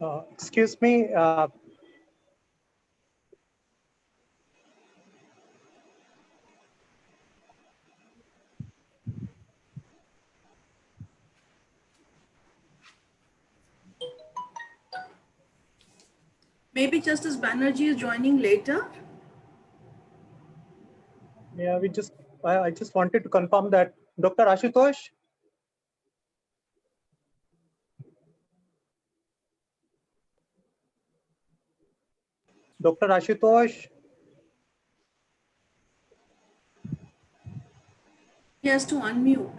Excuse me. Maybe Justice Banerjee is joining later. Yeah, I just wanted to confirm that Dr. Ashutosh. Dr. Ashutosh. He has to unmute.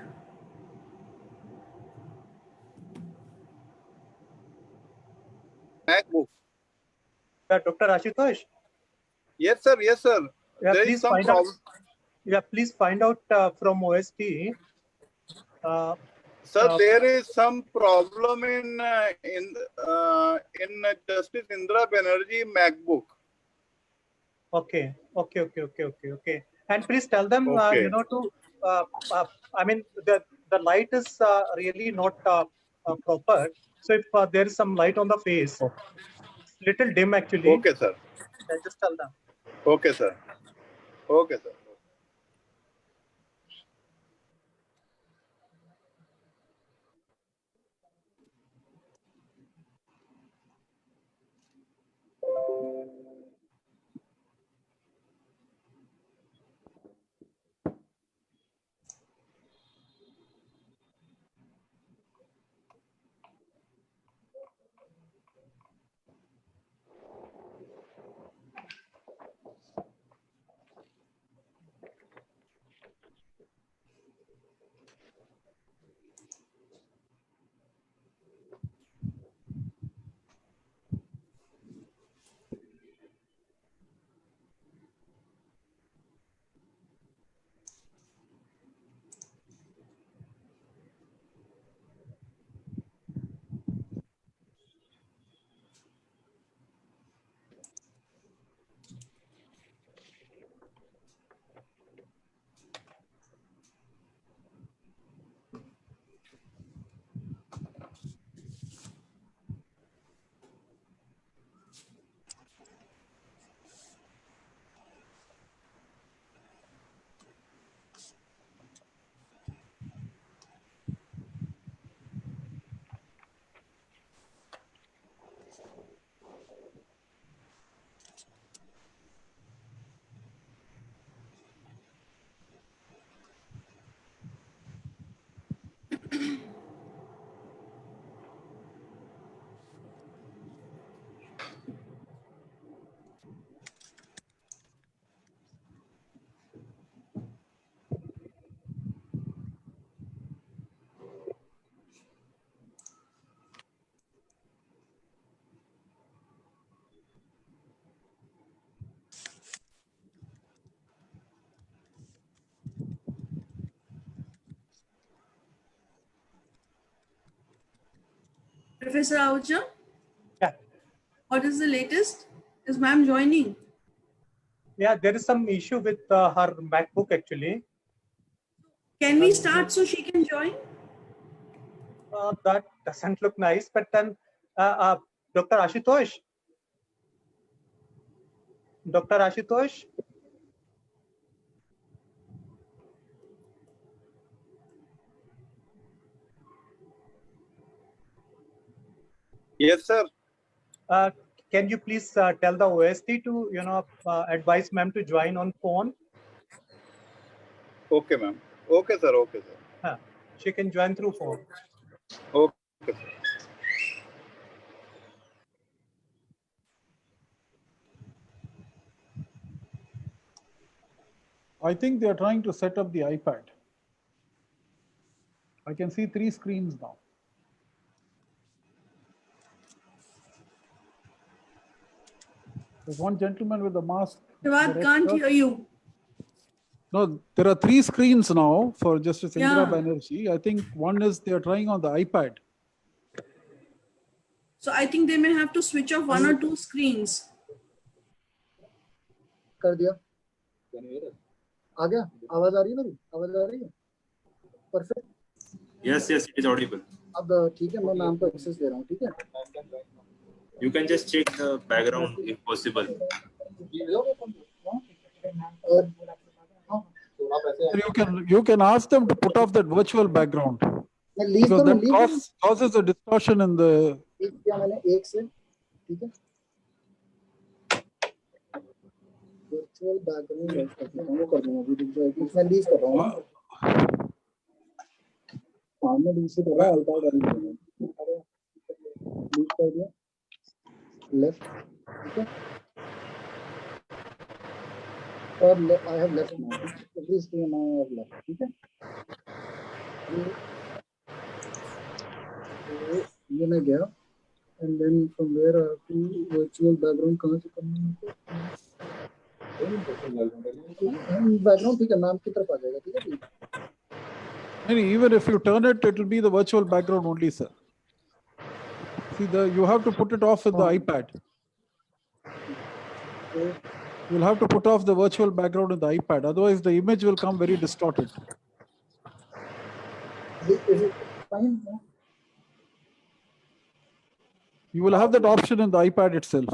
MacBook. Dr. Ashutosh. Yes, sir. Yes, sir. Yeah, There please is some find out. problem. Yeah, please find out from OST. Sir, there is some problem in Justice Indira Banerjee MacBook. Okay. And please tell them, Okay. you know, to. I mean, the light is really not proper. So if there is some light on the face, little dim actually. Okay, sir. Just tell them. Okay, sir. Okay, sir. Professor Ahuja? Yeah. What is the latest? Is ma'am joining? Yeah, there is some issue with her MacBook actually. Can we start so she can join? That doesn't look nice, but then Dr. Ashutosh. Dr. Ashutosh. Yes, sir. Can you please tell the OST to, you know, advise ma'am to join on phone? Okay, ma'am. Okay, sir. Okay, sir. She can join through phone. Okay, sir. I think they are trying to set up the iPad. I can see 3 screens now. There's one gentleman with a mask. Shivad, can't hear you. No, there are 3 screens now for Justice Indira Banerjee. I think one is they are trying on the iPad. So I think they may have to switch off 1 or 2 screens. कर दिया आ गया आवाज आ रही है मेरी आवाज आ रही है perfect yes it is audible अब ठीक है मैं मैम को एक्सेस दे रहा हूँ ठीक है You can just check the background if possible. You can ask them to put off that virtual background because that causes a distortion in the. Virtual background वो कर दूंगा अभी दिख जाएगी मैं लीव कर रहा हूँ सामने दूसरी तरह अल्टा कर दूंगा लीव कर दिया लेफ्ट ठीक है और I have left now every screen now I have left ठीक है ये मैं गया and then from where I have to virtual background कहाँ से करना है बैकग्राउंड ठीक है नाम की तरफ आ जाएगा ठीक है Even if you turn it, it will be the virtual background only, sir. See, you have to put it off with the iPad. You'll have to put off the virtual background in the iPad. Otherwise, the image will come very distorted. Is it fine? You will have that option in the iPad itself.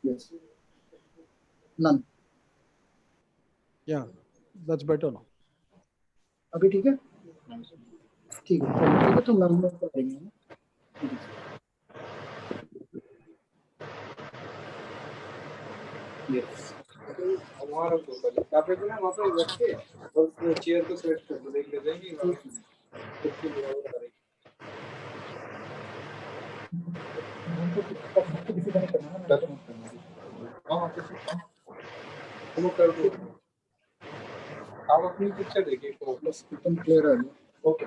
Yes. None. Yeah, that's better now. अभी ठीक है? ठीक है तो none में करेंगे ना? Yes. हमारा तो कल काफी तो ना वहाँ पे रख के और वो चेयर को सेलेक्ट कर देख लेते हैं कि वो कर दो आप अपनी पिक्चर देखिए तो बस एकदम क्लियर है okay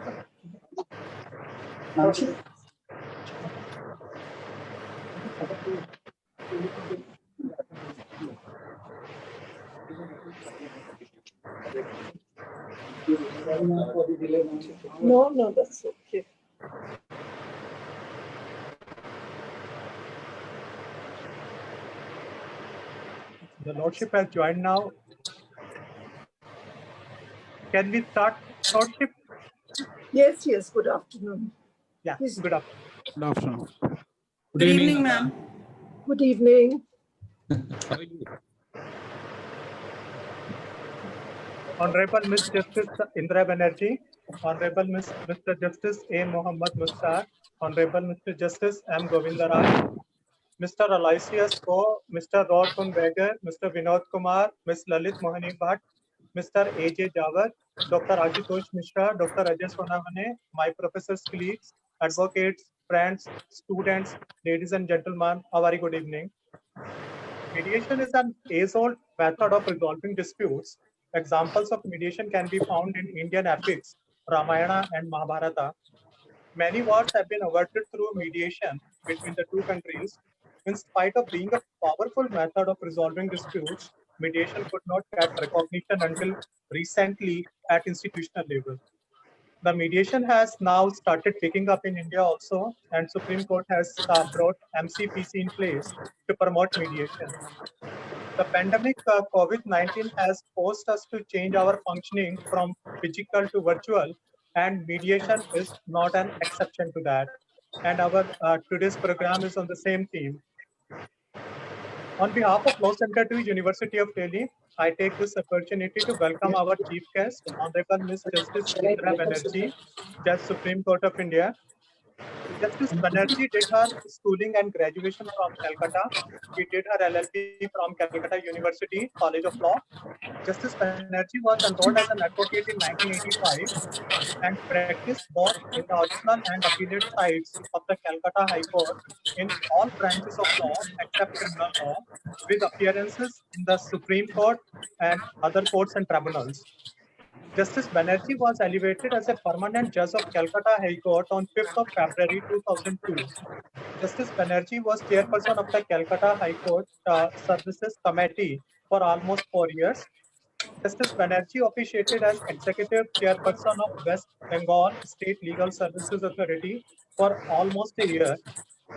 No, that's okay. The Lordship has joined now. Can we start, Lordship? Yes, good afternoon. Yeah, Please. good afternoon. Good afternoon. Good evening, ma'am. Good evening. How are you? Honorable Ms. Justice Indira Banerjee, Honorable Mr. Justice A. Mohammad Mustar, Honorable Mr. Justice M. Govindaraj, Mr. Aloysius O, Mr. Rod Kunweger, Mr. Vinod Kumar, Ms. Lalit Mohini Bhat, Mr. A.J. Jawar, Dr. Ashutosh Mishra, Dr. Ajay Sonavane, my professors, colleagues, advocates, friends, students, ladies and gentlemen, a very good evening. Mediation is an age-old method of resolving disputes. Examples of mediation can be found in Indian epics, Ramayana and Mahabharata. Many wars have been averted through mediation between the two countries. In spite of being a powerful method of resolving disputes, mediation could not get recognition until recently at institutional level. The mediation has now started picking up in India also, and Supreme Court has brought MCPC in place to promote mediation. The pandemic COVID-19 has forced us to change our functioning from physical to virtual, and mediation is not an exception to that. And our today's program is on the same theme. On behalf of Law Center 2 University of Delhi, I take this opportunity to welcome our chief guest, Honorable Ms. Justice Indira Banerjee, Judge Supreme Court of India. Justice Banerjee did her schooling and graduation from Calcutta. She did her LLB from Calcutta University College of Law. Justice Banerjee was enrolled as an advocate in 1985 and practiced both in the original and appellate sides of the Calcutta High Court in all branches of law except criminal law, with appearances in the Supreme Court and other courts and tribunals. Justice Banerjee was elevated as a permanent judge of Calcutta High Court on 5th of February 2002. Justice Banerjee was chairperson of the Calcutta High Court Services Committee for almost 4 years. Justice Banerjee officiated as Executive Chairperson of West Bengal State Legal Services Authority for almost a year.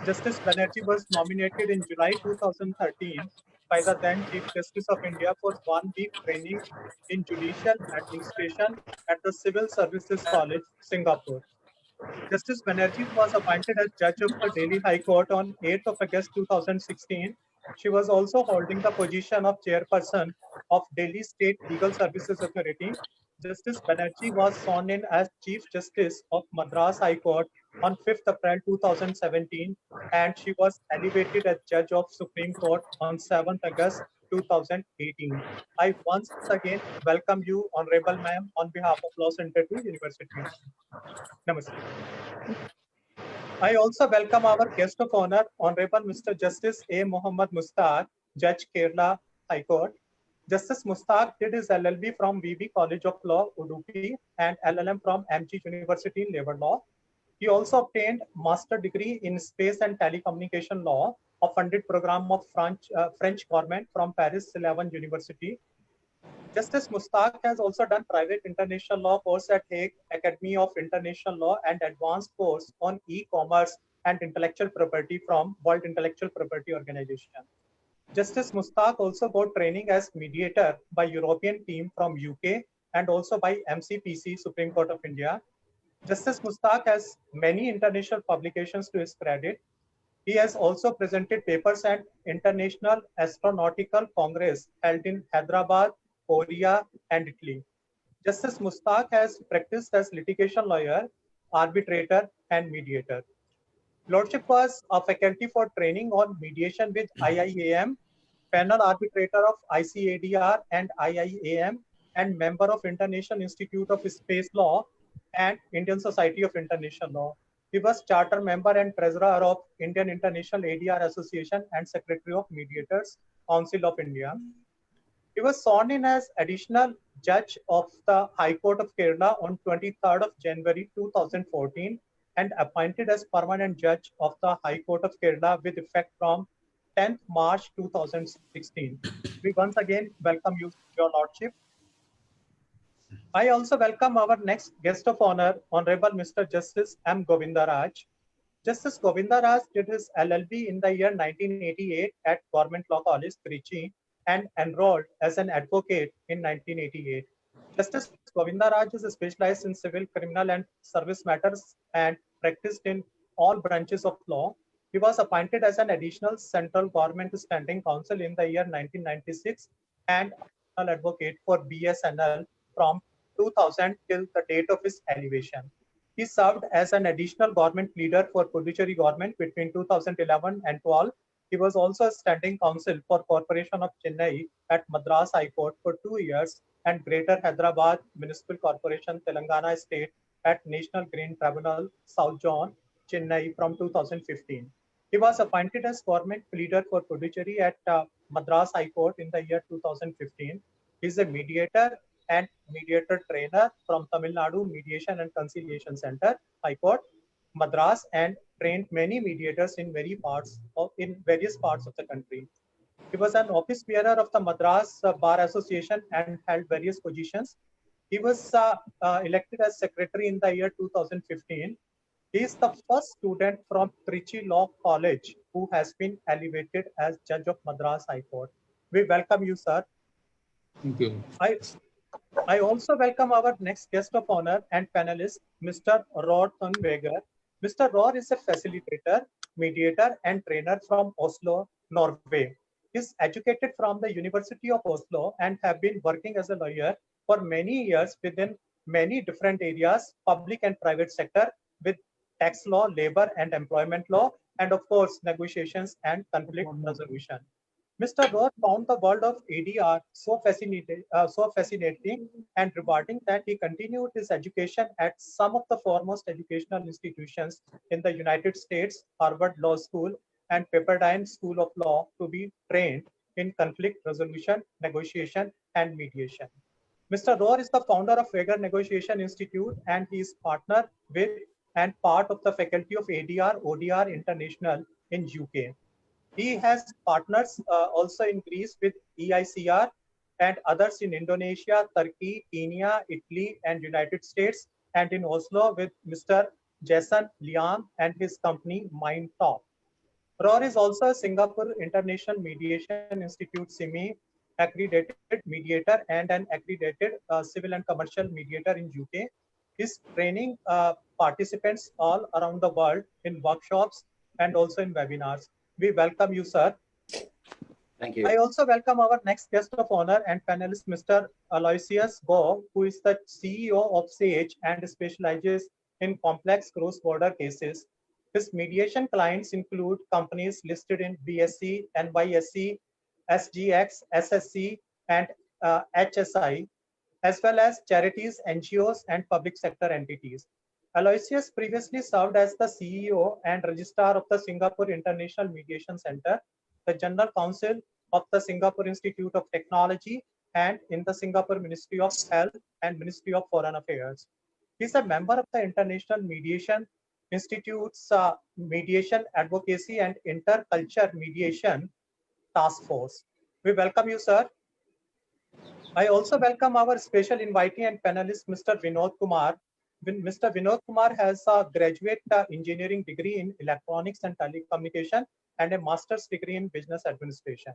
Justice Banerjee was nominated in July 2013 by the then Chief Justice of India for 1 week training in judicial administration at the Civil Services College, Singapore. Justice Banerjee was appointed as Judge of the Delhi High Court on 8th of August 2016. She was also holding the position of Chairperson of Delhi State Legal Services Authority. Justice Banerjee was sworn in as Chief Justice of Madras High Court on 5th April 2017, and she was elevated as Judge of Supreme Court on 7th August 2018. I once again welcome you, Honorable Ma'am, on behalf of Law Center 2 University. Namaste. I also welcome our guest of honor, Honorable Mr. Justice A. Mohammad Mustaq, Judge Kerala High Court. Justice Mustaq did his LLB from VB College of Law, Udupi, and LLM from MG University in Labor Law. He also obtained master degree in Space and Telecommunication Law, a funded program of French government from Paris 11 University. Justice Mustaq has also done private international law course at Hague Academy of International Law and advanced course on e-commerce and intellectual property from World Intellectual Property Organization. Justice Mustaq also got training as mediator by European team from UK and also by MCPC, Supreme Court of India. Justice Mustaq has many international publications to his credit. He has also presented papers at International Astronautical Congress held in Hyderabad, Korea, and Italy. Justice Mustaq has practiced as litigation lawyer, arbitrator, and mediator. Lordship was a faculty for training on mediation with IIAM, panel arbitrator of ICADR and IIAM, and member of International Institute of Space Law and Indian Society of International Law. He was charter member and treasurer of Indian International ADR Association and secretary of Mediators, Council of India. He was sworn in as additional judge of the High Court of Kerala on 23rd of January 2014 and appointed as permanent judge of the High Court of Kerala with effect from 10th March 2016. We once again welcome you, Your Lordship. I also welcome our next guest of honor, Honorable Mr. Justice M. Govindaraj. Justice Govindaraj did his LLB in the year 1988 at Government Law College, Trichy, and enrolled as an advocate in 1988. Justice Govindaraj is specialized in civil, criminal, and service matters and practiced in all branches of law. He was appointed as an additional central government standing counsel in the year 1996 and additional advocate for BSNL from 2000 till the date of his elevation. He served as an additional government leader for Puducherry government between 2011 and 12. He was also a standing counsel for Corporation of Chennai at Madras High Court for 2 years and Greater Hyderabad Municipal Corporation, Telangana State at National Green Tribunal, South Zone, Chennai from 2015. He was appointed as government pleader for Puducherry at Madras High Court in the year 2015. He is a mediator and mediator trainer from Tamil Nadu Mediation and Conciliation Center, High Court, Madras, and trained many mediators in various parts of the country. He was an office bearer of the Madras Bar Association and held various positions. He was elected as secretary in the year 2015. He is the first student from Trichy Law College who has been elevated as Judge of Madras High Court. We welcome you, sir. Thank you. I also welcome our next guest of honor and panelist, Mr. Roar Thunveger. Mr. Roar is a facilitator, mediator, and trainer from Oslo, Norway. He is educated from the University of Oslo and have been working as a lawyer for many years within many different areas, public and private sector, with tax law, labor and employment law, and of course, negotiations and conflict resolution. Mr. Rohr found the world of ADR so fascinating and rewarding that he continued his education at some of the foremost educational institutions in the United States, Harvard Law School and Pepperdine School of Law, to be trained in conflict resolution, negotiation, and mediation. Mr. Rohr is the founder of Weger Negotiation Institute, and he is partner with and part of the faculty of ADR, ODR International in UK. He has partners also in Greece with EICR and others in Indonesia, Turkey, Kenya, Italy, and United States, and in Oslo with Mr. Jason Liam and his company MindTalk. ROR is also a Singapore International Mediation Institute SIMI accredited mediator and an accredited civil and commercial mediator in UK. He's training participants all around the world in workshops and also in webinars. We welcome you, sir. Thank you. I also welcome our next guest of honor and panelist, Mr. Aloysius Go, who is the CEO of SAGE and specializes in complex cross-border cases. His mediation clients include companies listed in BSE, NYSE, SGX, SSC, and HSI, as well as charities, NGOs, and public sector entities. Aloysius previously served as the CEO and Registrar of the Singapore International Mediation Center, the General Counsel of the Singapore Institute of Technology, and in the Singapore Ministry of Health and Ministry of Foreign Affairs. He's a member of the International Mediation Institute's Mediation Advocacy and Interculture Mediation Task Force. We welcome you, sir. I also welcome our special invitee and panelist, Mr. Vinod Kumar. Mr. Vinod Kumar has a graduate engineering degree in electronics and telecommunication and a master's degree in business administration.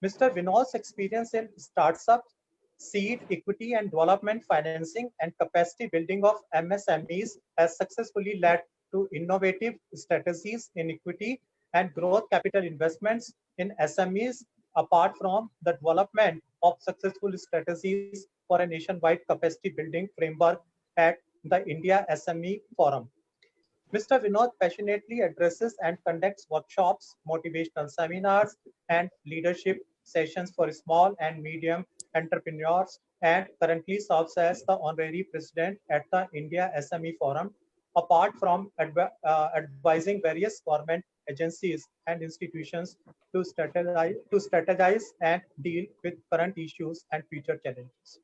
Mr. Vinod's experience in startups, seed, equity, and development financing and capacity building of MSMEs has successfully led to innovative strategies in equity and growth capital investments in SMEs, apart from the development of successful strategies for a nationwide capacity building framework at the India SME Forum. Mr. Vinod passionately addresses and conducts workshops, motivational seminars, and leadership sessions for small and medium entrepreneurs, and currently serves as the honorary president at the India SME Forum, apart from advising various government agencies and institutions to strategize and deal with current issues and future challenges.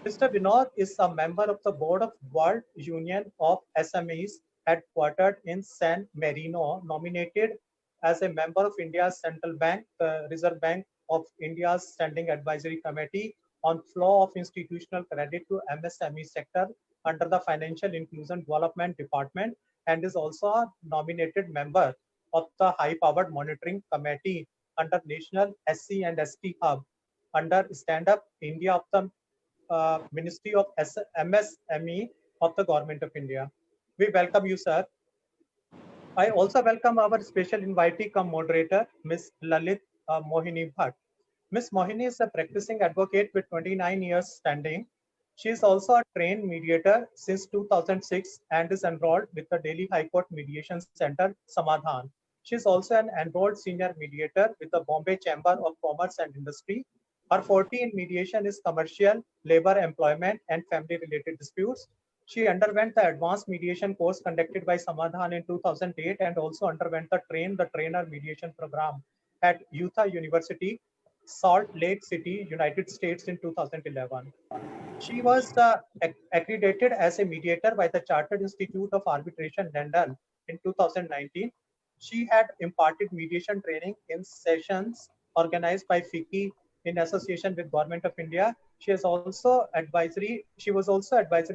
Mr. Vinod is a member of the board of World Union of SMEs headquartered in San Marino, nominated as a member of India's Central Bank, the Reserve Bank of India's Standing Advisory Committee on Flow of Institutional Credit to MSME sector under the Financial Inclusion Development Department, and is also a nominated member of the High-Powered Monitoring Committee under National SC and ST Hub under Stand Up India of the Ministry of MSME of the Government of India. We welcome you, sir. I also welcome our special invitee cum moderator, Ms. Lalit Mohini Bhat. Ms. Mohini is a practicing advocate with 29 years standing. She is also a trained mediator since 2006 and is enrolled with the Delhi High Court Mediation Center, Samadhan. She is also an enrolled senior mediator with the Bombay Chamber of Commerce and Industry. Her forte in mediation is commercial, labor, employment, and family-related disputes. She underwent the advanced mediation course conducted by Samadhan in 2008 and also underwent the trainer mediation program at Utah University, Salt Lake City, United States in 2011. She was accredited as a mediator by the Chartered Institute of Arbitration, London in 2019. She had imparted mediation training in sessions organized by FICCI in association with Government of India. She was also advisory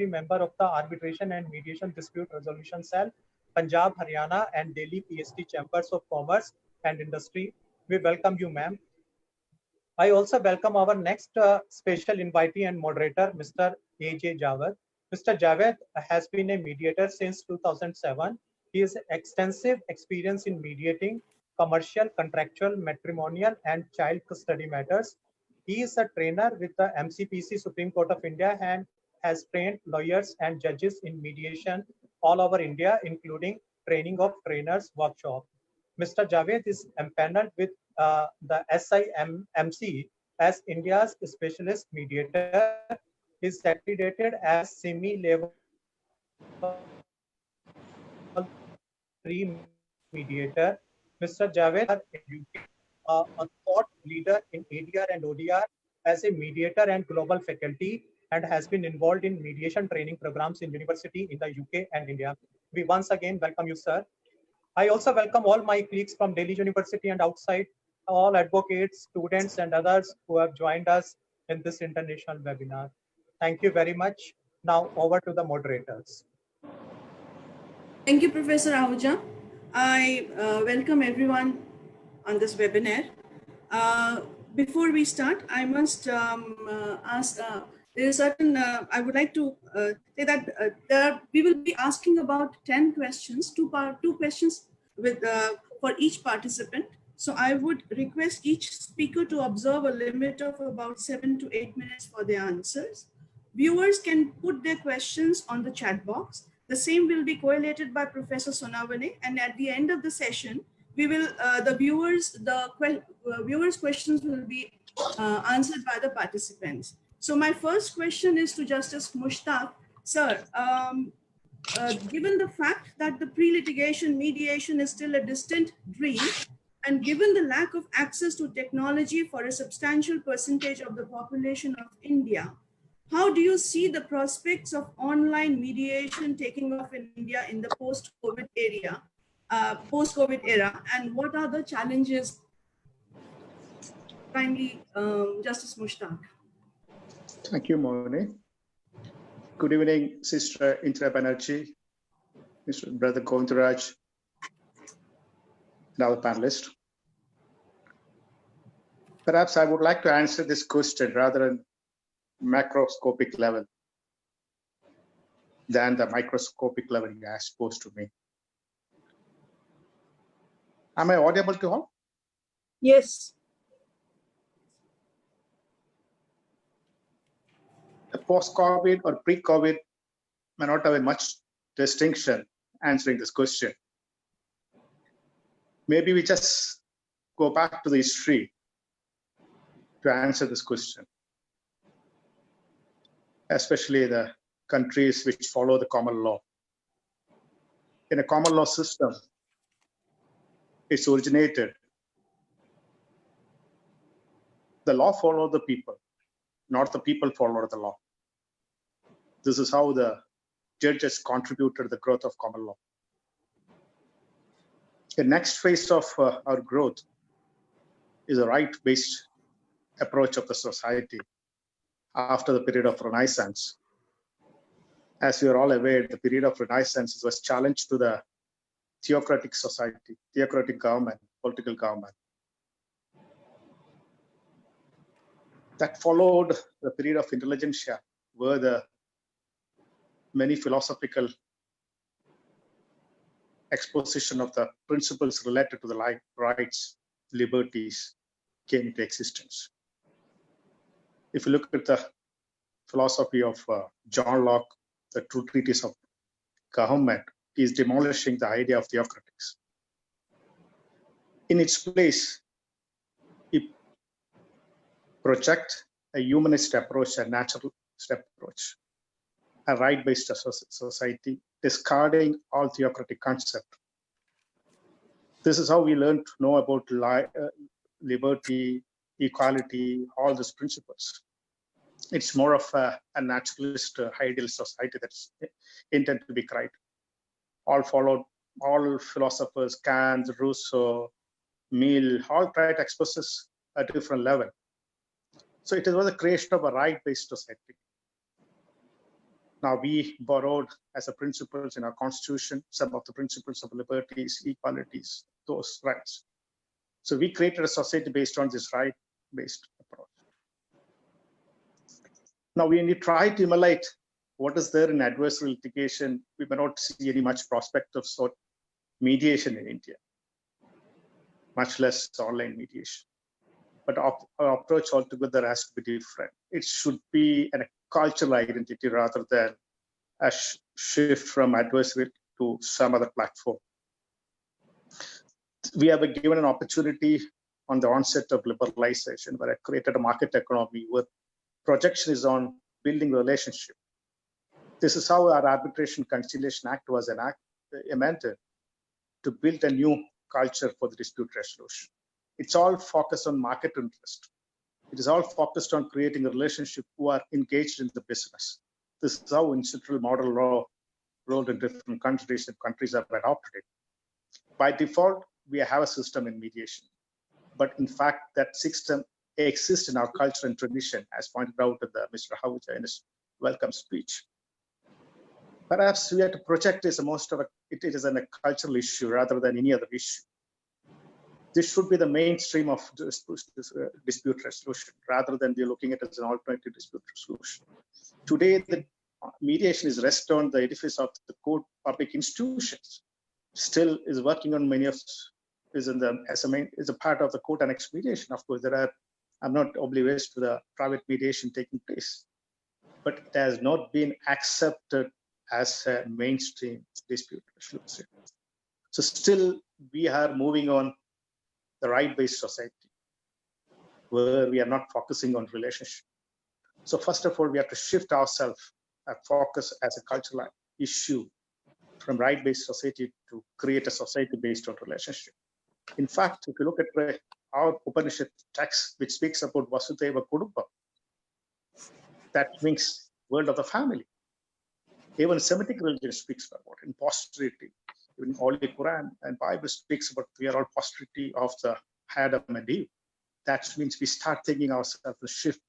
member of the Arbitration and Mediation Dispute Resolution Cell, Punjab, Haryana, and Delhi PST Chambers of Commerce and Industry. We welcome you, ma'am. I also welcome our next special invitee and moderator, Mr. A.J. Javed. Mr. Javed has been a mediator since 2007. He has extensive experience in mediating commercial, contractual, matrimonial, and child custody matters. He is a trainer with the MCPC Supreme Court of India and has trained lawyers and judges in mediation all over India, including training of trainers workshop. Mr. Javed is empaneled with the SIMC as India's specialist mediator. He is accredited as semi-level 3 mediator. Mr. Javed is a thought leader in ADR and ODR as a mediator and global faculty, and has been involved in mediation training programs in university in the UK and India. We once again welcome you, sir. I also welcome all my colleagues from Delhi University and outside, all advocates, students, and others who have joined us in this international webinar. Thank you very much. Now over to the moderators. Thank you, Professor Ahuja. I welcome everyone on this webinar. Before we start, I must ask, there is certain, I would like to say that we will be asking about 10 questions, two questions with for each participant. So I would request each speaker to observe a limit of about 7 to 8 minutes for their answers. Viewers can put their questions on the chat box. The same will be collated by Professor Sonavane, and at the end of the session, we will the viewers' questions will be answered by the participants. So my first question is to Justice Mushtaq. Sir, given the fact that the pre-litigation mediation is still a distant dream, and given the lack of access to technology for a substantial percentage of the population of India, how do you see the prospects of online mediation taking off in India in the post-COVID era, and what are the challenges? Kindly, Justice Mushtaq. Thank you, Mohini. Good evening, Sister Indira Banerjee, Mr. Brother Govindaraj, and other panelists. Perhaps I would like to answer this question rather on macroscopic level than the microscopic level you asked posed to me. Am I audible to all? Yes. The post-COVID or pre-COVID may not have much distinction answering this question. Maybe we just go back to the history to answer this question, especially the countries which follow the common law. In a common law system, it's originated. The law follows the people, not the people follow the law. This is how the judges contributed to the growth of common law. The next phase of our growth is a right-based approach of the society after the period of Renaissance. As we are all aware, the period of Renaissance was challenged to the theocratic society, theocratic government, political government. That followed the period of intelligentsia, where the many philosophical exposition of the principles related to the life, rights, liberties came into existence. If you look at the philosophy of John Locke, the true treatise of government is demolishing the idea of theocratics. In its place, it projects a humanist approach, a naturalist approach, a right-based society, discarding all theocratic concepts. This is how we learn to know about liberty, equality, all these principles. It's more of a naturalist, ideal society that's intended to be right. All philosophers, Kant, Rousseau, Mill, all tried to express this at a different level. So it was the creation of a right-based society. Now we borrowed as a principles in our constitution, some of the principles of liberties, equalities, those rights. So we created a society based on this right-based approach. Now when we try to emulate what is there in adversarial litigation, we may not see any much prospect of sort mediation in India, much less online mediation. But our approach altogether has to be different. It should be a cultural identity rather than a shift from adversarial to some other platform. We have been given an opportunity on the onset of liberalization, where I created a market economy where projection is on building relationship. This is how our Arbitration Conciliation Act was amended to build a new culture for the dispute resolution. It's all focused on market interest. It is all focused on creating a relationship who are engaged in the business. This is how institutional model law rolled in different countries, and countries have adopted it. By default, we have a system in mediation. But in fact, that system exist in our culture and tradition, as pointed out in Mr. Ahuja in his welcome speech. Perhaps we have to project this it is a cultural issue rather than any other issue. This should be the mainstream of dispute resolution rather than we're looking at it as an alternative dispute resolution. Today, the mediation is rested on the edifice of the court public institutions. Still is working on many of is a part of the court annex mediation. Of course, I'm not oblivious to the private mediation taking place, but it has not been accepted as a mainstream dispute resolution. So still we are moving on the right-based society where we are not focusing on relationship. So first of all, we have to shift ourselves and focus as a cultural issue from right-based society to create a society based on relationship. In fact, if you look at our Upanishad text, which speaks about Vasudhaiva Kudumba, that means world of the family. Even Semitic religion speaks about it in posterity. Even Holy Quran and Bible speaks about we are all posterity of the Adam and Eve. That means we start thinking ourselves a shift.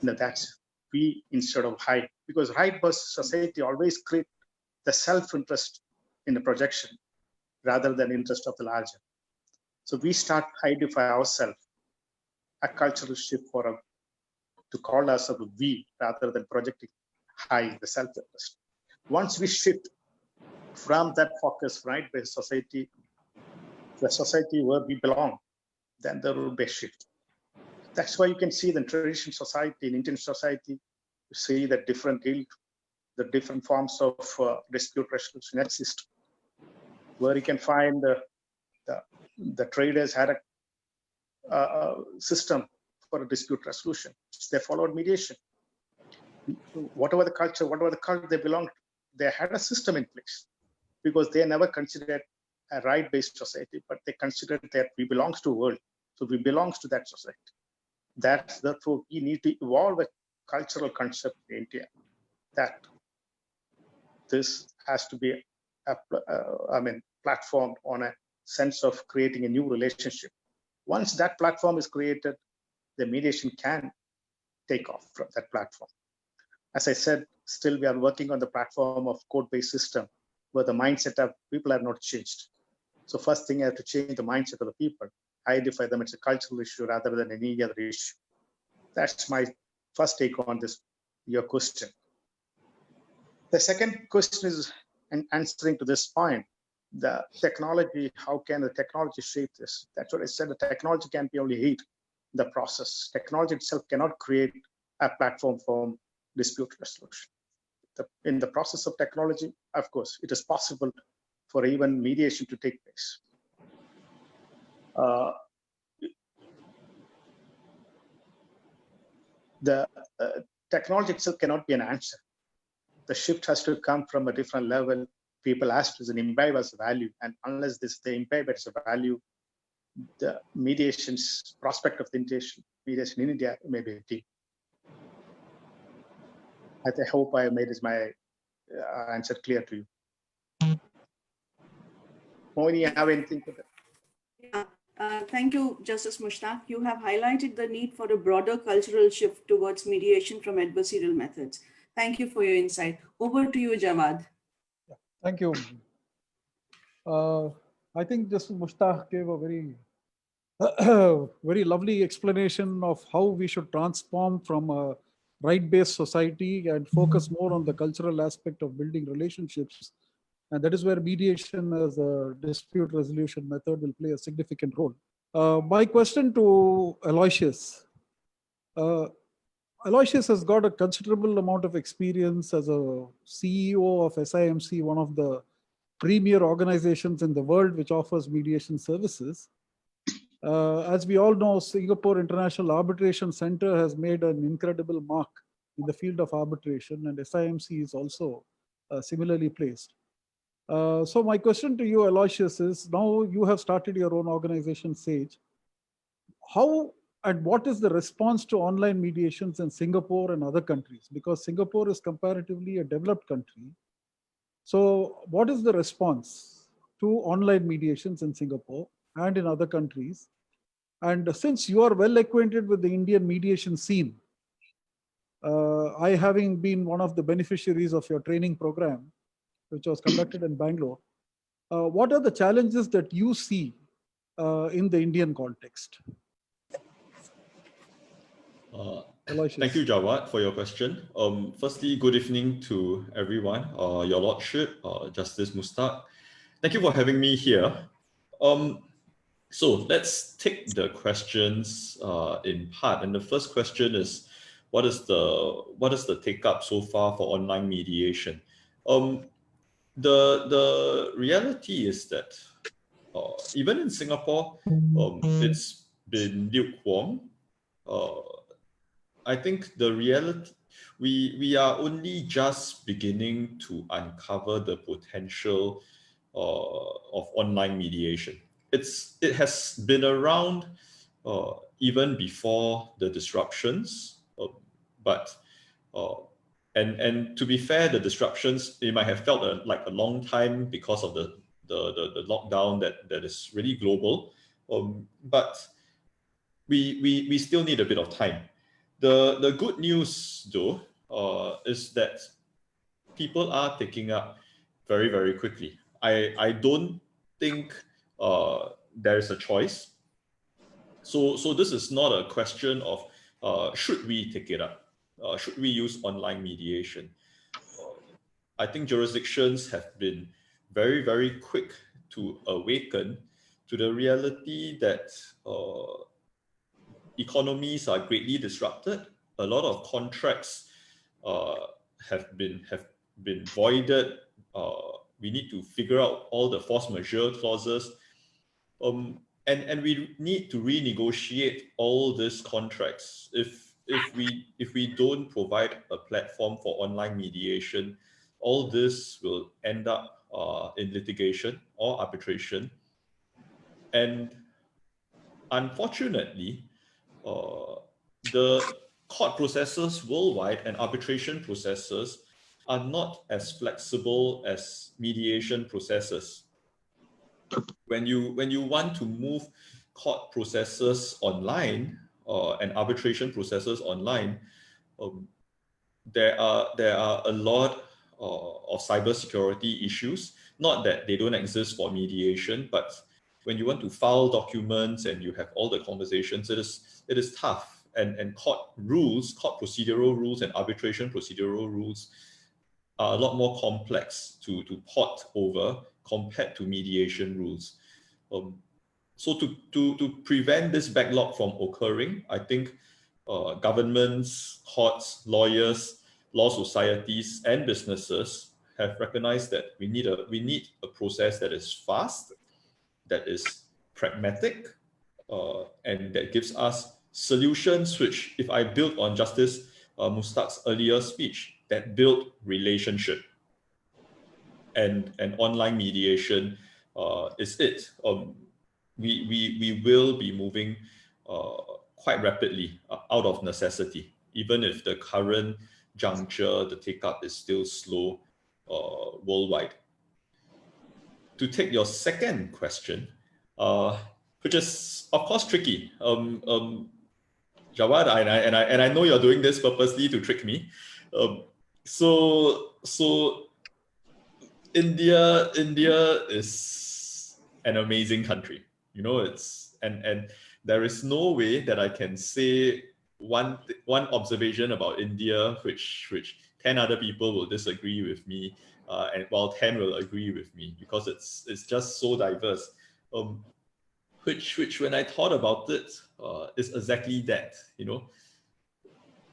That's we instead of hide, because right-based society always create the self-interest in the projection rather than interest of the larger. So we start identify ourselves a cultural shift to call ourselves a we rather than projecting high the self-interest. Once we shift from that focus right-based society to a society where we belong, then there will be a shift. That's why you can see the traditional society, in Indian society, you see that different guild, the different forms of dispute resolution exist, where you can find the traders had a system for a dispute resolution. They followed mediation. Whatever the culture they belonged to, they had a system in place because they never considered a right-based society, but they considered that we belong to the world. So we belong to that society. Therefore, we need to evolve a cultural concept in India that this has to be platformed on a sense of creating a new relationship. Once that platform is created, the mediation can take off from that platform. As I said, still we are working on the platform of code-based system where the mindset of people have not changed. So first thing, I have to change the mindset of the people. Identify them as a cultural issue rather than any other issue. That's my first take on your question. The second question is in answering to this point, the technology, how can the technology shape this? That's what I said, the technology can be only aid the process. Technology itself cannot create a platform for dispute resolution. In the process of technology, of course, it is possible for even mediation to take place. The technology itself cannot be an answer. The shift has to come from a different level. People ask to imbibe as a value, and unless they imbibe as a value, the mediation's prospect of the mediation in India may be deep. I hope I made my answer clear to you. Mohini, you have anything to that? Yeah, thank you, Justice Mushtaq. You have highlighted the need for a broader cultural shift towards mediation from adversarial methods. Thank you for your insight. Over to you, Jawad. Yeah, thank you. I think Justice Mushtaq gave a very, very lovely explanation of how we should transform from a right-based society and focus more on the cultural aspect of building relationships. And that is where mediation as a dispute resolution method will play a significant role. My question to Aloysius. Aloysius has got a considerable amount of experience as a CEO of SIMC, one of the premier organizations in the world which offers mediation services. As we all know, Singapore International Arbitration Center has made an incredible mark in the field of arbitration, and SIMC is also similarly placed. So my question to you, Aloysius, is now you have started your own organization, SAGE. How and what is the response to online mediations in Singapore and other countries? Because Singapore is comparatively a developed country. So what is the response to online mediations in Singapore and in other countries? And since you are well acquainted with the Indian mediation scene, I having been one of the beneficiaries of your training program, which was conducted in Bangalore, what are the challenges that you see in the Indian context? Thank you, Jawad, for your question. Firstly, good evening to everyone, Your Lordship, Justice Mustaq. Thank you for having me here. So let's take the questions in part. And the first question is, what is the take-up so far for online mediation? The reality is that even in Singapore, it's been lukewarm. I think the reality, we are only just beginning to uncover the potential of online mediation. It has been around even before the disruptions, and to be fair, the disruptions, it might have felt like a long time because of the lockdown that is really global, but we still need a bit of time. The good news, though, is that people are taking up very, very quickly. I don't think there is a choice. So this is not a question of should we take it up? Should we use online mediation? I think jurisdictions have been very, very quick to awaken to the reality that economies are greatly disrupted. A lot of contracts have been voided. We need to figure out all the force majeure clauses, and we need to renegotiate all these contracts. If we don't provide a platform for online mediation, all this will end up in litigation or arbitration. And unfortunately, the court processes worldwide and arbitration processes are not as flexible as mediation processes. When you want to move court processes online and arbitration processes online, there are a lot of cybersecurity issues. Not that they don't exist for mediation, but when you want to file documents and you have all the conversations, it is tough. And court procedural rules and arbitration procedural rules are a lot more complex to port over compared to mediation rules. So to prevent this backlog from occurring, I think governments, courts, lawyers, law societies, and businesses have recognized that we need a process that is fast, that is pragmatic, and that gives us solutions which, if I build on Justice Mustaq's earlier speech, that build relationship. And online mediation is it. We will be moving quite rapidly out of necessity, even if the current juncture, the take-up is still slow worldwide. To take your second question, which is of course tricky. Jawad, and I know you're doing this purposely to trick me. So India is an amazing country. You know, and there is no way that I can say one observation about India which 10 other people will disagree with me, and while 10 will agree with me, because it's just so diverse. Which when I thought about it, is exactly that. You know,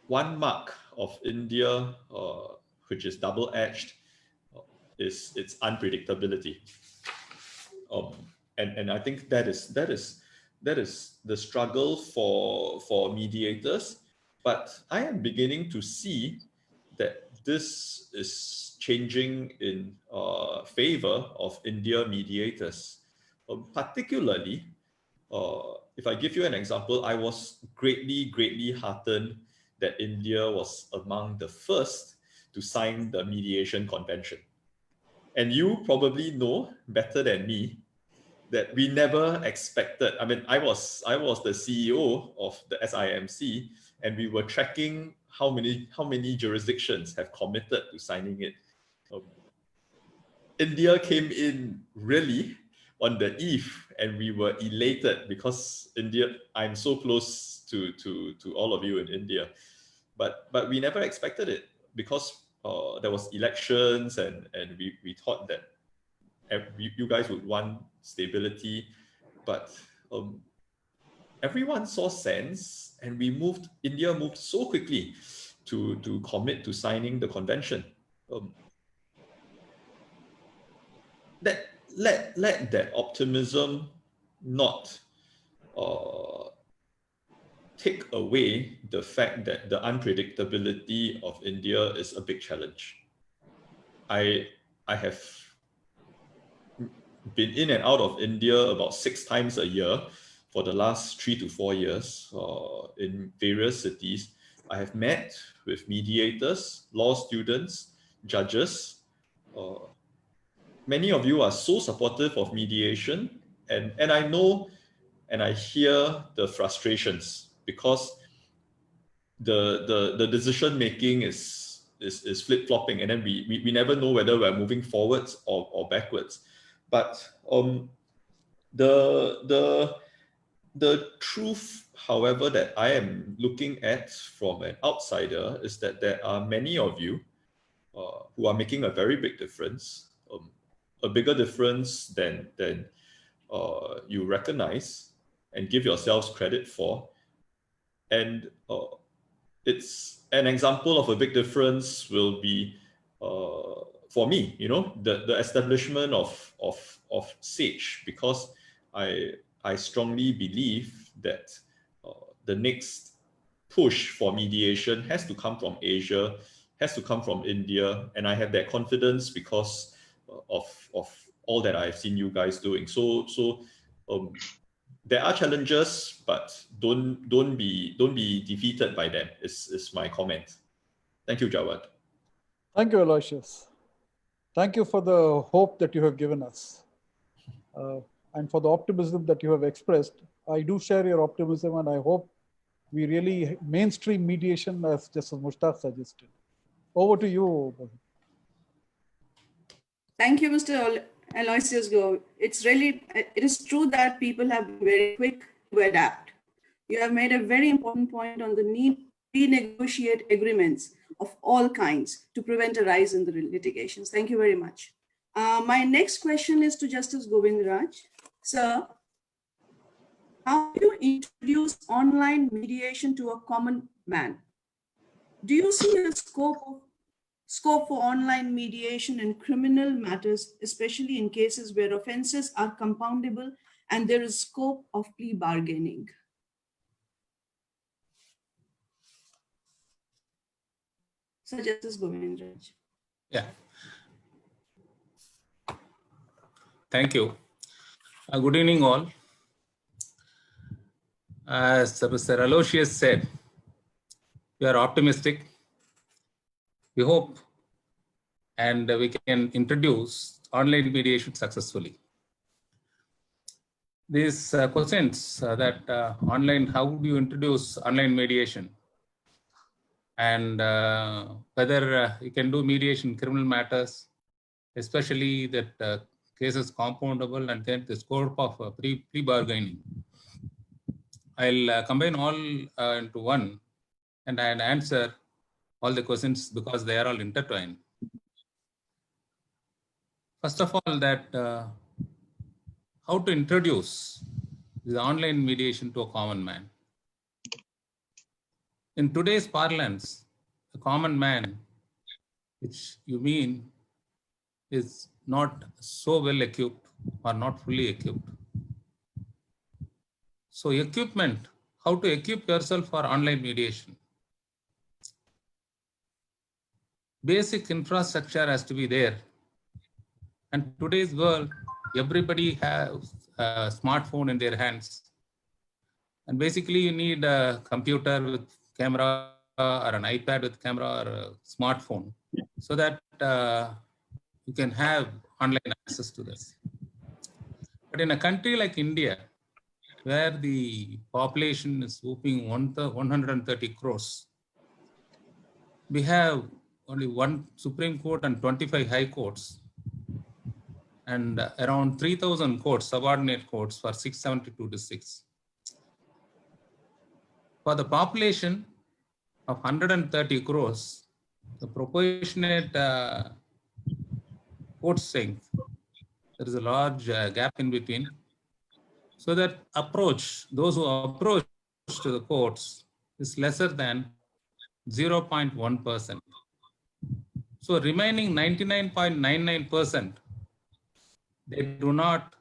one mark of India, which is double-edged, is its unpredictability. And I think that is the struggle for mediators. But I am beginning to see that this is changing in favor of India mediators. Particularly, if I give you an example, I was greatly heartened that India was among the first to sign the Mediation Convention. And you probably know better than me that we never expected. I mean, I was the CEO of the SIMC, and we were tracking how many jurisdictions have committed to signing it. India came in really on the eve, and we were elated because India. I'm so close to all of you in India, but we never expected it because there was elections, and we thought that you guys would want stability, but everyone saw sense, and India moved so quickly to commit to signing the convention. Let that optimism not take away the fact that the unpredictability of India is a big challenge. I have been in and out of India about 6 times a year for the last 3 to 4 years in various cities. I have met with mediators, law students, judges. Many of you are so supportive of mediation, and I know and I hear the frustrations because the decision making is flip-flopping, and then we never know whether we're moving forwards or backwards. But the truth, however, that I am looking at from an outsider is that there are many of you who are making a very big difference, a bigger difference than you recognize and give yourselves credit for. And it's an example of a big difference will be for me, the establishment of SAGE, because I strongly believe that the next push for mediation has to come from Asia, has to come from India, and I have that confidence because of all that I've seen you guys doing. So there are challenges, but don't be defeated by them. Is my comment. Thank you, Jawad. Thank you, Aloysius. Thank you for the hope that you have given us, and for the optimism that you have expressed. I do share your optimism, and I hope we really mainstream mediation as Justice Mushtaq suggested. Over to you. Thank you, Mr. Aloysius Go. It is true that people have been very quick to adapt. You have made a very important point on the need to renegotiate agreements of all kinds to prevent a rise in the litigations. Thank you very much. My next question is to Justice Govindaraj. Sir, how do you introduce online mediation to a common man? Do you see a scope for online mediation in criminal matters, especially in cases where offenses are compoundable and there is scope of plea bargaining? So Justice Govindaraj. Yeah. Thank you. Good evening, all. As Mr. Aloysius said, we are optimistic. We hope and we can introduce online mediation successfully. These questions that online, how do you introduce online mediation? And whether you can do mediation in criminal matters, especially that cases compoundable, and then the scope of plea bargaining. I'll combine all into one, and I'll answer all the questions because they are all intertwined. First of all, that how to introduce the online mediation to a common man. In today's parlance, a common man, which you mean is not so well equipped or not fully equipped. So equipment, how to equip yourself for online mediation. Basic infrastructure has to be there. And today's world, everybody has a smartphone in their hands. And basically you need a computer with camera or an iPad with camera or a smartphone so that you can have online access to this. But in a country like India, where the population is whooping 130 crores, we have only one Supreme Court and 25 high courts, and around 3,000 courts, subordinate courts for 672 districts. For the population of 130 crores, the proportionate court strength, there is a large gap in between. So that those who approach to the courts is lesser than 0.1%. So remaining 99.99%, they do not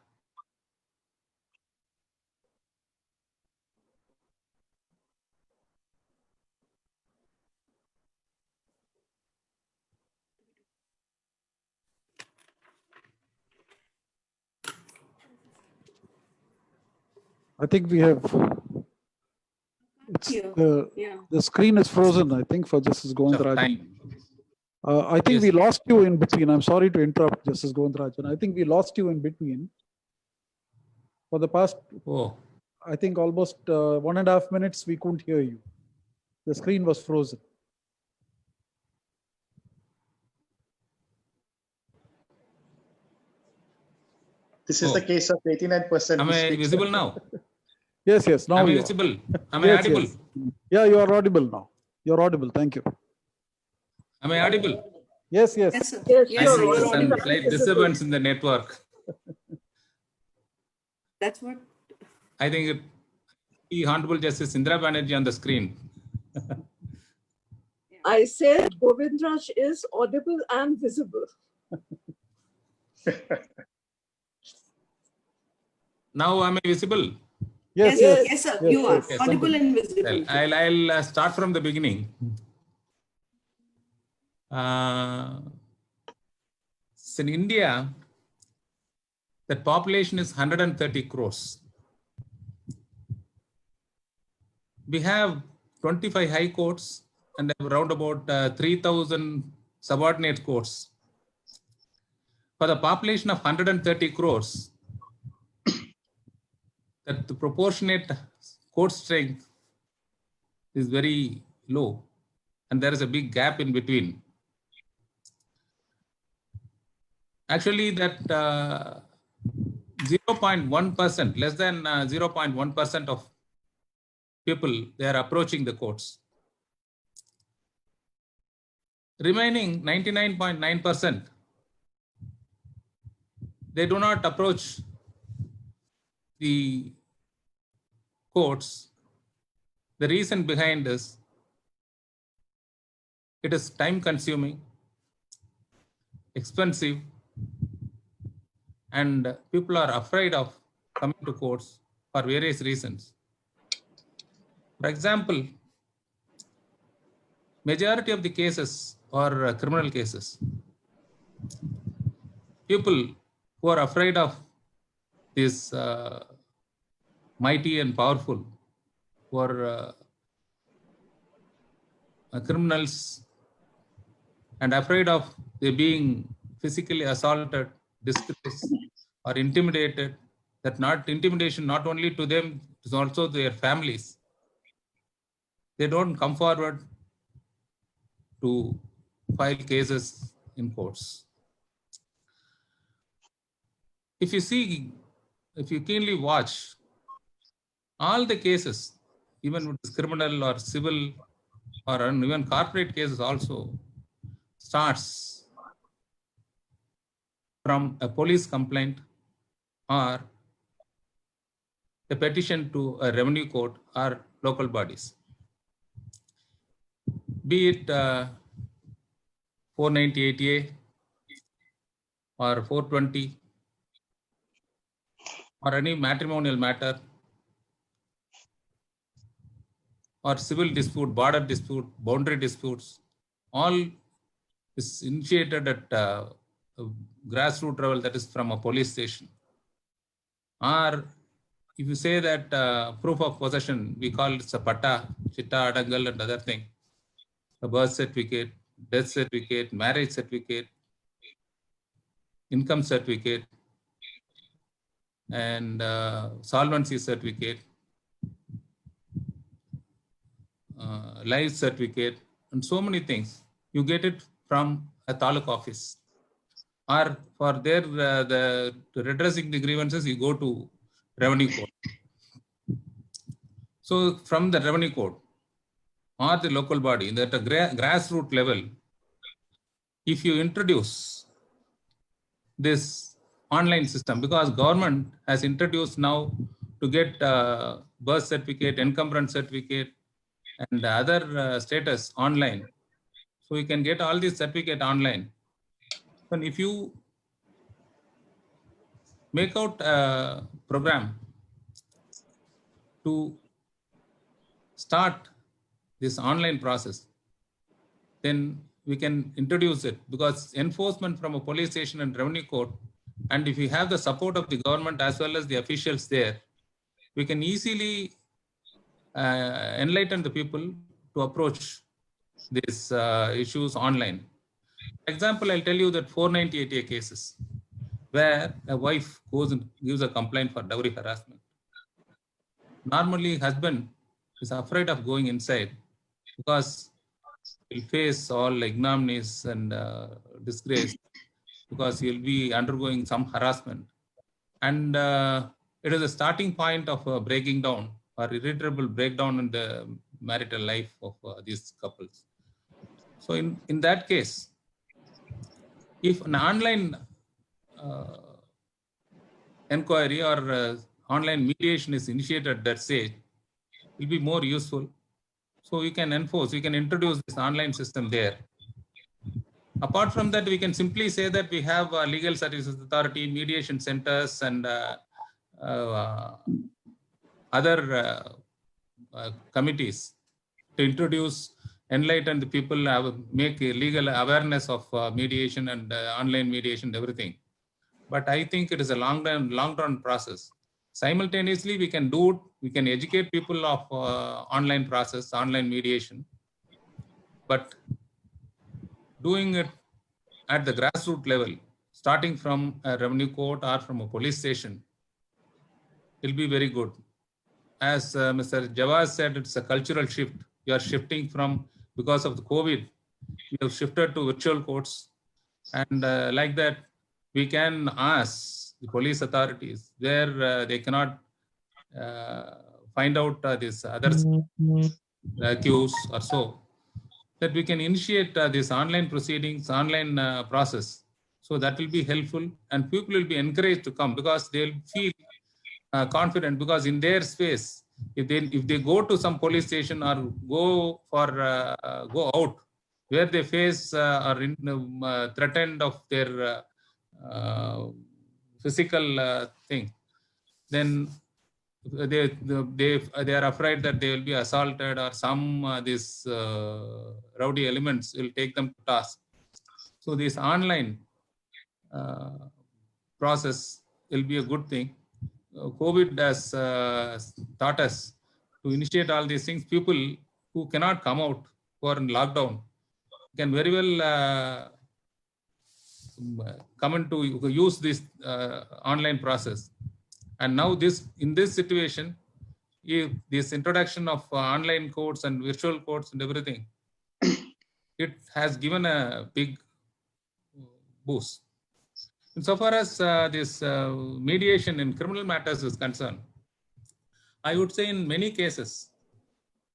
I think we have. The screen is frozen, I think, for Justice Govindarajan. I think we lost you in between. I'm sorry to interrupt, Justice Govindarajan. I think we lost you in between. For the past, I think almost 1.5 minutes, we couldn't hear you. The screen was frozen. This is the case of 89%. Am I visible now? Yes, now am I you visible? Am yes, I audible? Yes. Yeah, you are audible now. You're audible. Thank you. Am I audible? Yes. Yes, Yes, I think you're there's some audible. slight disturbance in the network. That's what. I think the Honorable Justice Indira Banerjee on the screen. I said Govindraj is audible and visible. Now am I visible? Yes, sir. You are audible and visible. Well, I'll start from the beginning. So in India, the population is 130 crores. We have 25 high courts and around about 3,000 subordinate courts. For the population of 130 crores, that the proportionate court strength is very low, and there is a big gap in between. Actually, that 0.1%, less than 0.1% of people, they are approaching the courts. Remaining 99.9%, they do not approach the courts. The reason behind this, it is time consuming, expensive, and people are afraid of coming to courts for various reasons. For example, majority of the cases are criminal cases. People who are afraid of this mighty and powerful, who are criminals and afraid of they being physically assaulted, disgraced, or intimidated, that not intimidation not only to them, it is also their families. They don't come forward to file cases in courts. If you keenly watch, all the cases, even with criminal or civil or even corporate cases also, starts from a police complaint or a petition to a revenue court or local bodies. Be it 498A or 420 or any matrimonial matter or civil dispute, border dispute, boundary disputes, all is initiated at grassroots level, that is from a police station. Or if you say that proof of possession, we call it a patta, chitta, adangal and other thing, a birth certificate, death certificate, marriage certificate, income certificate. and solvency certificate, life certificate, and so many things. You get it from a taluk office, or for their the redressing the grievances, you go to revenue court. So from the revenue court or the local body, at a grassroots level, if you introduce this online system, because government has introduced now to get birth certificate, encumbrance certificate, and other status online. So you can get all these certificate online. And if you make out a program to start this online process, then we can introduce it, because enforcement from a police station and revenue court, and if we have the support of the government as well as the officials there, we can easily enlighten the people to approach these issues online. For example, I'll tell you that 498A cases where a wife goes and gives a complaint for dowry harassment. Normally, husband is afraid of going inside because he'll face all ignominies and disgrace, because he'll be undergoing some harassment. And it is a starting point of breaking down or irretrievable breakdown in the marital life of these couples. So in that case, if an online inquiry or online mediation is initiated at that stage, it will be more useful. So we can enforce, we can introduce this online system there. Apart from that, we can simply say that we have legal services authority, mediation centers, and other committees to introduce, enlighten the people, make a legal awareness of mediation and online mediation, everything. But I think it is a long-term process. Simultaneously, we can do it. We can educate people of online process, online mediation. But doing it at the grassroots level, starting from a revenue court or from a police station, will be very good. As Mr. Jawaz said, it's a cultural shift. You are shifting from, because of the COVID, we have shifted to virtual courts. And like that, we can ask the police authorities where they cannot find out this others accused or so, that we can initiate this online proceedings, online process. So that will be helpful, and people will be encouraged to come because they'll feel confident, because in their space, if they go to some police station or go out where they face or threatened of their physical thing, then they are afraid that they will be assaulted, or some these rowdy elements will take them to task. So this online process will be a good thing. COVID has taught us to initiate all these things. People who cannot come out, who are in lockdown, can very well come into use this online process. And now in this situation, if this introduction of online courts and virtual courts and everything, it has given a big boost. And so far as this mediation in criminal matters is concerned, I would say in many cases,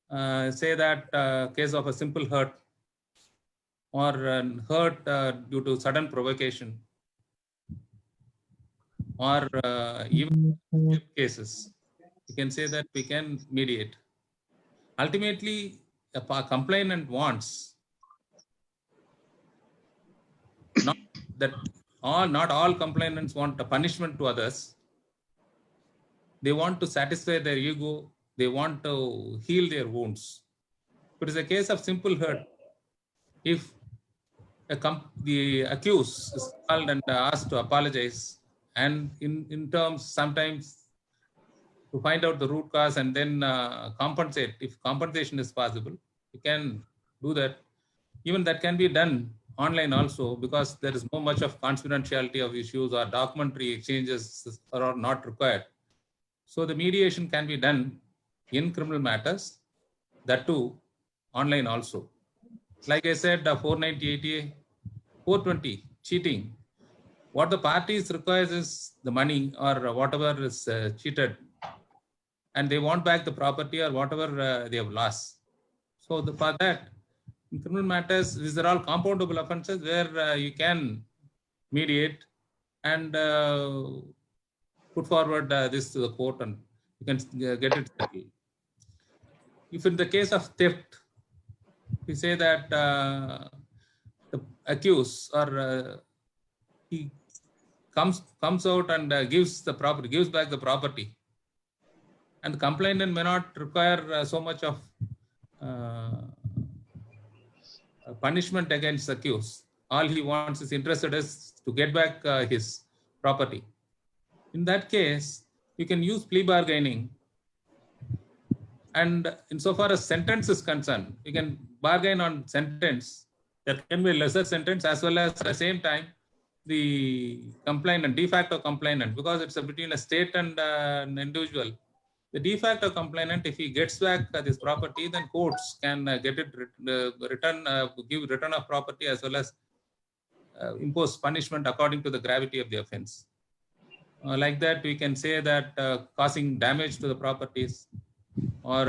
say that case of a simple hurt or hurt due to sudden provocation, or even cases, we can say that we can mediate. Ultimately, a complainant wants not all complainants want a punishment to others. They want to satisfy their ego. They want to heal their wounds. It is a case of simple hurt. If the accused is called and asked to apologize, and in terms sometimes to find out the root cause and then compensate, if compensation is possible, you can do that. Even that can be done online also, because there is no much of confidentiality of issues or documentary exchanges are not required. So the mediation can be done in criminal matters, that too online also. Like I said, 490 420 cheating. What the parties requires is the money or whatever is cheated, and they want back the property or whatever they have lost. So for that, in criminal matters, these are all compoundable offenses where you can mediate and put forward this to the court, and you can get it settled. If in the case of theft, we say that the accused or he comes out and gives back the property, and the complainant may not require so much of punishment against the accused. All he wants is interested is to get back his property. In that case, you can use plea bargaining, and insofar as sentence is concerned, you can bargain on sentence. There can be a lesser sentence as well as at the same time the complainant, de facto complainant, because it's between a state and an individual. The de facto complainant, if he gets back this property, then courts can get it give return of property as well as impose punishment according to the gravity of the offense. Like that, we can say that causing damage to the properties or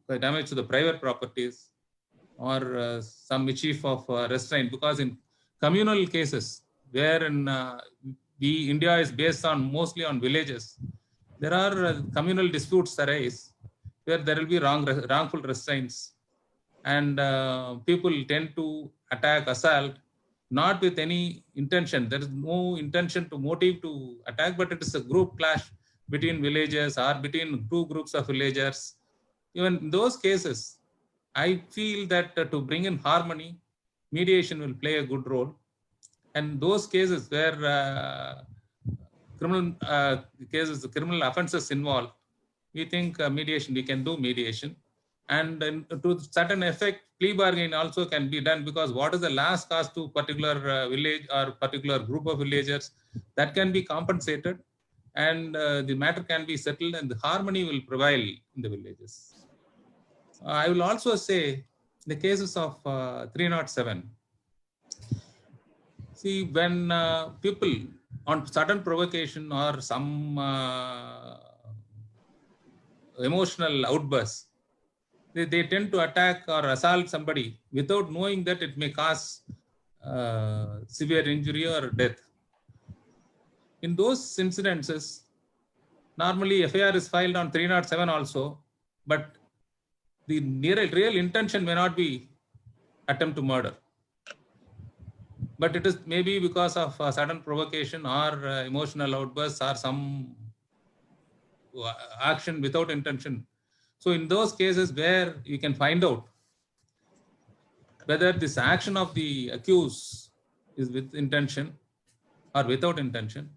damage to the private properties or some mischief of restraint, because in communal cases where in India is based on mostly on villages, there are communal disputes arise where there will be wrongful restraints, and people tend to attack, assault, not with any intention. There is no intention to motive to attack, but it is a group clash between villages or between two groups of villagers. Even in those cases, I feel that to bring in harmony, mediation will play a good role. And those cases where criminal offenses involved, we think mediation, we can do mediation. And to certain effect, plea bargaining also can be done, because what is the last cost to particular village or particular group of villagers, that can be compensated, and the matter can be settled, and the harmony will prevail in the villages. I will also say the cases of 307. See, when people on sudden provocation or some emotional outburst, they tend to attack or assault somebody without knowing that it may cause severe injury or death. In those incidences, normally FIR is filed on 307 also, but the real intention may not be attempt to murder, but it is maybe because of sudden provocation or emotional outbursts or some action without intention. So in those cases where you can find out whether this action of the accused is with intention or without intention,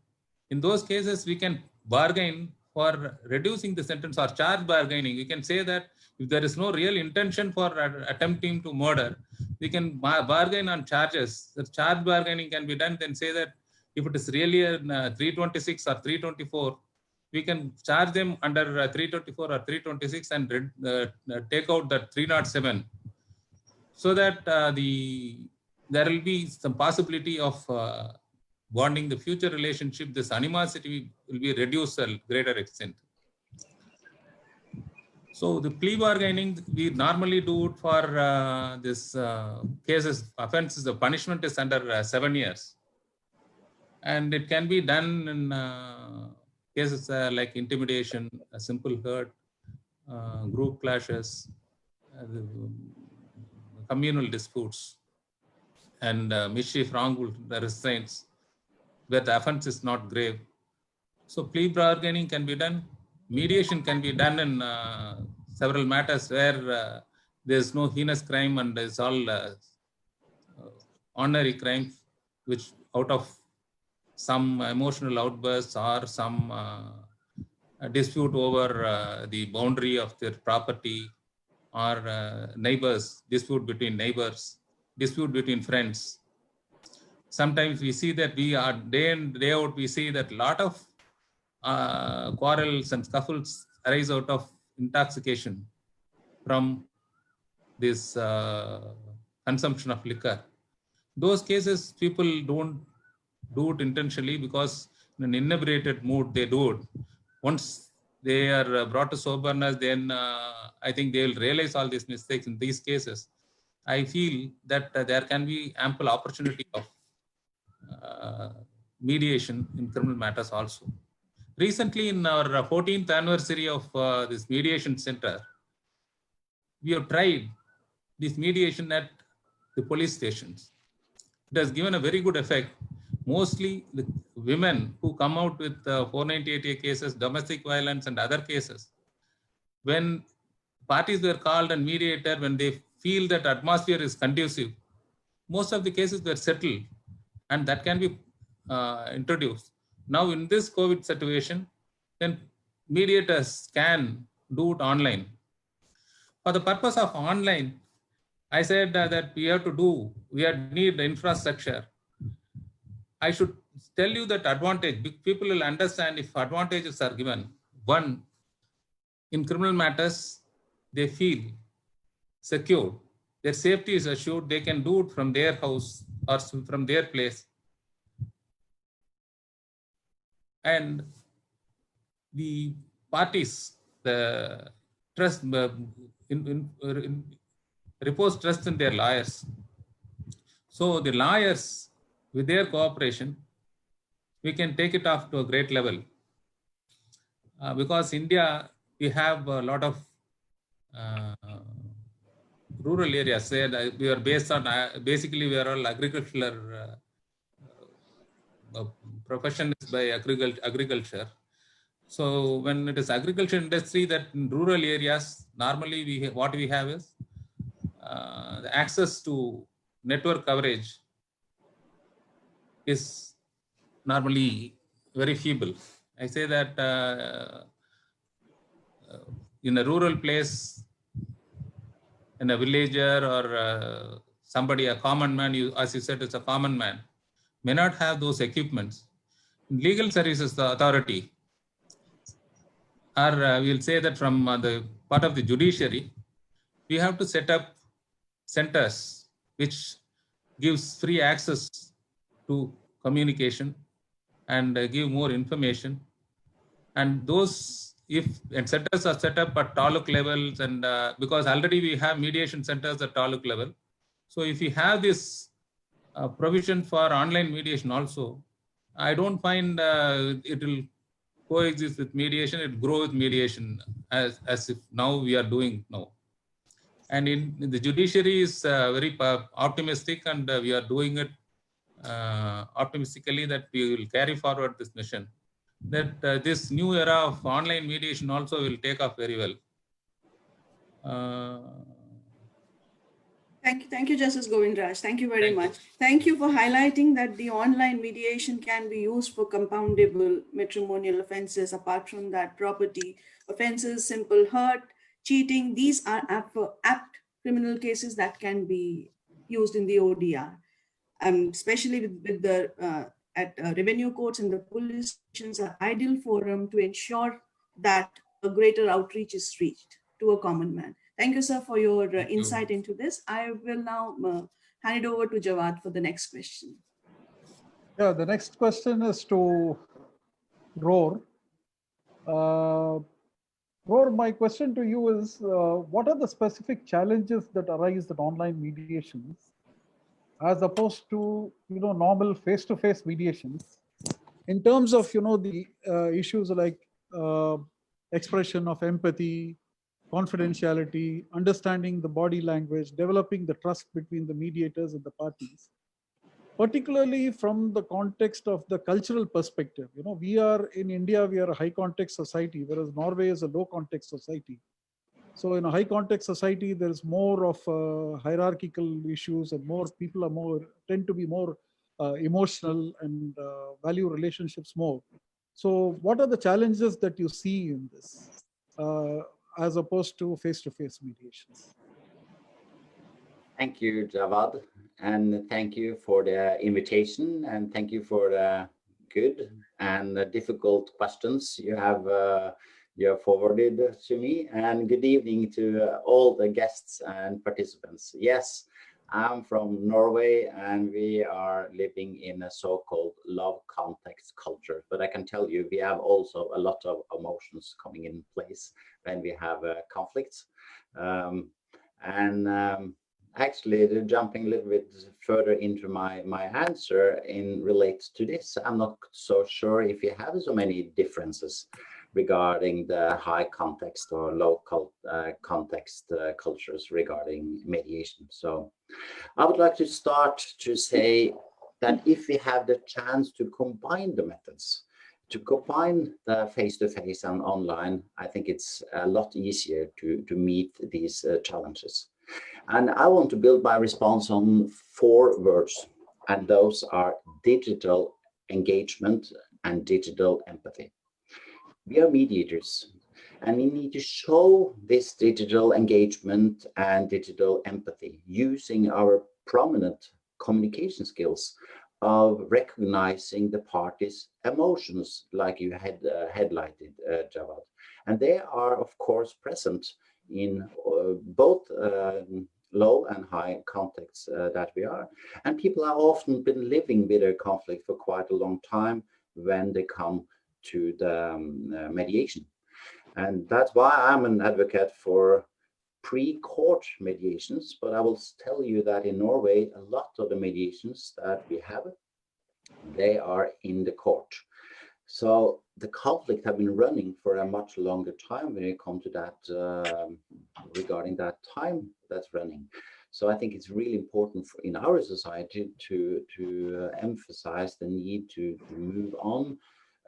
in those cases we can bargain for reducing the sentence or charge bargaining. We can say that if there is no real intention for attempting to murder, we can bargain on charges. The charge bargaining can be done, then say that if it is really a 326 or 324, we can charge them under 324 or 326 and take out the 307, so that there will be some possibility of bonding the future relationship. This animosity will be reduced to a greater extent. So the plea bargaining, we normally do it for this cases, offenses, the punishment is under 7 years. And it can be done in cases like intimidation, a simple hurt, group clashes, communal disputes, and mischief, wrongful restraints, where the offense is not grave. So plea bargaining can be done. Mediation can be done in several matters where there is no heinous crime and it's all ordinary crimes, which out of some emotional outbursts or some dispute over the boundary of their property or neighbors, dispute between neighbors. dispute between friends. Sometimes we see that we are day in, day out, we see that a lot of quarrels and scuffles arise out of intoxication from this consumption of liquor. Those cases, people don't do it intentionally because in an inebriated mood, they do it. Once they are brought to soberness, then I think they will realize all these mistakes. In these cases, I feel that there can be ample opportunity of mediation in criminal matters also. Recently, in our 14th anniversary of this mediation center, we have tried this mediation at the police stations. It has given a very good effect. Mostly the women who come out with 498A cases, domestic violence and other cases, when parties were called and mediator, when they feel that atmosphere is conducive, most of the cases were settled, and that can be introduced. Now in this COVID situation, then mediators can do it online. For the purpose of online, I said that we need the infrastructure. I should tell you that advantage, people will understand if advantages are given. One, in criminal matters, they feel secure. Their safety is assured. They can do it from their house or from their place. And the parties, the trust, repose trust in their lawyers. So the lawyers, with their cooperation, we can take it off to a great level. Because India, we have a lot of rural areas where we are based on, basically we are all agricultural profession is by agriculture. So when it is agriculture industry, that in rural areas, normally what we have is the access to network coverage is normally very feeble. I say that in a rural place, in a villager or somebody, a common man, as you said, it's a common man, may not have those equipments. In legal services, the authority, or we'll say that from the part of the judiciary, we have to set up centers which gives free access to communication and give more information. And those, and centers are set up at taluk levels, and because already we have mediation centers at taluk level. So if we have this provision for online mediation also, I don't find it will coexist with mediation, it grow with mediation as if now we are doing now. And in the judiciary is very optimistic, and we are doing it optimistically that we will carry forward this mission. That this new era of online mediation also will take off very well. Thank you, Justice Govindraj. Thank you very much. Thank you for highlighting that the online mediation can be used for compoundable matrimonial offenses. Apart from that, property offenses, simple hurt, cheating, these are apt criminal cases that can be used in the ODR. Especially with the revenue courts and the police stations are ideal forum to ensure that a greater outreach is reached to a common man. Thank you, sir, for your insight into this. I will now hand it over to Jawad for the next question. Yeah, the next question is to Roar. Roar, my question to you is, what are the specific challenges that arise in online mediations as opposed to normal face-to-face mediations in terms of the issues like expression of empathy, confidentiality, understanding the body language, developing the trust between the mediators and the parties, particularly from the context of the cultural perspective. We are in India, we are a high context society, whereas Norway is a low context society. So in a high context society, there is more of hierarchical issues, and more people tend to be more emotional and value relationships more. So what are the challenges that you see in this as opposed to face-to-face mediations? Thank you, Javad, and thank you for the invitation, and thank you for the good and difficult questions you have forwarded to me. And good evening to all the guests and participants. Yes, I'm from Norway, and we are living in a so-called love context culture. But I can tell you, we have also a lot of emotions coming in place when we have conflicts. Actually, jumping a little bit further into my answer in relates to this, I'm not so sure if you have so many differences regarding the high context or low context cultures regarding mediation. So I would like to start to say that if we have the chance to combine the methods, to combine the face-to-face and online, I think it's a lot easier to meet these challenges. And I want to build my response on 4 words, and those are digital engagement and digital empathy. We are mediators, and we need to show this digital engagement and digital empathy using our prominent communication skills of recognizing the parties' emotions, like you had highlighted, Javad. And they are, of course, present in both low and high contexts that we are. And people have often been living with their conflict for quite a long time when they come to the mediation. And that's why I'm an advocate for pre-court mediations, but I will tell you that in Norway, a lot of the mediations that we have, they are in the court. So the conflict have been running for a much longer time when you come to that, regarding that time that's running. So I think it's really important in our society to emphasize the need to move on,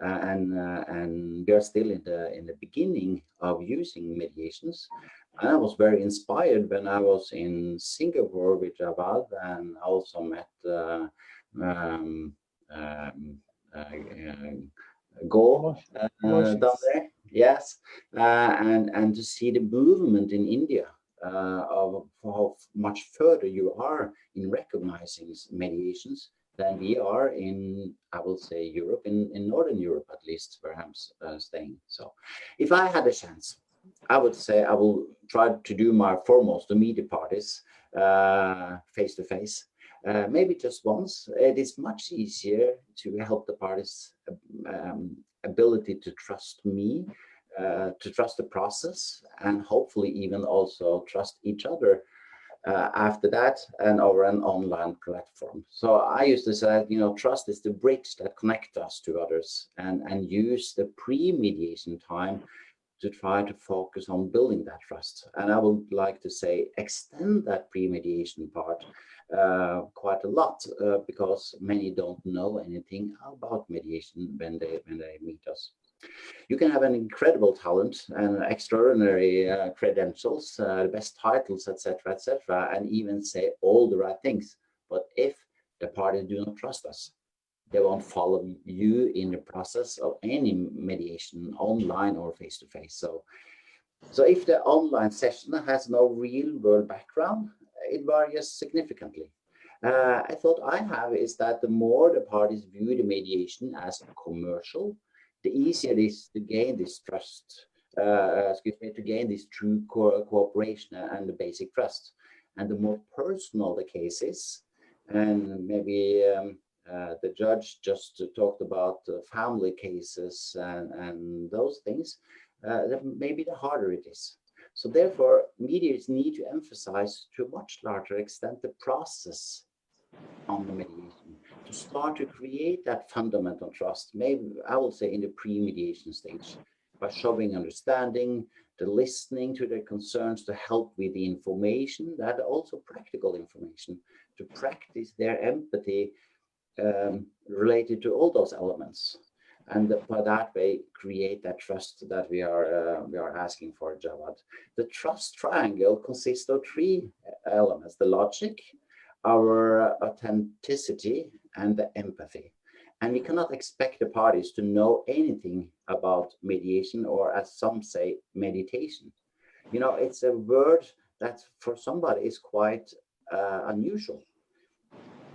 and we are still in the beginning of using mediations. And I was very inspired when I was in Singapore with Javad, and also met Go down there, yes, and to see the movement in India of how much further you are in recognizing mediations than we are in, I will say, Europe, in Northern Europe at least, where I'm staying. So if I had a chance, I would say I will try to do my foremost to meet the parties face to face. Maybe just once. It is much easier to help the parties' ability to trust me, to trust the process, and hopefully even also trust each other after that, and over an online platform. So I used to say, you know, trust is the bridge that connects us to others, and use the pre-mediation time to try to focus on building that trust. And I would like to say extend that pre-mediation part quite a lot, because many don't know anything about mediation when they meet us. You can have an incredible talent and extraordinary credentials, the best titles, etc., and even say all the right things. But if the parties do not trust us, they won't follow you in the process of any mediation, online or face-to-face. So if the online session has no real-world background, it varies significantly. A thought I have is that the more the parties view the mediation as commercial, the easier it is to gain this trust, to gain this true cooperation and the basic trust. And the more personal the case is, and maybe the judge just talked about family cases and those things, maybe the harder it is. So therefore, mediators need to emphasize to a much larger extent the process on the mediation to start to create that fundamental trust, maybe I will say in the pre-mediation stage, by showing understanding, the listening to their concerns, to help with the information, that also practical information, to practice their empathy related to all those elements, and by that way create that trust that we are asking for, Javad. The trust triangle consists of 3 elements: the logic, our authenticity, and the empathy. And we cannot expect the parties to know anything about mediation, or as some say, meditation. You know, it's a word that for somebody is quite unusual.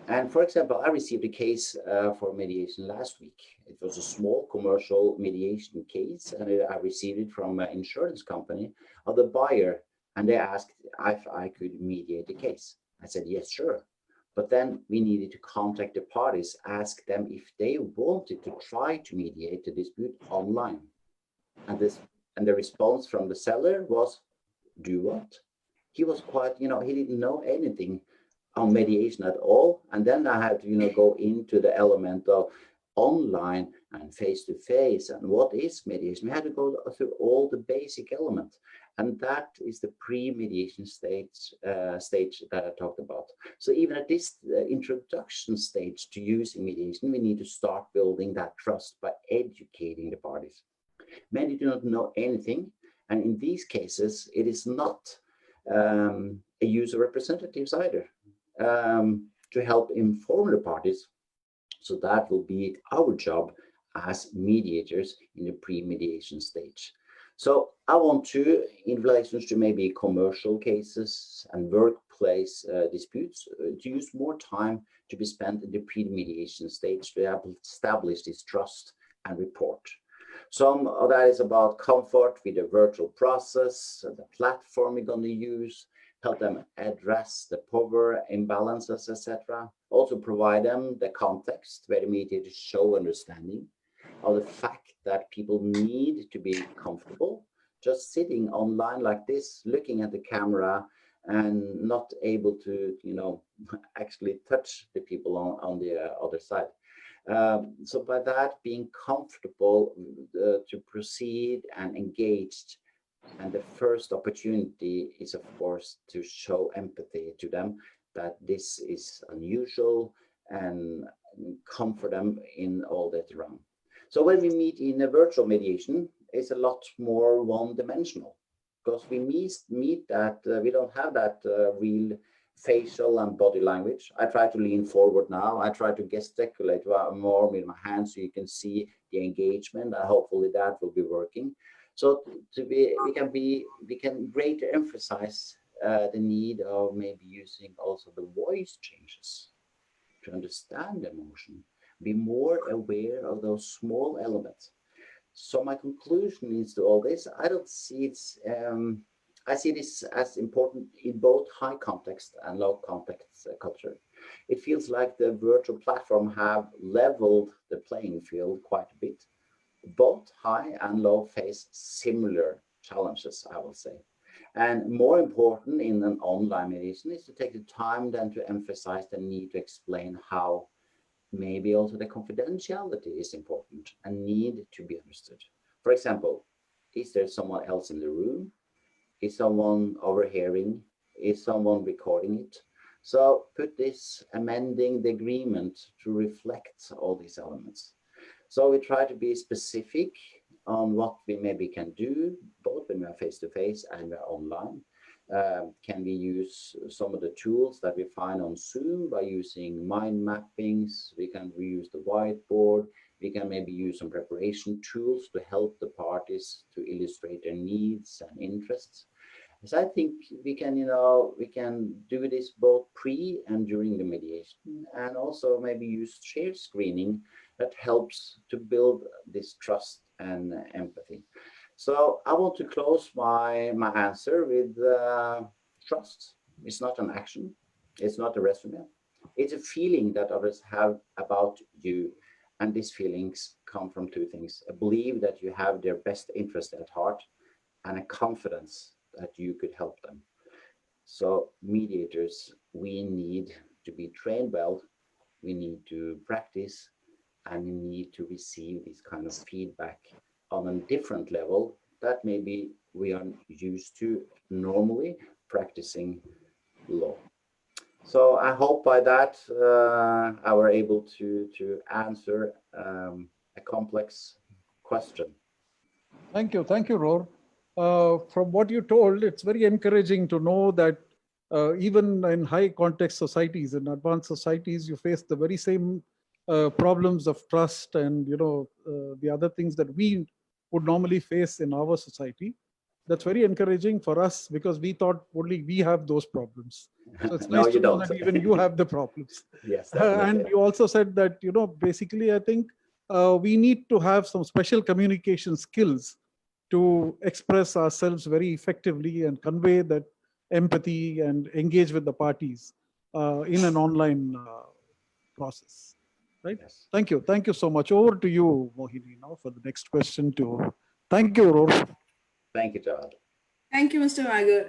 And for example, I received a case for mediation last week. It was a small commercial mediation case, and I received it from an insurance company of the buyer, and they asked if I could mediate the case. I said, yes, sure. But then we needed to contact the parties, ask them if they wanted to try to mediate the dispute online. And the response from the seller was, do what? He was quite, he didn't know anything on mediation at all. And then I had to, go into the element of online and face-to-face and what is mediation. We had to go through all the basic elements. And that is the pre-mediation stage that I talked about. So even at this introduction stage to using mediation, we need to start building that trust by educating the parties. Many do not know anything. And in these cases, it is not a use of representatives either to help inform the parties. So that will be our job as mediators in the pre-mediation stage. So I want to, in relation to maybe commercial cases and workplace disputes, to use more time to be spent in the pre-mediation stage to establish this trust and report. Some of that is about comfort with the virtual process, the platform we're going to use, help them address the power imbalances, etc. Also provide them the context where the mediators show understanding of the fact that people need to be comfortable just sitting online like this, looking at the camera and not able to, actually touch the people on the other side. So by that, being comfortable to proceed and engaged. And the first opportunity is, of course, to show empathy to them that this is unusual and comfort them in all that around. So when we meet in a virtual mediation, it's a lot more one-dimensional because we meet that we don't have that real facial and body language. I try to lean forward now. I try to gesticulate more with my hands so you can see the engagement, and hopefully that will be working. So we can greater emphasize the need of maybe using also the voice changes to understand the emotion, be more aware of those small elements. So my conclusion is to all this, I don't see it's, I see this as important in both high context and low context culture. It feels like the virtual platform have leveled the playing field quite a bit. Both high and low face similar challenges, I will say. And more important in an online mediation is to take the time then to emphasize the need to explain how maybe also the confidentiality is important and need to be understood. For example, is there someone else in the room? Is someone overhearing? Is someone recording it? So put this amending the agreement to reflect all these elements. So we try to be specific on what we maybe can do, both when we are face-to-face and we're online. Can we use some of the tools that we find on Zoom by using mind mappings? We can reuse the whiteboard. We can maybe use some preparation tools to help the parties to illustrate their needs and interests. So I think we can, we can do this both pre and during the mediation, and also maybe use share screening that helps to build this trust and empathy. So I want to close my answer with trust. It's not an action. It's not a resume. It's a feeling that others have about you. And these feelings come from two things: a belief that you have their best interest at heart, and a confidence that you could help them. So mediators, we need to be trained well, we need to practice, and we need to receive this kind of feedback on a different level that maybe we are used to normally practicing law. So I hope by that I were able to answer a complex question. Thank you, Roar. From what you told, it's very encouraging to know that even in high context societies, in advanced societies, you face the very same problems of trust and the other things that we would normally face in our society. That's very encouraging for us because we thought only we have those problems. So it's No, nice you to know don't. that even you have the problems. Yes, And definitely. you also said that, basically, I think we need to have some special communication skills to express ourselves very effectively and convey that empathy and engage with the parties in an online process. Right? Yes. Thank you. Thank you so much. Over to you, Mohini, now for the next question. Thank you, Rolf. Thank you, Todd. Thank you, Mr. Wager.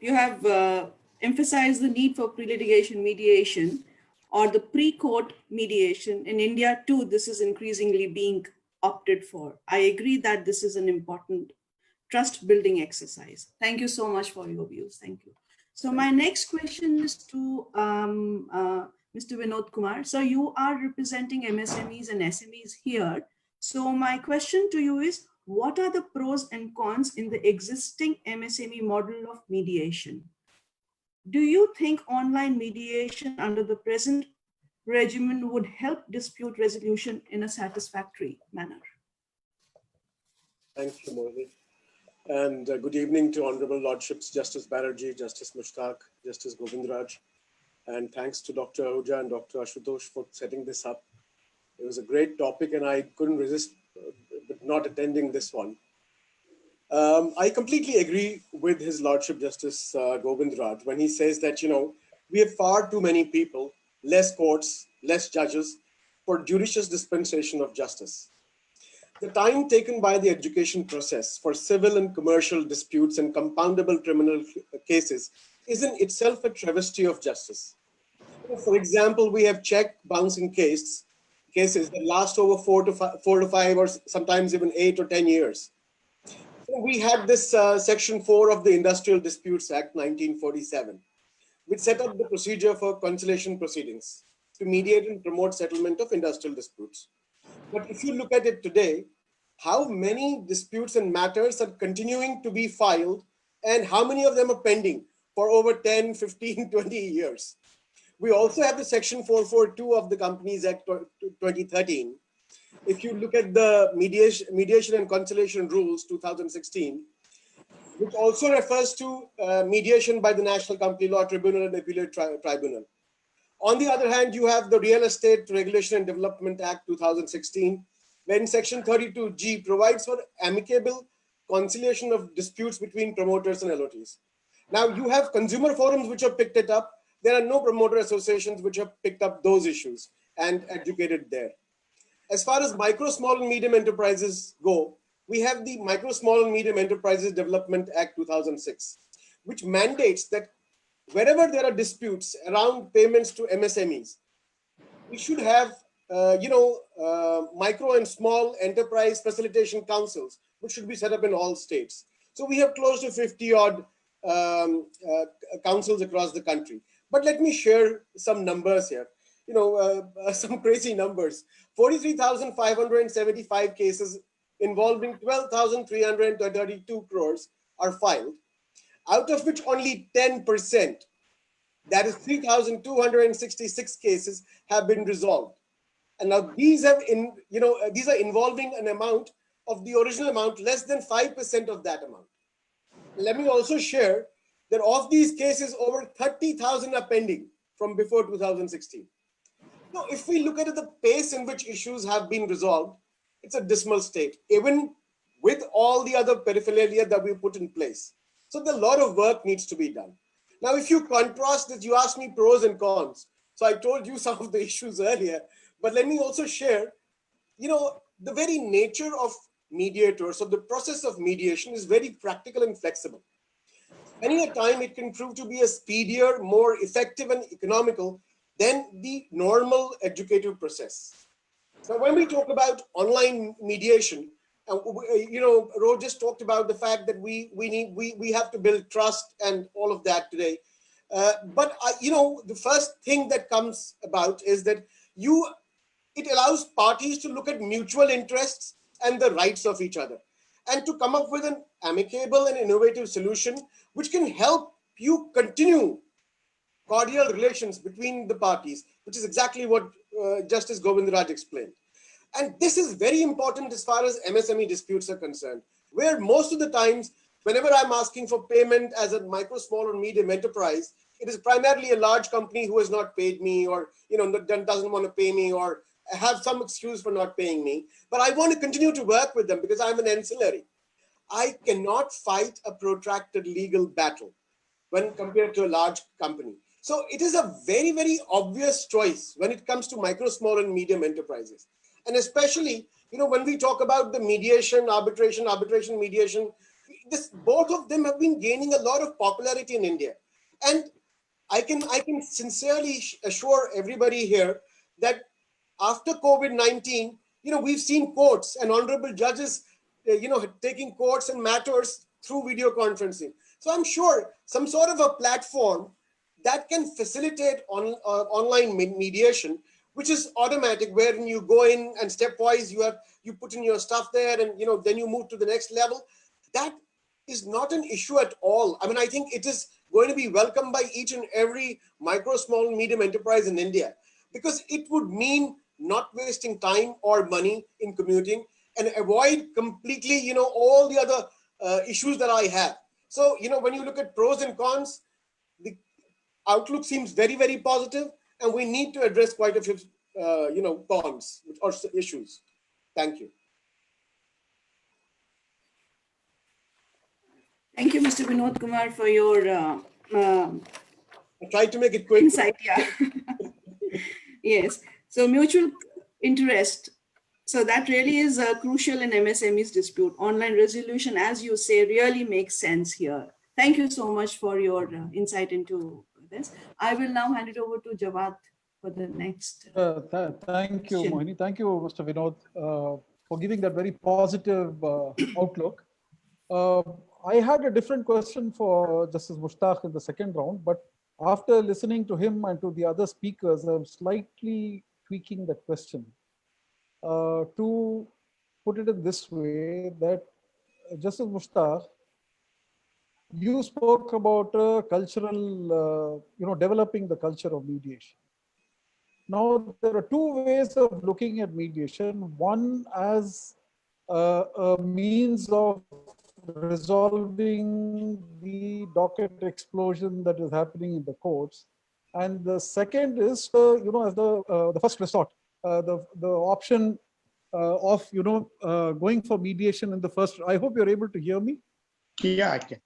You have emphasized the need for pre-litigation mediation or the pre-court mediation. In India, too, this is increasingly being opted for. I agree that this is an important trust-building exercise. Thank you so much for your views. Thank you. So my next question is to Mr. Vinod Kumar. So you are representing MSMEs and SMEs here. So my question to you is, what are the pros and cons in the existing MSME model of mediation? Do you think online mediation under the present regimen would help dispute resolution in a satisfactory manner? Thank you, Mohini. And good evening to Honorable Lordships, Justice Banerjee, Justice Mushtaq, Justice Govindraj. And thanks to Dr. Ahuja and Dr. Ashutosh for setting this up. It was a great topic and I couldn't resist not attending this one. I completely agree with His Lordship Justice Govindraj when he says that, we have far too many people, less courts, less judges for judicious dispensation of justice. The time taken by the education process for civil and commercial disputes and compoundable criminal cases is in itself a travesty of justice. For example, we have check bouncing cases that last over 4 to 5 or sometimes even 8 or 10 years. We had this Section 4 of the Industrial Disputes Act 1947, which set up the procedure for conciliation proceedings to mediate and promote settlement of industrial disputes. But if you look at it today, how many disputes and matters are continuing to be filed and how many of them are pending for over 10, 15, 20 years? We also have the Section 442 of the Companies Act 2013. If you look at the mediation and conciliation rules 2016, which also refers to mediation by the National Company Law Tribunal and Appellate Tribunal. On the other hand, you have the Real Estate Regulation and Development Act 2016, when Section 32G provides for amicable conciliation of disputes between promoters and LOTs. Now you have consumer forums which have picked it up. There are no promoter associations which have picked up those issues and educated there. As far as micro, small and medium enterprises go, we have the Micro, Small and Medium Enterprises Development Act 2006, which mandates that wherever there are disputes around payments to MSMEs, we should have micro and small enterprise facilitation councils, which should be set up in all states. So we have close to 50 odd councils across the country. But let me share some numbers here. Some crazy numbers. 43,575 cases involving 12,332 crores are filed, out of which only 10%, that is 3,266 cases, have been resolved. And now these are involving an amount of the original amount less than 5% of that amount. Let me also share that of these cases, over 30,000 are pending from before 2016. Now, if we look at the pace in which issues have been resolved, it's a dismal state, even with all the other paraphernalia that we put in place. So a lot of work needs to be done. Now, if you contrast that, you asked me pros and cons. So I told you some of the issues earlier, but let me also share, the very nature of mediators, of the process of mediation is very practical and flexible. Many a time it can prove to be a speedier, more effective and economical than the normal educative process. So when we talk about online mediation, Ro just talked about the fact that we have to build trust and all of that today. But the first thing that comes about is that it allows parties to look at mutual interests and the rights of each other, and to come up with an amicable and innovative solution which can help you continue cordial relations between the parties, which is exactly what Justice Govindraj explained. And this is very important as far as MSME disputes are concerned. where most of the times, whenever I'm asking for payment as a micro, small, or medium enterprise, it is primarily a large company who has not paid me, or doesn't want to pay me, or have some excuse for not paying me. But I want to continue to work with them because I'm an ancillary. I cannot fight a protracted legal battle when compared to a large company. So it is a very, very obvious choice when it comes to micro, small, and medium enterprises. And especially, when we talk about the mediation, arbitration, mediation, both of them have been gaining a lot of popularity in India. And I can sincerely assure everybody here that after COVID-19, we've seen courts and honorable judges, taking courts and matters through video conferencing. So I'm sure some sort of a platform that can facilitate online mediation, which is automatic, wherein you go in and stepwise you put in your stuff there, and then you move to the next level. That is not an issue at all. I mean, I think it is going to be welcomed by each and every micro, small, and medium enterprise in India, because it would mean not wasting time or money in commuting and avoid completely, all the other issues that I have. So, when you look at pros and cons, the outlook seems very, very positive, and we need to address quite a few, cons or issues. Thank you. Thank you, Mr. Vinod Kumar, for your I tried to make it quick. insight. Yeah. Yes. So mutual interest. So that really is crucial in MSME's dispute. Online resolution, as you say, really makes sense here. Thank you so much for your insight into this. I will now hand it over to Jawad for the next. Thank you, Mohini. Thank you, Mr. Vinod, for giving that very positive outlook. I had a different question for Justice Mushtaq in the second round, but after listening to him and to the other speakers, I'm slightly tweaking the question to put it in this way, that Justice Mushtaq, you spoke about cultural, developing the culture of mediation. Now, there are two ways of looking at mediation. One as a means of resolving the docket explosion that is happening in the courts, and the second is, as the first resort, the option of going for mediation in the first. I hope you're able to hear me. Yeah, I can.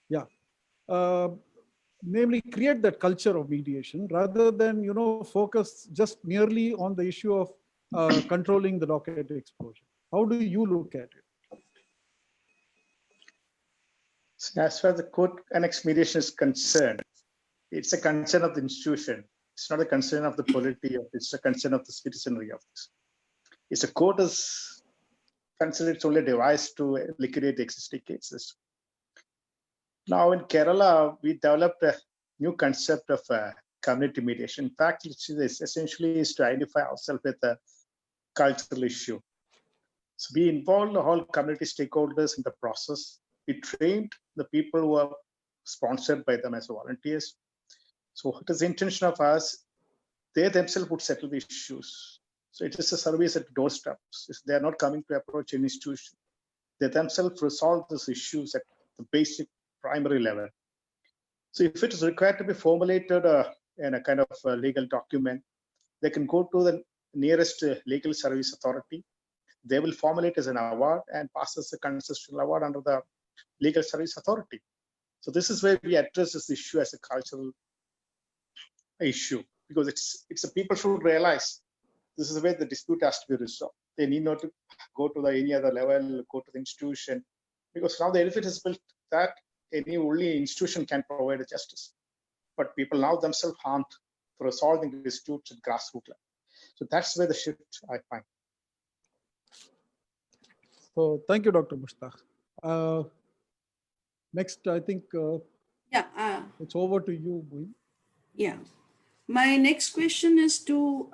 Yeah. Namely, create that culture of mediation rather than focus just merely on the issue of controlling the docket explosion. How do you look at it? As far as the court annexed mediation is concerned, it's a concern of the institution. It's not a concern of the polity of it. It's a concern of the citizenry of this. It's a court is considered it's only a device to liquidate the existing cases. Now in Kerala, we developed a new concept of community mediation. In fact, it's essentially is to identify ourselves with a cultural issue. So we involved the whole community stakeholders in the process. We trained the people who are sponsored by them as volunteers. So what is the intention of us? They themselves would settle the issues. So it is a service at doorsteps. They are not coming to approach an institution. They themselves resolve these issues at the basic primary level. So if it is required to be formulated in a kind of a legal document, they can go to the nearest legal service authority. They will formulate as an award and pass as a constitutional award under the legal service authority. So this is where we address this issue as a cultural issue, because it's a people should realize this is where the dispute has to be resolved. They need not to go to any other level, go to the institution, because now the edifice is built that any only institution can provide a justice. But people now themselves aren't for resolving disputes at grassroots level. So that's where the shift I find. So thank you, Dr. Mushtaq. Next, I think it's over to you, Mohini. Yeah. My next question is to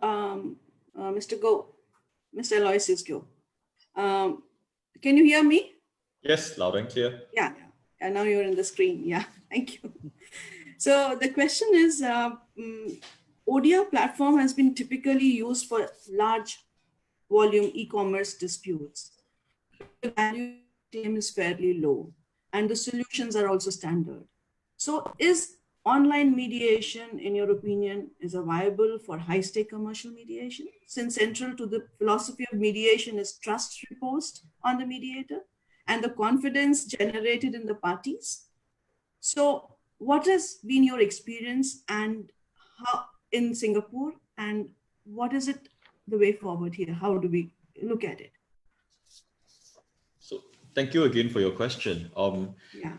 Mr. Aloysius Go. Can you hear me? Yes, loud and clear. Yeah. And now you're in the screen. Yeah, thank you. So the question is, ODR platform has been typically used for large volume e-commerce disputes. The value TM is fairly low, and the solutions are also standard. So is online mediation, in your opinion, is a viable for high-stake commercial mediation, since central to the philosophy of mediation is trust reposed on the mediator and the confidence generated in the parties? So what has been your experience and how in Singapore, and what is it the way forward here? How do we look at it? So thank you again for your question. Yeah.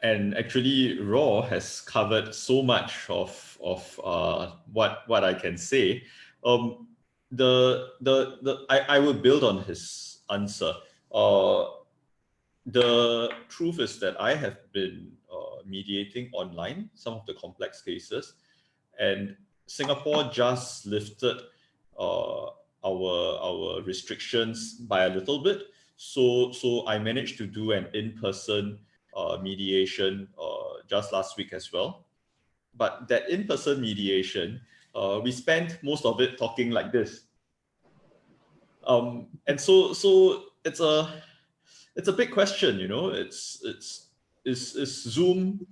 And actually, Raw has covered so much of what I can say. I will build on his answer. The truth is that I have been mediating online some of the complex cases, and Singapore just lifted our restrictions by a little bit. So I managed to do an in-person mediation just last week as well. But that in-person mediation, we spent most of it talking like this. And so it's a big question, you know. Is Zoom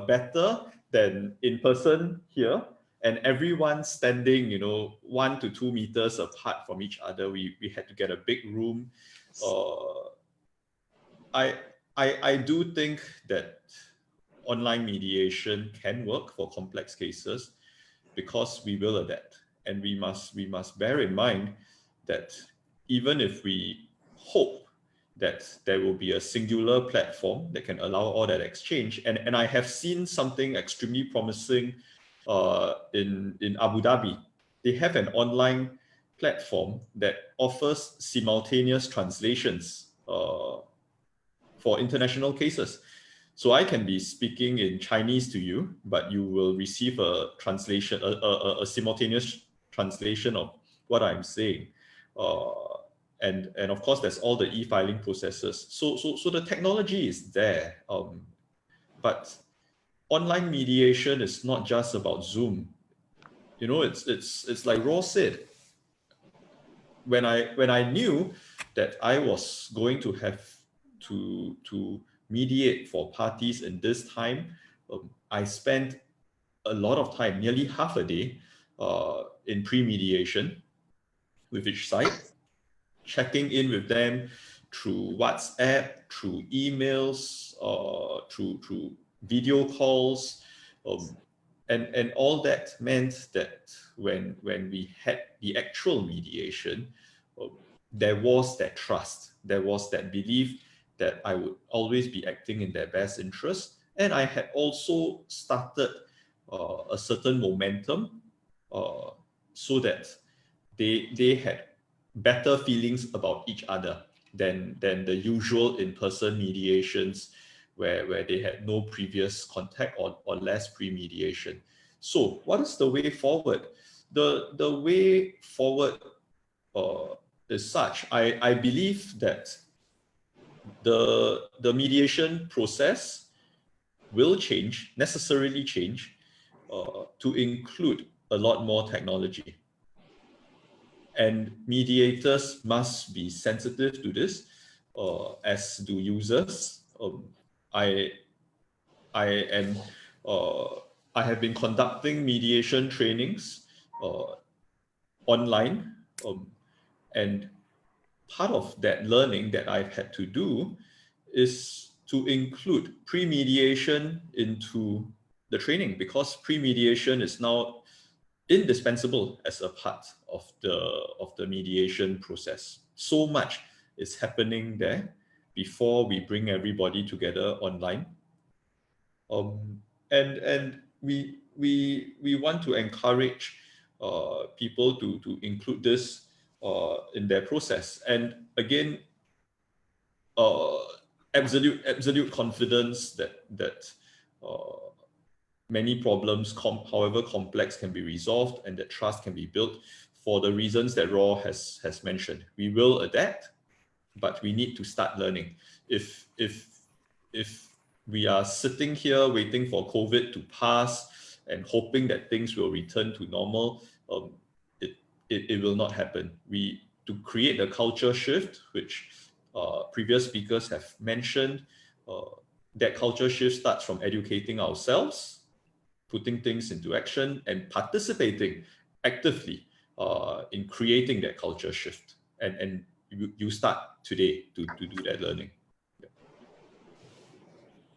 better than in person here? And everyone standing, you know, 1 to 2 meters apart from each other. We had to get a big room. I do think that online mediation can work for complex cases because we will adapt, and we must bear in mind that even if we hope that there will be a singular platform that can allow all that exchange, and I have seen something extremely promising in Abu Dhabi. They have an online platform that offers simultaneous translations for international cases. So I can be speaking in Chinese to you, but you will receive a translation, a simultaneous translation of what I'm saying. And of course, there's all the e-filing processes. So the technology is there, but online mediation is not just about Zoom. You know, it's like Raw said. When I knew that I was going to have to mediate for parties in this time, I spent a lot of time, nearly half a day, in pre-mediation with each side, checking in with them through WhatsApp, through emails, through video calls, and all that meant that when we had the actual mediation, there was that trust, there was that belief that I would always be acting in their best interest, and I had also started a certain momentum so that they had better feelings about each other than the usual in-person mediations where they had no previous contact or less pre-mediation. So what is the way forward? The way forward is such. I believe that the mediation process will change, necessarily change, to include a lot more technology. And mediators must be sensitive to this, as do users. I have been conducting mediation trainings online, and part of that learning that I've had to do is to include pre-mediation into the training, because pre-mediation is now indispensable as a part of the mediation process. So much is happening there before we bring everybody together online. And we want to encourage people to include this in their process. And again, absolute confidence that many problems, however complex, can be resolved, and that trust can be built for the reasons that Raw has mentioned. We will adapt, but we need to start learning. If we are sitting here waiting for COVID to pass and hoping that things will return to normal, it will not happen. To create a culture shift, which previous speakers have mentioned, that culture shift starts from educating ourselves, putting things into action, and participating actively in creating that culture shift. And you start today to do that learning.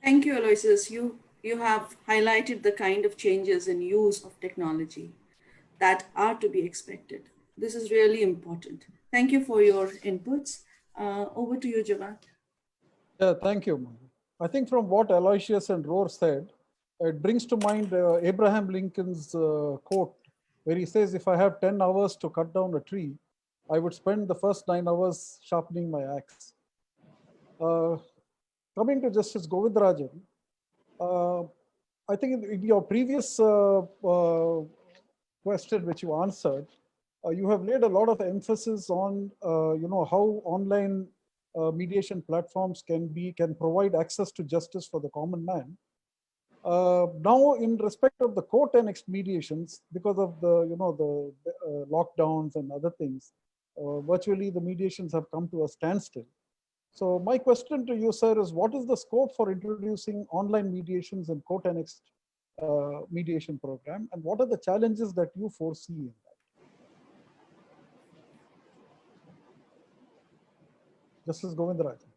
Thank you, Aloysius. You have highlighted the kind of changes in use of technology that are to be expected. This is really important. Thank you for your inputs. Over to you, Javad. Yeah, thank you. I think from what Aloysius and Rohr said, it brings to mind Abraham Lincoln's quote, where he says, if I have 10 hours to cut down a tree, I would spend the first 9 hours sharpening my axe. Coming to Justice Govindarajan, I think in your previous question, which you answered, you have laid a lot of emphasis on how online mediation platforms can provide access to justice for the common man. Now, in respect of the court-annexed mediations, because of the lockdowns and other things, virtually the mediations have come to a standstill. So my question to you, sir, is what is the scope for introducing online mediations and court-annexed mediation program, and what are the challenges that you foresee in that? Justice Govindarajan.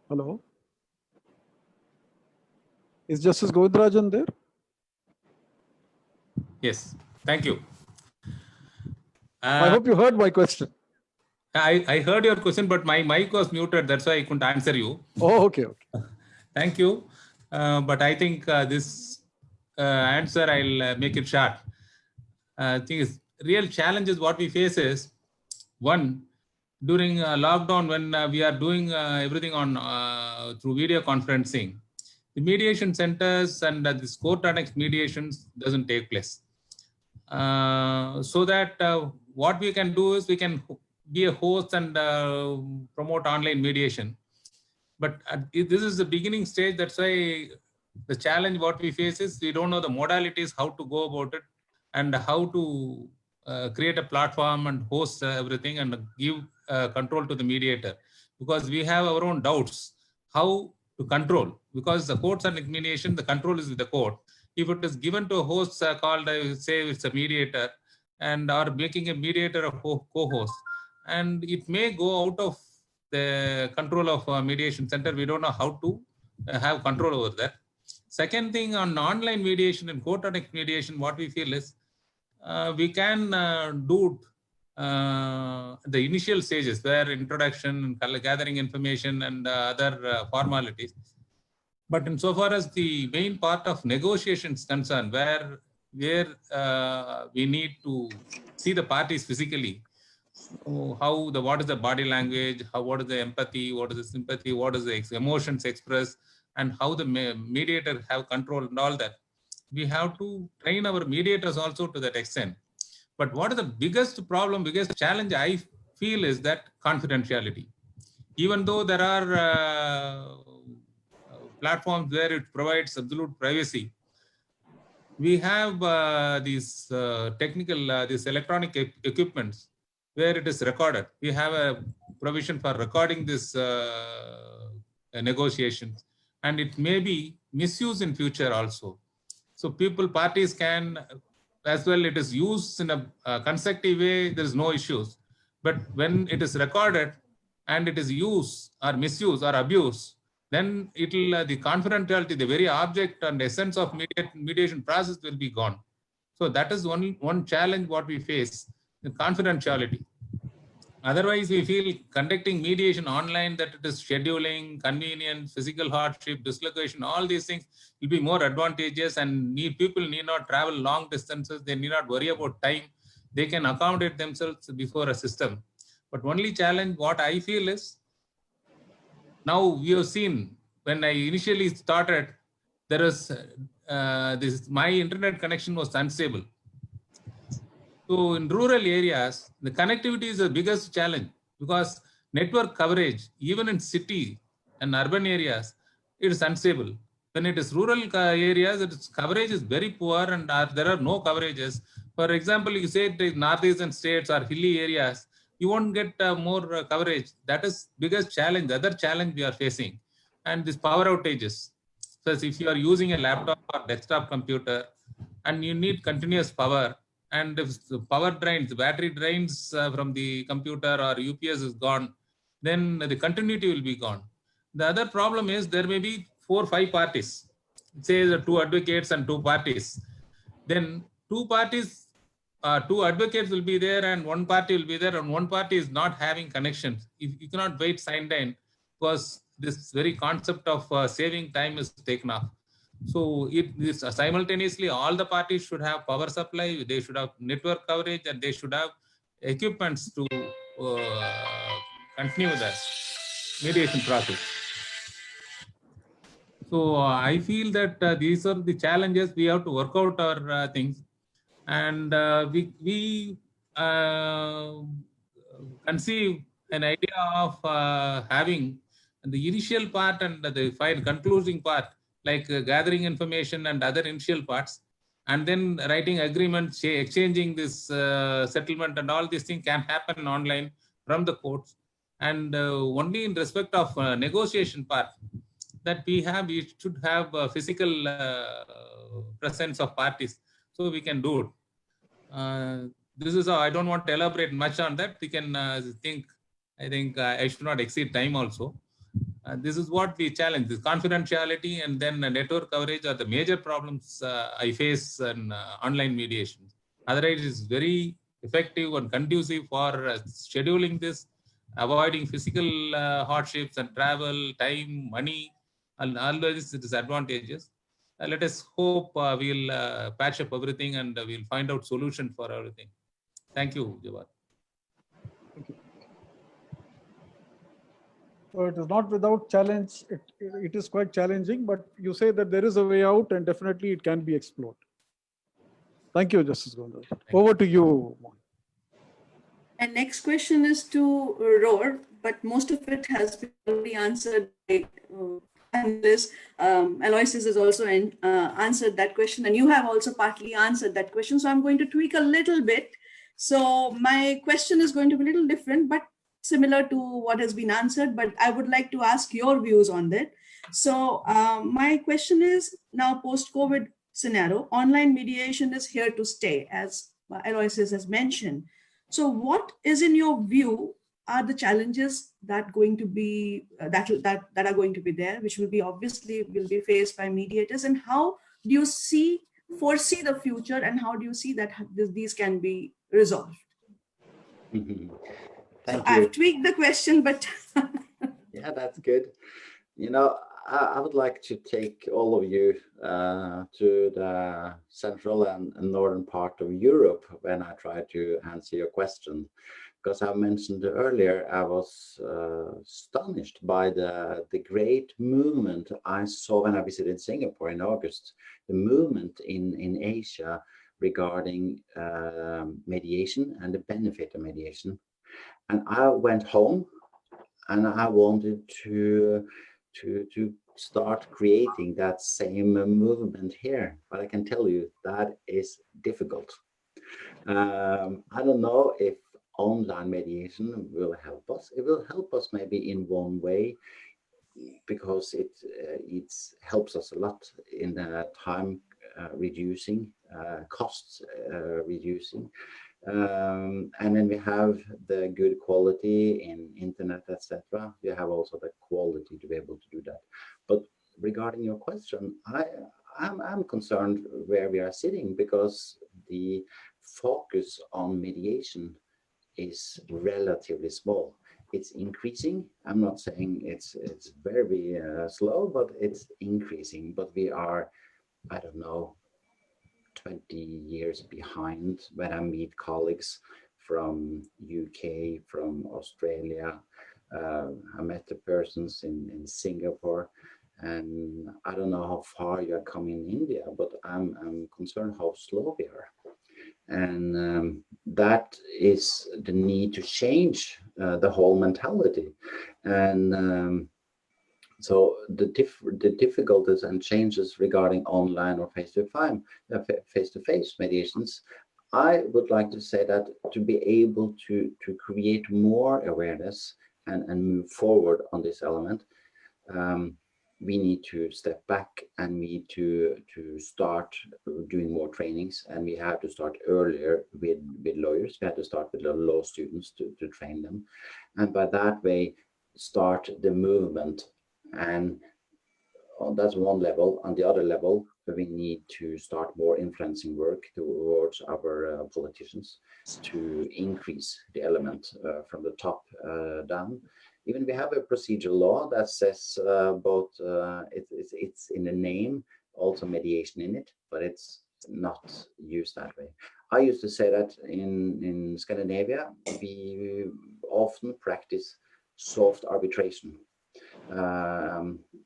Hello? Is Justice Govindarajan there? Yes, thank you. I hope you heard my question. I heard your question, but my mic was muted. That's why I couldn't answer you. Oh, okay. Thank you. But I think this answer, I'll make it short. I think real challenge is what we face is, one, during lockdown, when we are doing everything on through video conferencing, the mediation centers and this court-annexed mediations doesn't take place. So that what we can do is we can be a host and promote online mediation. But this is the beginning stage. That's why the challenge what we face is we don't know the modalities, how to go about it, and how to create a platform and host everything and give control to the mediator. Because we have our own doubts how to control. Because the court-annexed mediation, the control is with the court. If it is given to a host called, say it's a mediator, and or making a mediator a co-host, and it may go out of the control of a mediation center. We don't know how to have control over that. Second thing, on online mediation and court-annexed mediation, what we feel is we can do the initial stages where introduction, gathering information, and other formalities. But insofar as the main part of negotiations concerned, where we need to see the parties physically, what is the body language, what is the empathy, what is the sympathy, what is the emotions expressed, and how the mediator have control and all that. We have to train our mediators also to that extent. But what is the biggest problem, biggest challenge I feel is that confidentiality. Even though there are platforms where it provides absolute privacy, we have these these electronic equipments where it is recorded. We have a provision for recording this negotiations, and it may be misused in future also. So parties can, as well, it is used in a constructive way, there is no issues. But when it is recorded and it is used or misused or abused, then it will the confidentiality, the very object and essence of mediation process will be gone. So that is one challenge what we face, the confidentiality. Otherwise, we feel conducting mediation online, that it is scheduling, convenience, physical hardship, dislocation, all these things will be more advantageous, and people need not travel long distances. They need not worry about time. They can accommodate themselves before a system. But only challenge what I feel is, now we have seen when I initially started, there is my internet connection was unstable. So in rural areas, the connectivity is the biggest challenge, because network coverage, even in city and urban areas, it is unstable. When it is rural areas, its coverage is very poor, and there are no coverages. For example, you say the northeastern states or hilly areas, you won't get more coverage. That is biggest challenge, the other challenge we are facing. And this power outages. So if you are using a laptop or desktop computer and you need continuous power, and if the power drains, the battery drains from the computer or UPS is gone, then the continuity will be gone. The other problem is there may be 4 or 5 parties, say the 2 advocates and 2 parties. Then 2 parties, 2 advocates will be there and 1 party will be there, and 1 party is not having connections. You cannot wait sign time, because this very concept of saving time is taken off. So it is simultaneously all the parties should have power supply, they should have network coverage, and they should have equipments to continue the mediation process. So I feel that these are the challenges. We have to work out our things, and we conceive an idea of having the initial part and the final concluding part, like gathering information and other initial parts, and then writing agreements, exchanging this settlement, and all these things can happen online from the courts. And only in respect of negotiation part, that we should have a physical presence of parties, so we can do it. This is how I don't want to elaborate much on that. We can think. I think I should not exceed time also. This is what we challenge: this confidentiality and then network coverage are the major problems I face in online mediation. Otherwise, it's very effective and conducive for scheduling this, avoiding physical hardships and travel, time, money, and all these disadvantages. Let us hope we'll patch up everything and we'll find out solution for everything. Thank you, Jawad. Thank you. So it is not without challenge. It is quite challenging, but you say that there is a way out, and definitely it can be explored. Thank you, Justice Govindra. Over to you, Mohini. And next question is to Roar, but most of it has been already answered by Aloysius has also answered that question, and you have also partly answered that question. So I'm going to tweak a little bit. So my question is going to be a little different, but similar to what has been answered, but I would like to ask your views on that. So my question is, now post-COVID scenario, online mediation is here to stay, as Aloysius has mentioned. So what is, in your view, are the challenges that going to be that are going to be there, which will be obviously will be faced by mediators, and how do you foresee the future, and how do you see that these can be resolved? Thank you. I've tweaked the question, but yeah, that's good. You know, I would like to take all of you to the central and northern part of Europe when I try to answer your question. Because I mentioned earlier, I was astonished by the great movement I saw when I visited Singapore in August, the movement in Asia regarding mediation and the benefit of mediation. And I went home and I wanted to start creating that same movement here, but I can tell you that is difficult. I don't know if online mediation will help us. It will help us maybe in one way, because it helps us a lot in the time reducing, costs reducing. And then we have the good quality in internet, etc. You have also the quality to be able to do that. But regarding your question, I'm concerned where we are sitting, because the focus on mediation is relatively small. It's increasing. I'm not saying it's very slow, but it's increasing. But we are, I don't know, 20 years behind when I meet colleagues from UK, from Australia. I met the persons in Singapore, and I don't know how far you are coming in India, but I'm concerned how slow we are. And that is the need to change the whole mentality. And So the difficulties and changes regarding online or face-to-face mediations, I would like to say that to be able to create more awareness and move forward on this element, we need to step back and we need to start doing more trainings, and we have to start earlier with lawyers. We have to start with the law students to train them, and by that way start the movement. And that's one level. On the other level, we need to start more influencing work towards our politicians to increase the element from the top down. Even we have a procedural law that says both, it's in the name, also mediation in it, but it's not used that way. I used to say that in Scandinavia, we often practice soft arbitration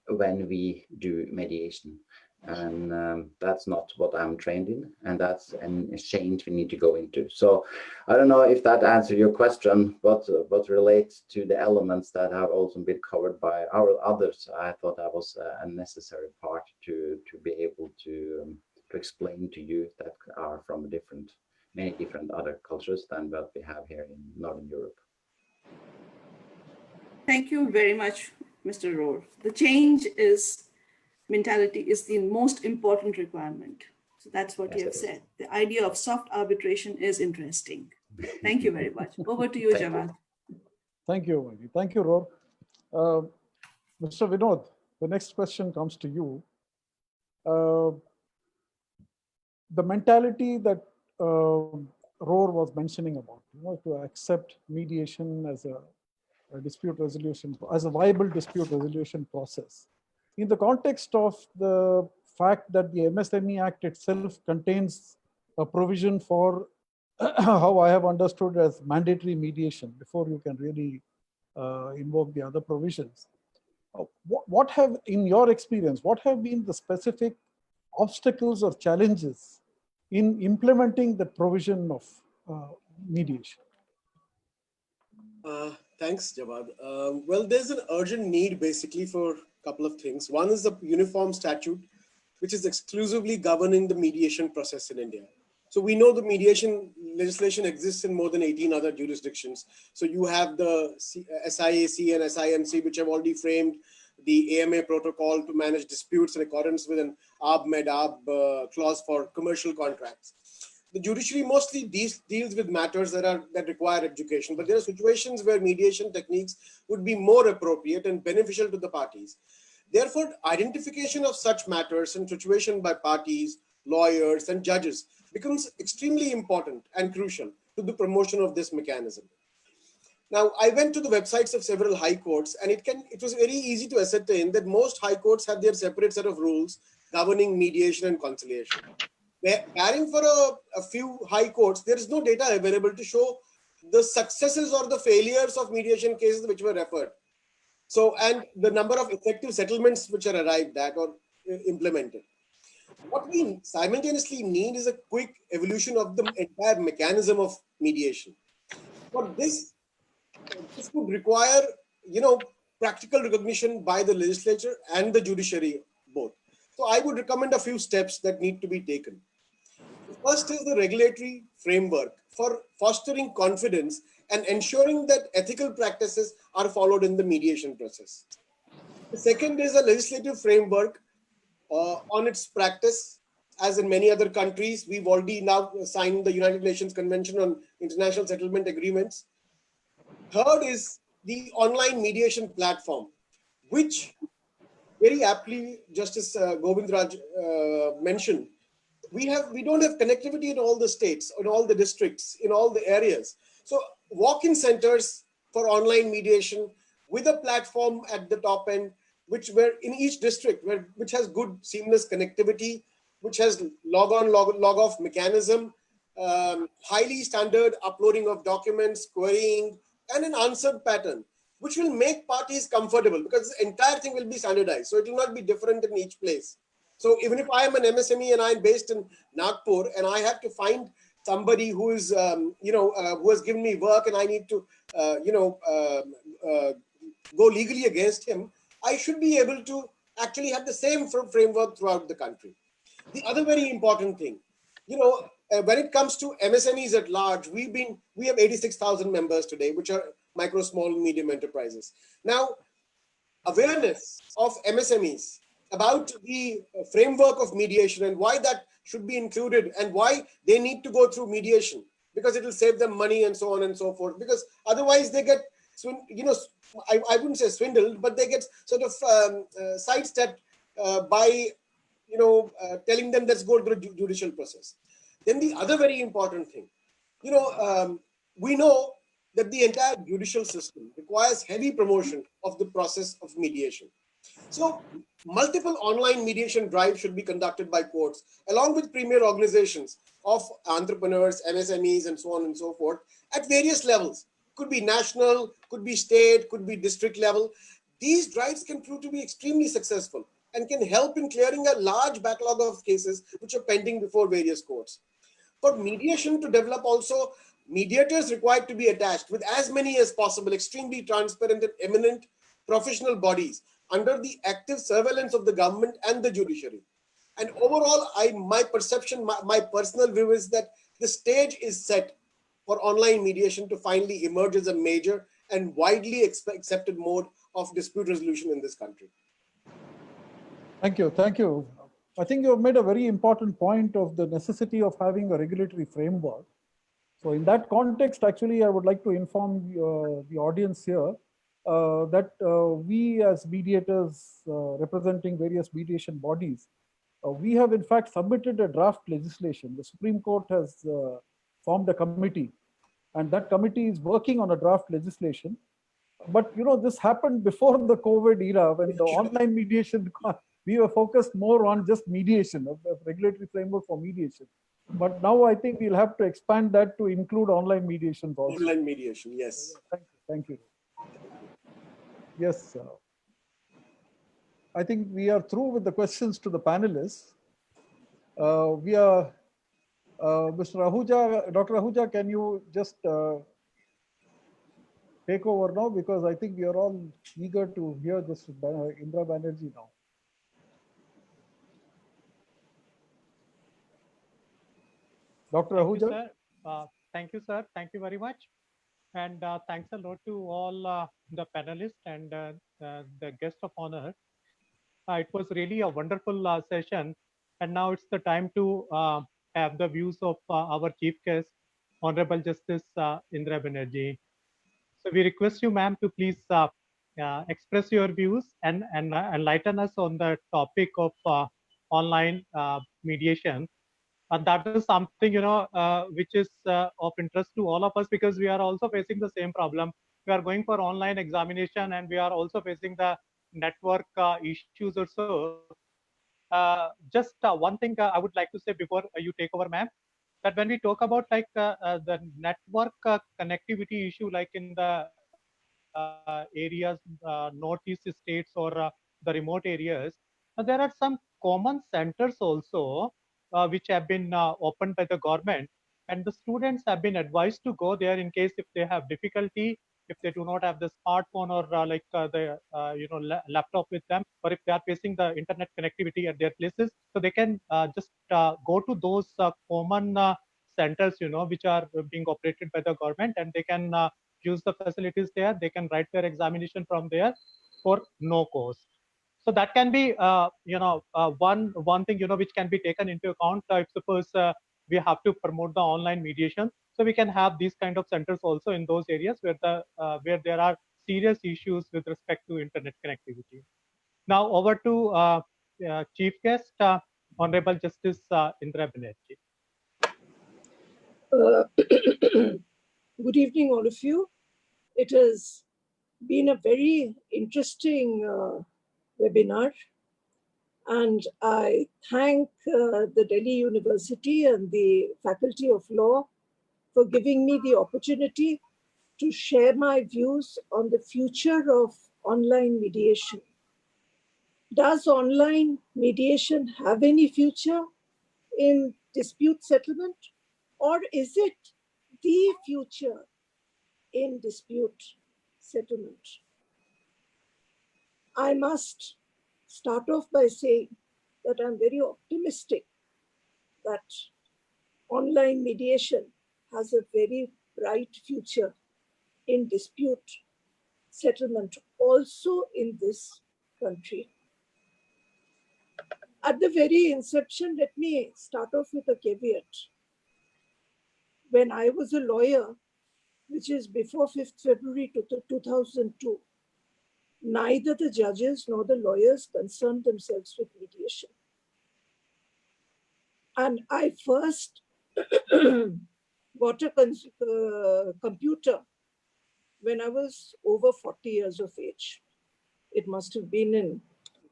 when we do mediation, and that's not what I'm trained in, and that's an exchange we need to go into. So I don't know if that answers your question, but relates to the elements that have also been covered by our others. I thought that was a necessary part to be able to explain to you that are from many different other cultures than what we have here in Northern Europe. Thank you very much, Mr. Rohr. The change mentality is the most important requirement. So that's what you have said. The idea of soft arbitration is interesting. Thank you very much. Over to you, Jawad. Thank you, Maggie. Thank you, Rohr. Mr. Vinod, the next question comes to you. The mentality that Rohr was mentioning about, to accept mediation as a dispute resolution, as a viable dispute resolution process. In the context of the fact that the MSME Act itself contains a provision for how I have understood as mandatory mediation before you can really invoke the other provisions. What have, in your experience, what have been the specific obstacles or challenges in implementing the provision of mediation? Thanks, Jawad. Well, there's an urgent need basically for a couple of things. One is the uniform statute, which is exclusively governing the mediation process in India. So we know the mediation legislation exists in more than 18 other jurisdictions. So you have the SIAC and SIMC, which have already framed the AMA protocol to manage disputes in accordance with an ARB-MED-ARB clause for commercial contracts. The judiciary mostly deals with matters that require education, but there are situations where mediation techniques would be more appropriate and beneficial to the parties. Therefore, identification of such matters and situation by parties, lawyers, and judges becomes extremely important and crucial to the promotion of this mechanism. Now, I went to the websites of several high courts, and it was very easy to ascertain that most high courts have their separate set of rules governing mediation and conciliation. Barring for a few high courts, there is no data available to show the successes or the failures of mediation cases which were referred. So, and the number of effective settlements which are arrived at or implemented. What we simultaneously need is a quick evolution of the entire mechanism of mediation. But this would require, practical recognition by the legislature and the judiciary both. So I would recommend a few steps that need to be taken. First is the regulatory framework for fostering confidence and ensuring that ethical practices are followed in the mediation process. The second is a legislative framework on its practice. As in many other countries, we've already now signed the United Nations Convention on International Settlement Agreements. Third is the online mediation platform, which very aptly Justice Govindraj mentioned. We don't have connectivity in all the states, in all the districts, in all the areas. So walk-in centers for online mediation with a platform at the top end, which were in each district, which has good seamless connectivity, which has log-on, log-off mechanism, highly standard uploading of documents, querying, and an answered pattern, which will make parties comfortable because the entire thing will be standardized. So it will not be different in each place. So even if I am an MSME and I'm based in Nagpur and I have to find somebody who is, who has given me work and I need to, go legally against him, I should be able to actually have the same framework throughout the country. The other very important thing, when it comes to MSMEs at large, we have 86,000 members today, which are micro, small, and medium enterprises. Now, awareness of MSMEs about the framework of mediation and why that should be included and why they need to go through mediation, because it will save them money and so on and so forth. Because otherwise they get, I wouldn't say swindled, but they get sort of sidestepped by, telling them let's go through the judicial process. Then the other very important thing, we know that the entire judicial system requires heavy promotion of the process of mediation. So multiple online mediation drives should be conducted by courts, along with premier organizations of entrepreneurs, MSMEs, and so on and so forth, at various levels. Could be national, could be state, could be district level. These drives can prove to be extremely successful and can help in clearing a large backlog of cases which are pending before various courts. For mediation to develop also, mediators required to be attached with as many as possible, extremely transparent and eminent professional bodies under the active surveillance of the government and the judiciary. And overall, my perception, my personal view is that the stage is set for online mediation to finally emerge as a major and widely accepted mode of dispute resolution in this country. Thank you. Thank you. I think you have made a very important point of the necessity of having a regulatory framework. So in that context, actually, I would like to inform the audience here that we as mediators representing various mediation bodies, we have in fact submitted a draft legislation. The Supreme Court has formed a committee, and that committee is working on a draft legislation. But this happened before the COVID era, when the online mediation, we were focused more on just mediation, of the regulatory framework for mediation. But now I think we'll have to expand that to include online mediation also. Online mediation, yes. Thank you. Yes. I think we are through with the questions to the panelists. We are, Mr. Ahuja, Dr. Ahuja, can you just take over now? Because I think we are all eager to hear this Indira Banerjee now. Dr. Ahuja? Thank you, sir. Thank you very much. And thanks a lot to all the panelists and the guests of honor. It was really a wonderful session. And now it's the time to have the views of our chief guest, Honorable Justice Indira Banerjee. So we request you, ma'am, to please express your views and enlighten us on the topic of online mediation. And that is something, which is of interest to all of us, because we are also facing the same problem. We are going for online examination and we are also facing the network issues or so. Just one thing I would like to say before you take over, ma'am, that when we talk about like the network connectivity issue, like in the areas, northeast states or the remote areas, there are some common centers also which have been opened by the government, and the students have been advised to go there in case if they have difficulty, if they do not have the smartphone or the laptop with them, or if they are facing the internet connectivity at their places, so they can just go to those common centers, which are being operated by the government, and they can use the facilities there. They can write their examination from there for no cost. So that can be, one thing, which can be taken into account if suppose we have to promote the online mediation. So we can have these kind of centers also in those areas where where there are serious issues with respect to internet connectivity. Now over to Chief Guest, Honorable Justice Indira Banerjee. Good evening, all of you. It has been a very interesting webinar, and I thank the Delhi University and the Faculty of Law for giving me the opportunity to share my views on the future of online mediation. Does online mediation have any future in dispute settlement, or is it the future in dispute settlement? I must start off by saying that I'm very optimistic that online mediation has a very bright future in dispute settlement also in this country. At the very inception, let me start off with a caveat. When I was a lawyer, which is before 5th February 2002, neither the judges nor the lawyers concerned themselves with mediation. And I first got a computer when I was over 40 years of age. It must have been in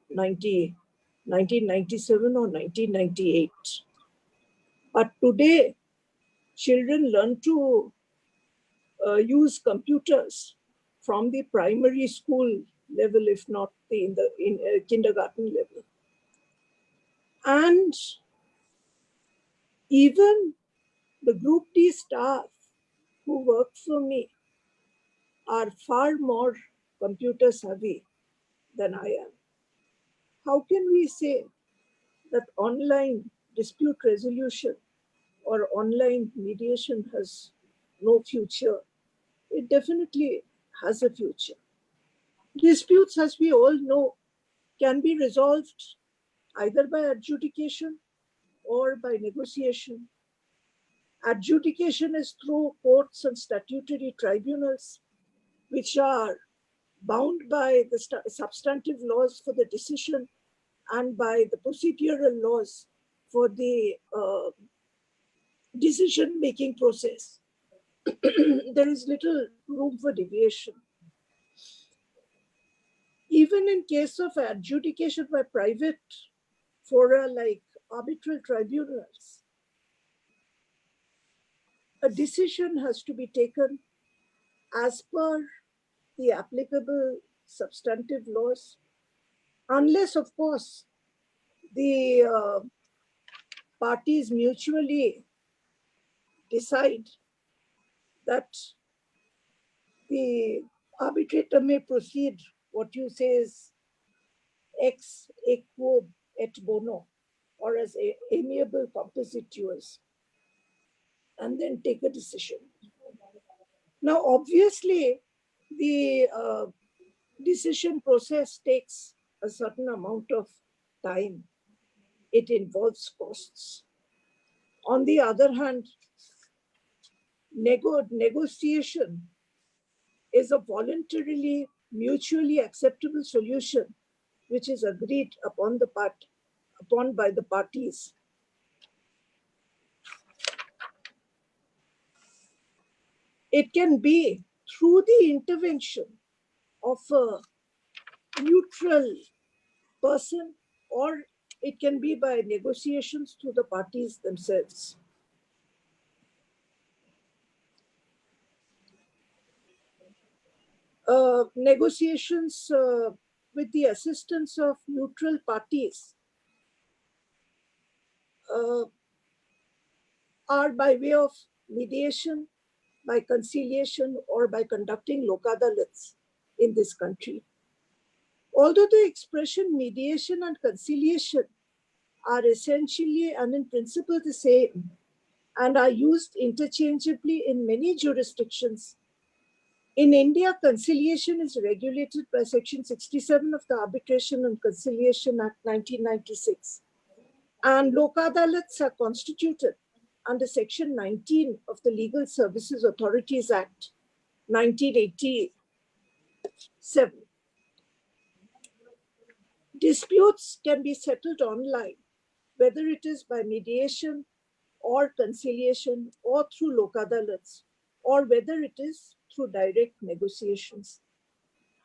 1997 or 1998. But today, children learn to use computers from the primary school level, if not in kindergarten level. And even the Group D staff who work for me are far more computer savvy than I am. How can we say that online dispute resolution or online mediation has no future? It definitely has a future. Disputes, as we all know, can be resolved either by adjudication or by negotiation. Adjudication is through courts and statutory tribunals, which are bound by the substantive laws for the decision and by the procedural laws for the decision-making process. There is little room for deviation. Even in case of adjudication by private fora like arbitral tribunals, a decision has to be taken as per the applicable substantive laws, unless, of course, the parties mutually decide that the arbitrator may proceed, what you say is ex equo et bono, or as amiable compositors, and then take a decision. Now, obviously, the decision process takes a certain amount of time. It involves costs. On the other hand, negotiation is a voluntarily, mutually acceptable solution which is agreed upon by the parties. It can be through the intervention of a neutral person, or it can be by negotiations through the parties themselves. Negotiations with the assistance of neutral parties are by way of mediation, by conciliation, or by conducting lok adalats in this country. Although the expression mediation and conciliation are essentially and in principle the same and are used interchangeably in many jurisdictions, in India, conciliation is regulated by Section 67 of the Arbitration and Conciliation Act 1996. And lok adalats are constituted under Section 19 of the Legal Services Authorities Act 1987. Disputes can be settled online, whether it is by mediation or conciliation or through lok adalats, or whether it is through direct negotiations.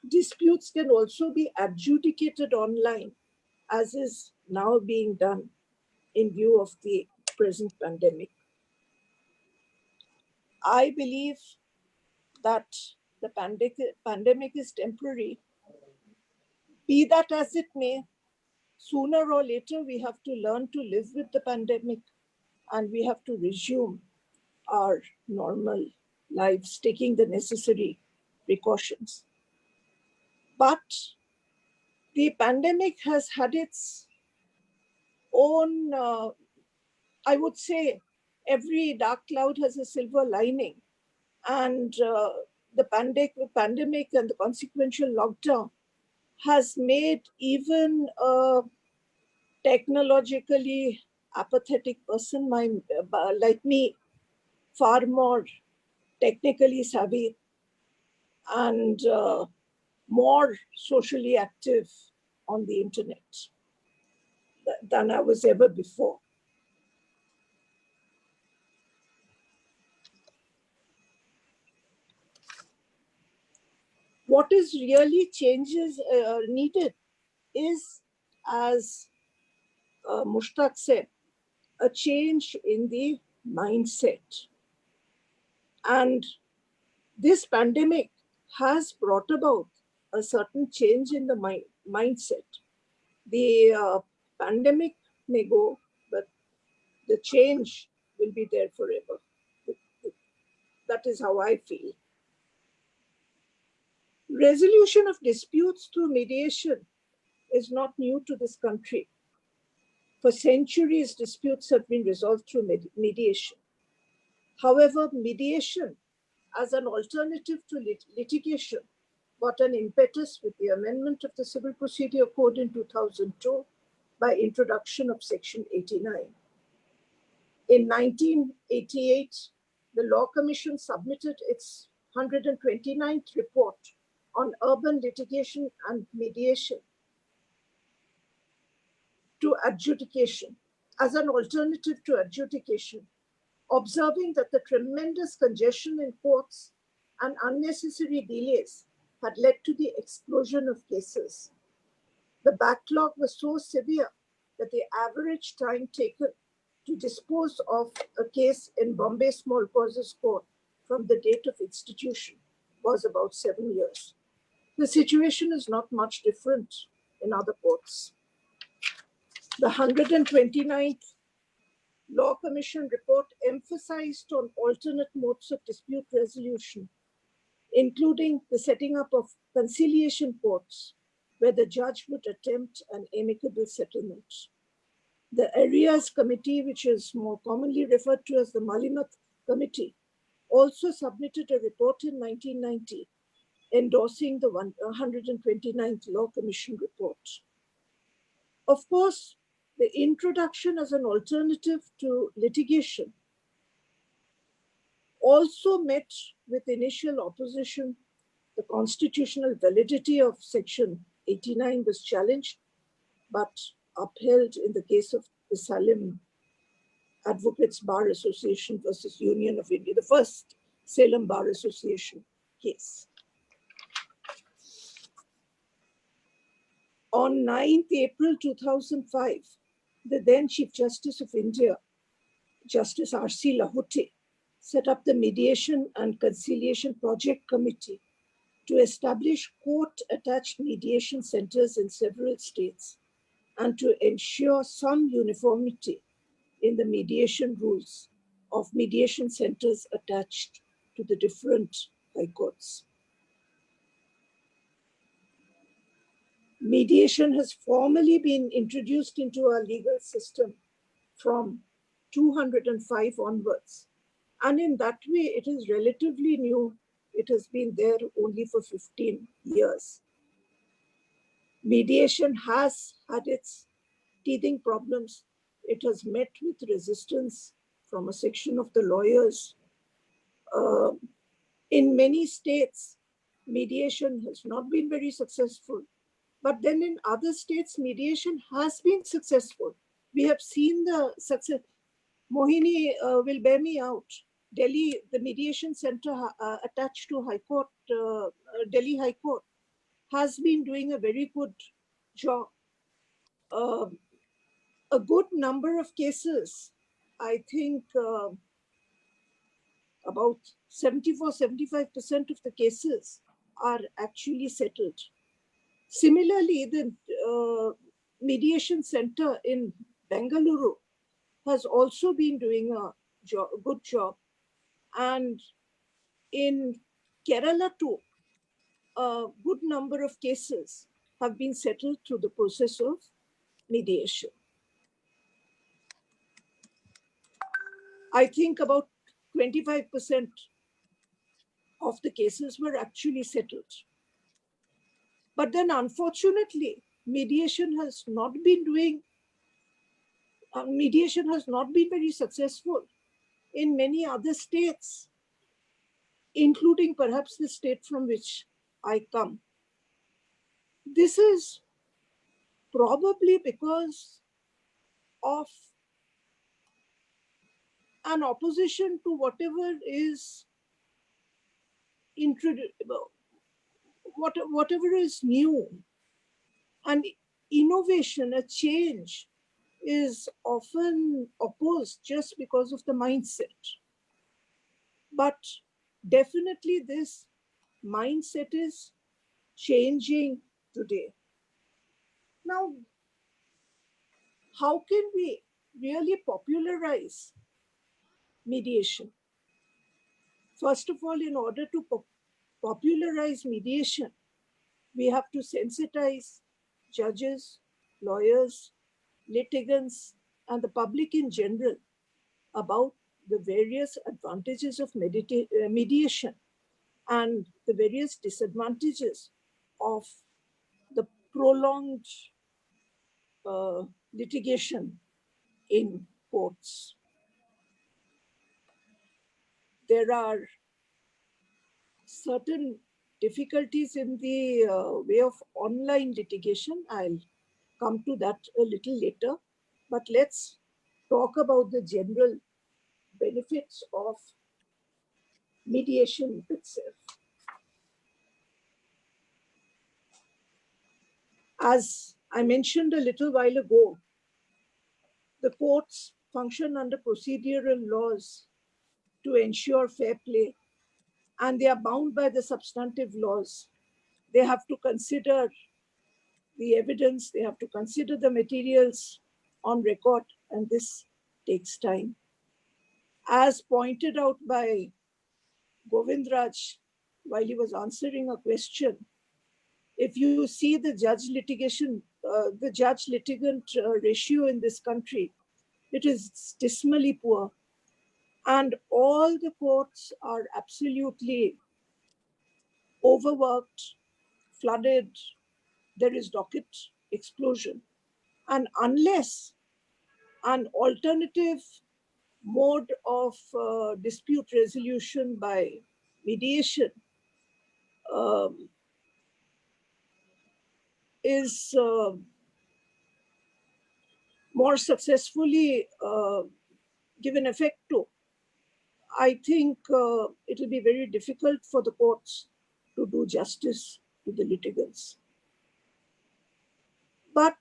Disputes can also be adjudicated online, as is now being done in view of the present pandemic. I believe that the pandemic is temporary. Be that as it may, sooner or later we have to learn to live with the pandemic, and we have to resume our normal lives, taking the necessary precautions. But the pandemic has had its own, I would say, every dark cloud has a silver lining. And the pandemic and the consequential lockdown has made even a technologically apathetic person like me far more technically savvy and more socially active on the internet than I was ever before. What is really needed is, as Mushtaq said, a change in the mindset. And this pandemic has brought about a certain change in the mindset. The pandemic may go, but the change will be there forever. That is how I feel. Resolution of disputes through mediation is not new to this country. For centuries, disputes have been resolved through mediation. However, mediation as an alternative to litigation got an impetus with the amendment of the Civil Procedure Code in 2002 by introduction of Section 89. In 1988, the Law Commission submitted its 129th report on urban litigation and mediation to adjudication as an alternative to adjudication, observing that the tremendous congestion in courts and unnecessary delays had led to the explosion of cases. The backlog was so severe that the average time taken to dispose of a case in Bombay Small Causes Court from the date of institution was about 7 years. The situation is not much different in other courts. The 129th Law Commission report emphasized on alternate modes of dispute resolution, including the setting up of conciliation courts, where the judge would attempt an amicable settlement. The Areas Committee, which is more commonly referred to as the Malimat Committee, also submitted a report in 1990 endorsing the 129th Law Commission report. Of course, the introduction as an alternative to litigation also met with initial opposition. The constitutional validity of Section 89 was challenged, but upheld in the case of the Salem Advocates Bar Association versus Union of India, the first Salem Bar Association case. On 9th April 2005, the then Chief Justice of India, Justice R.C. Lahute, set up the Mediation and Conciliation Project Committee to establish court-attached mediation centers in several states and to ensure some uniformity in the mediation rules of mediation centers attached to the different high courts. Mediation has formally been introduced into our legal system from 205 onwards. And in that way, it is relatively new. It has been there only for 15 years. Mediation has had its teething problems. It has met with resistance from a section of the lawyers. In many states, mediation has not been very successful. But then in other states, mediation has been successful. We have seen the success. Mohini will bear me out. Delhi, the mediation center attached to High Court, Delhi High Court, has been doing a very good job. A good number of cases, I think about 74-75% of the cases are actually settled. Similarly, the mediation center in Bengaluru has also been doing a good job. And in Kerala too, a good number of cases have been settled through the process of mediation. I think about 25% of the cases were actually settled. But then unfortunately, mediation has not been very successful in many other states, including perhaps the state from which I come. This is probably because of an opposition to whatever is whatever is new, and innovation, a change, is often opposed just because of the mindset. But definitely this mindset is changing today. Now, how can we really popularize mediation? First of all, in order to popularize mediation, we have to sensitize judges, lawyers, litigants, and the public in general about the various advantages of mediation and the various disadvantages of the prolonged litigation in courts. There are certain difficulties in the way of online litigation. I'll come to that a little later, but let's talk about the general benefits of mediation itself. As I mentioned a little while ago, the courts function under procedural laws to ensure fair play, and they are bound by the substantive laws. They have to consider the evidence, they have to consider the materials on record, and this takes time. As pointed out by Govindraj while he was answering a question, if you see the judge-litigant ratio in this country, it is dismally poor. And all the courts are absolutely overworked, flooded. There is docket explosion. And unless an alternative mode of dispute resolution by mediation is more successfully given effect to, I think it will be very difficult for the courts to do justice to the litigants. But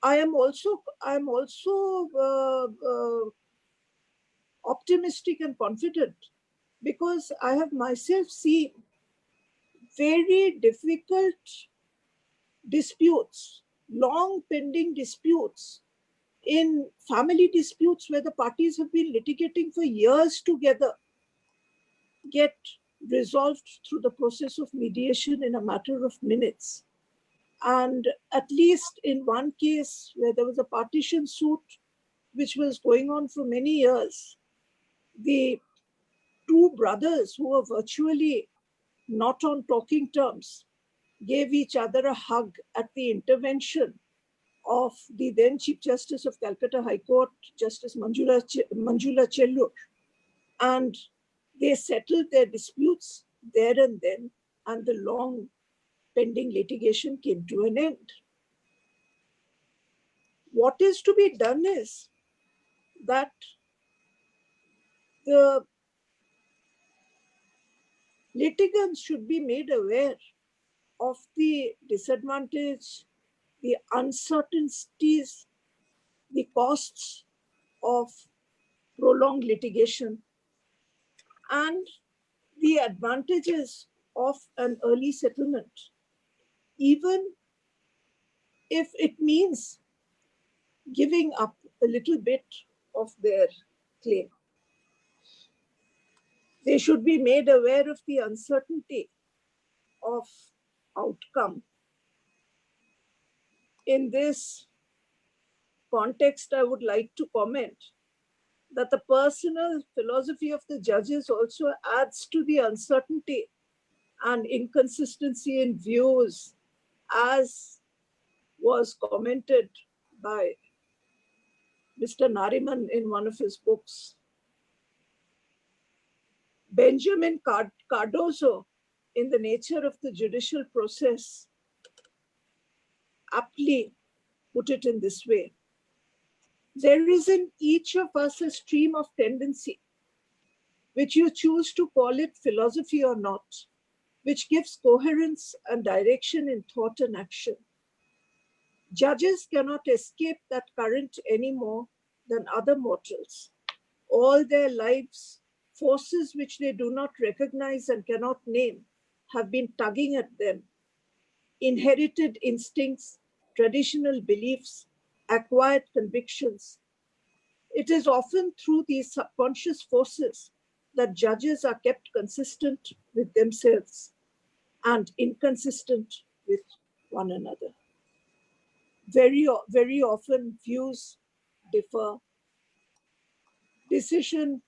I am also optimistic and confident, because I have myself seen very difficult disputes, long pending disputes, in family disputes where the parties have been litigating for years together, get resolved through the process of mediation in a matter of minutes. And at least in one case where there was a partition suit which was going on for many years, the two brothers who were virtually not on talking terms gave each other a hug at the intervention of the then Chief Justice of Calcutta High Court, Justice Manjula Chellur. And they settled their disputes there and then, and the long pending litigation came to an end. What is to be done is that the litigants should be made aware of the disadvantage, the uncertainties, the costs of prolonged litigation, and the advantages of an early settlement, even if it means giving up a little bit of their claim. They should be made aware of the uncertainty of outcome. In this context, I would like to comment that the personal philosophy of the judges also adds to the uncertainty and inconsistency in views, as was commented by Mr. Nariman in one of his books. Benjamin Cardozo, in The Nature of the Judicial Process, aptly put it in this way: there is in each of us a stream of tendency, which you choose to call it philosophy or not, which gives coherence and direction in thought and action. Judges cannot escape that current any more than other mortals. All their lives, forces which they do not recognize and cannot name have been tugging at them. Inherited instincts, traditional beliefs, acquired convictions. It is often through these subconscious forces that judges are kept consistent with themselves and inconsistent with one another. Very often views differ. Decision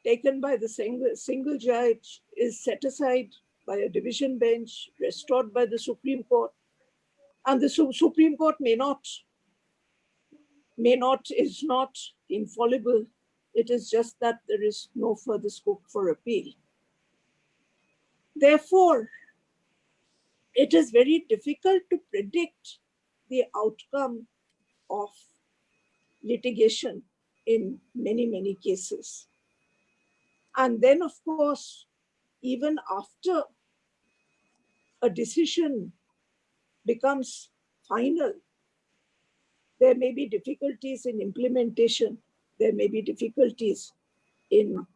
taken by the single judge is set aside by a division bench, restored by the Supreme Court, and the Supreme Court is not infallible. It is just that there is no further scope for appeal. Therefore, it is very difficult to predict the outcome of litigation in many, many cases. And then, of course, even after a decision becomes final, there may be difficulties in implementation. There may be difficulties in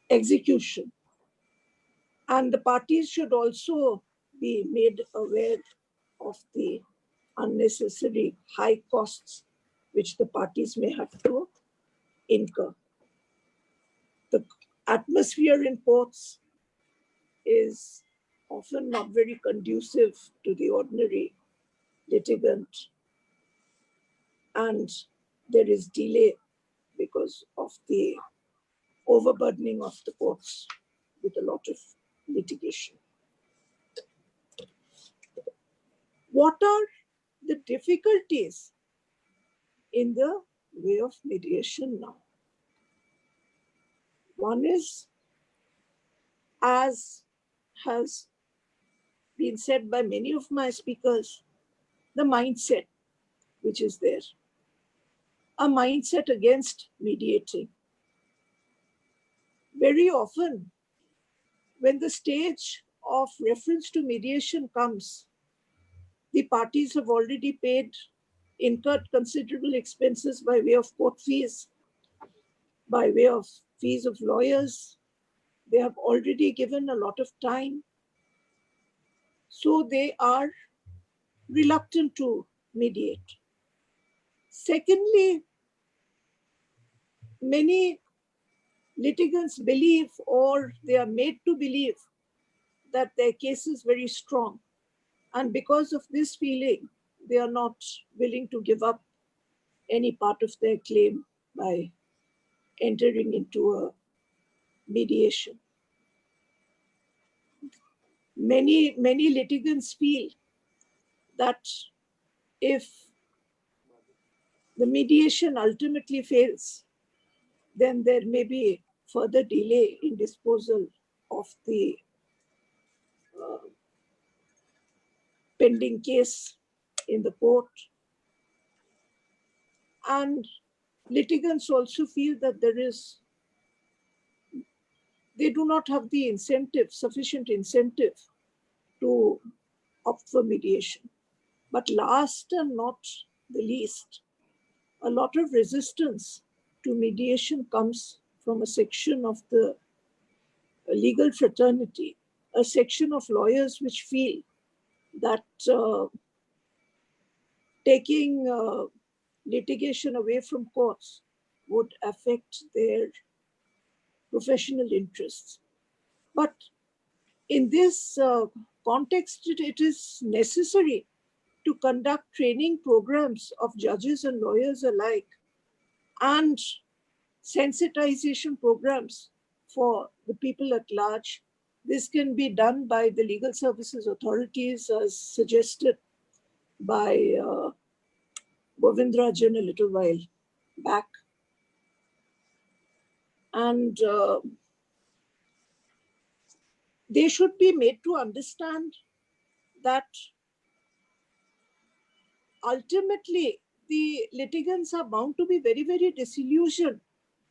execution. And the parties should also be made aware of the unnecessary high costs which the parties may have to incur. The atmosphere in courts is often not very conducive to the ordinary litigant, and there is delay because of the overburdening of the courts with a lot of litigation. What are the difficulties in the way of mediation now? One is, as has been said by many of my speakers, the mindset which is there. A mindset against mediating. Very often, when the stage of reference to mediation comes, the parties have already incurred considerable expenses by way of court fees, by way of fees of lawyers. They have already given a lot of time. So they are reluctant to mediate. Secondly, many litigants believe, or they are made to believe, that their case is very strong. And because of this feeling, they are not willing to give up any part of their claim by entering into a mediation. Many litigants feel that if the mediation ultimately fails, then there may be further delay in disposal of the pending case in the court. And litigants also feel that they do not have the sufficient incentive to opt for mediation. But last and not the least, a lot of resistance to mediation comes from a section of the legal fraternity, a section of lawyers which feel that taking litigation away from courts would affect their professional interests. But in this context, it is necessary to conduct training programs of judges and lawyers alike and sensitization programs for the people at large. This can be done by the legal services authorities as suggested by Govindrajan a little while back. And they should be made to understand that ultimately the litigants are bound to be very, very disillusioned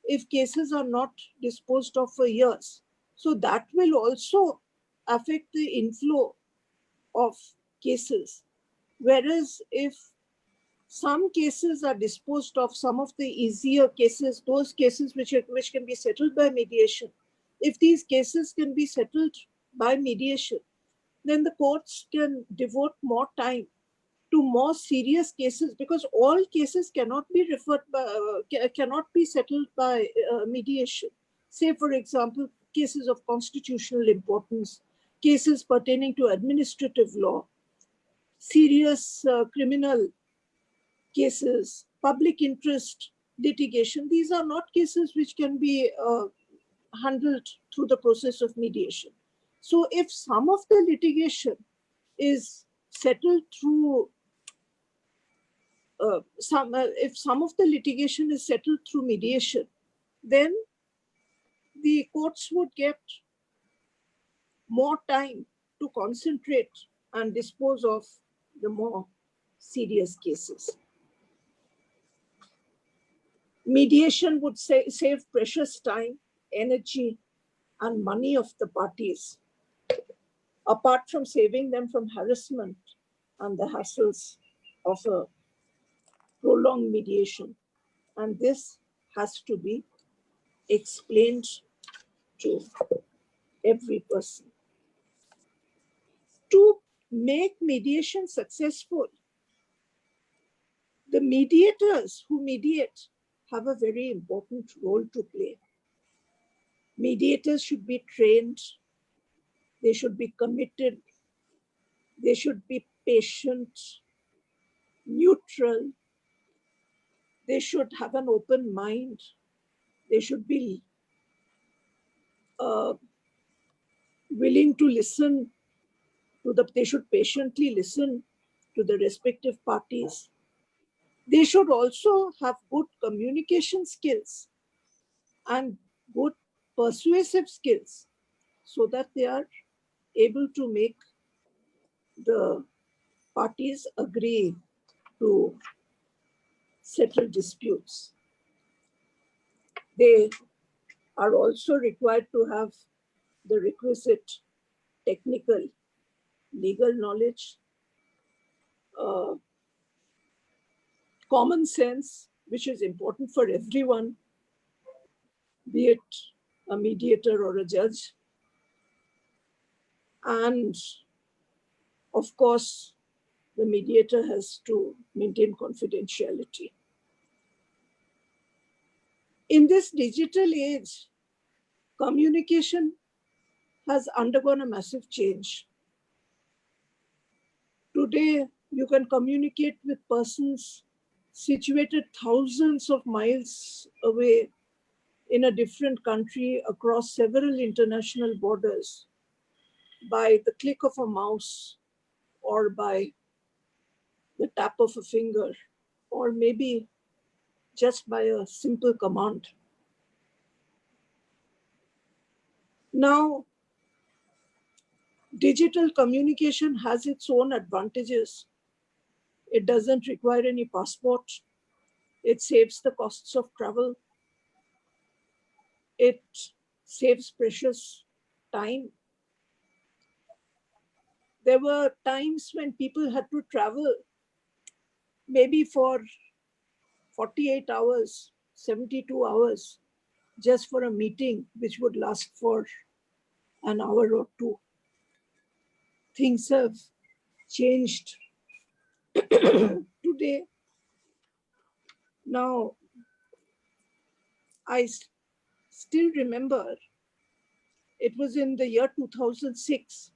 if cases are not disposed of for years. So that will also affect the inflow of cases. Whereas if some cases are disposed of, some of the easier cases, those cases which can be settled by mediation, if these cases can be settled by mediation, then the courts can devote more time to more serious cases, because all cases cannot be referred by, cannot be settled by mediation. Say, for example, cases of constitutional importance, cases pertaining to administrative law, serious criminal cases, public interest litigation. These are not cases which can be handled through the process of mediation. So if some of the litigation is settled through if some of the litigation is settled through mediation, then the courts would get more time to concentrate and dispose of the more serious cases. Mediation would save precious time, energy, and money of the parties, apart from saving them from harassment and the hassles of a prolonged mediation. And this has to be explained to every person. To make mediation successful, the mediators who mediate have a very important role to play. Mediators should be trained, they should be committed, they should be patient, neutral, they should have an open mind, they should be willing to listen to they should patiently listen to the respective parties. They should also have good communication skills and good persuasive skills so that they are able to make the parties agree to settle disputes. They are also required to have the requisite technical, legal knowledge, common sense, which is important for everyone, be it a mediator or a judge. And of course, the mediator has to maintain confidentiality. In this digital age, communication has undergone a massive change. Today, you can communicate with persons situated thousands of miles away in a different country across several international borders by the click of a mouse or by the tap of a finger, or maybe just by a simple command. Now, digital communication has its own advantages. It doesn't require any passport. It saves the costs of travel. It saves precious time. There were times when people had to travel maybe for 48 hours, 72 hours, just for a meeting which would last for an hour or two. Things have changed today. Now, I still remember It was in the year 2006,